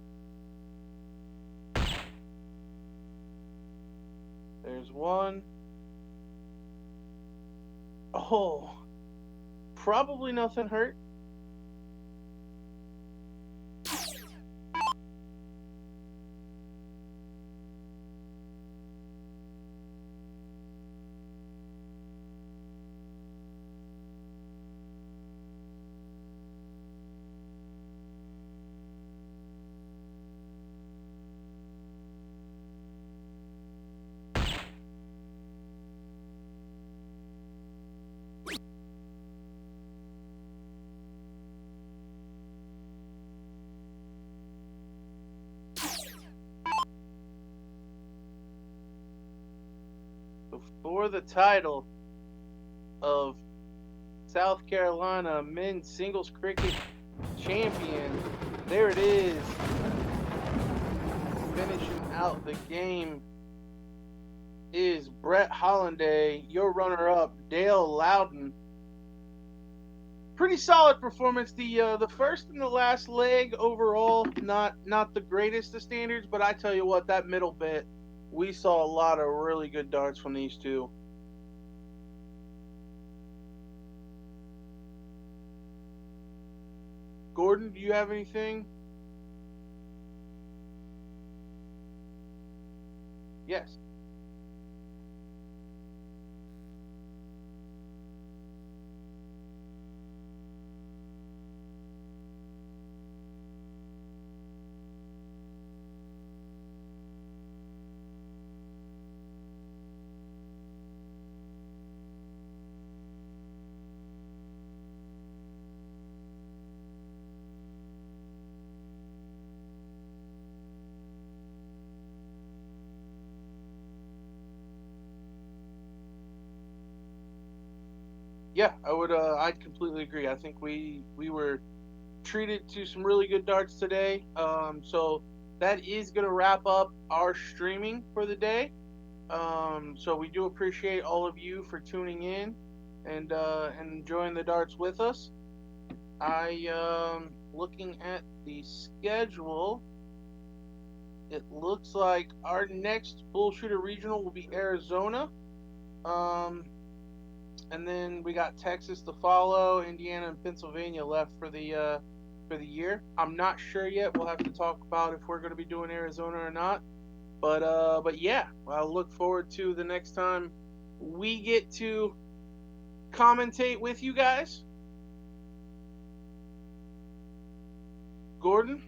There's 1. Oh, probably nothing hurt. For the title of South Carolina men's singles cricket champion, there it is. Finishing out the game is Brett Hollanday, your runner-up, Dale Louden. Pretty solid performance. The first and the last leg overall, not the greatest of standards, but I tell you what, that middle bit, we saw a lot of really good darts from these two. Gordon, do you have anything? Yes. Yeah, I'd completely agree. I think we were treated to some really good darts today. So that is going to wrap up our streaming for the day. So we do appreciate all of you for tuning in and enjoying the darts with us. Looking at the schedule, it looks like our next Bull Shooter Regional will be Arizona. And then we got Texas to follow, Indiana and Pennsylvania left for the year. I'm not sure yet. We'll have to talk about if we're going to be doing Arizona or not. But yeah, I'll look forward to the next time we get to commentate with you guys. Gordon,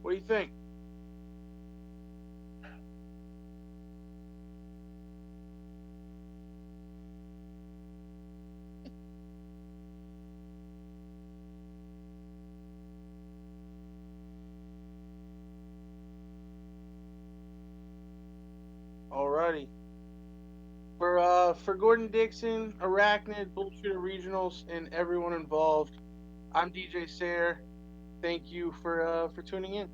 what do you think? Alrighty. For Gordon Dixon, Arachnid, Bullshooter Regionals, and everyone involved, I'm DJ Sayre. Thank you for tuning in.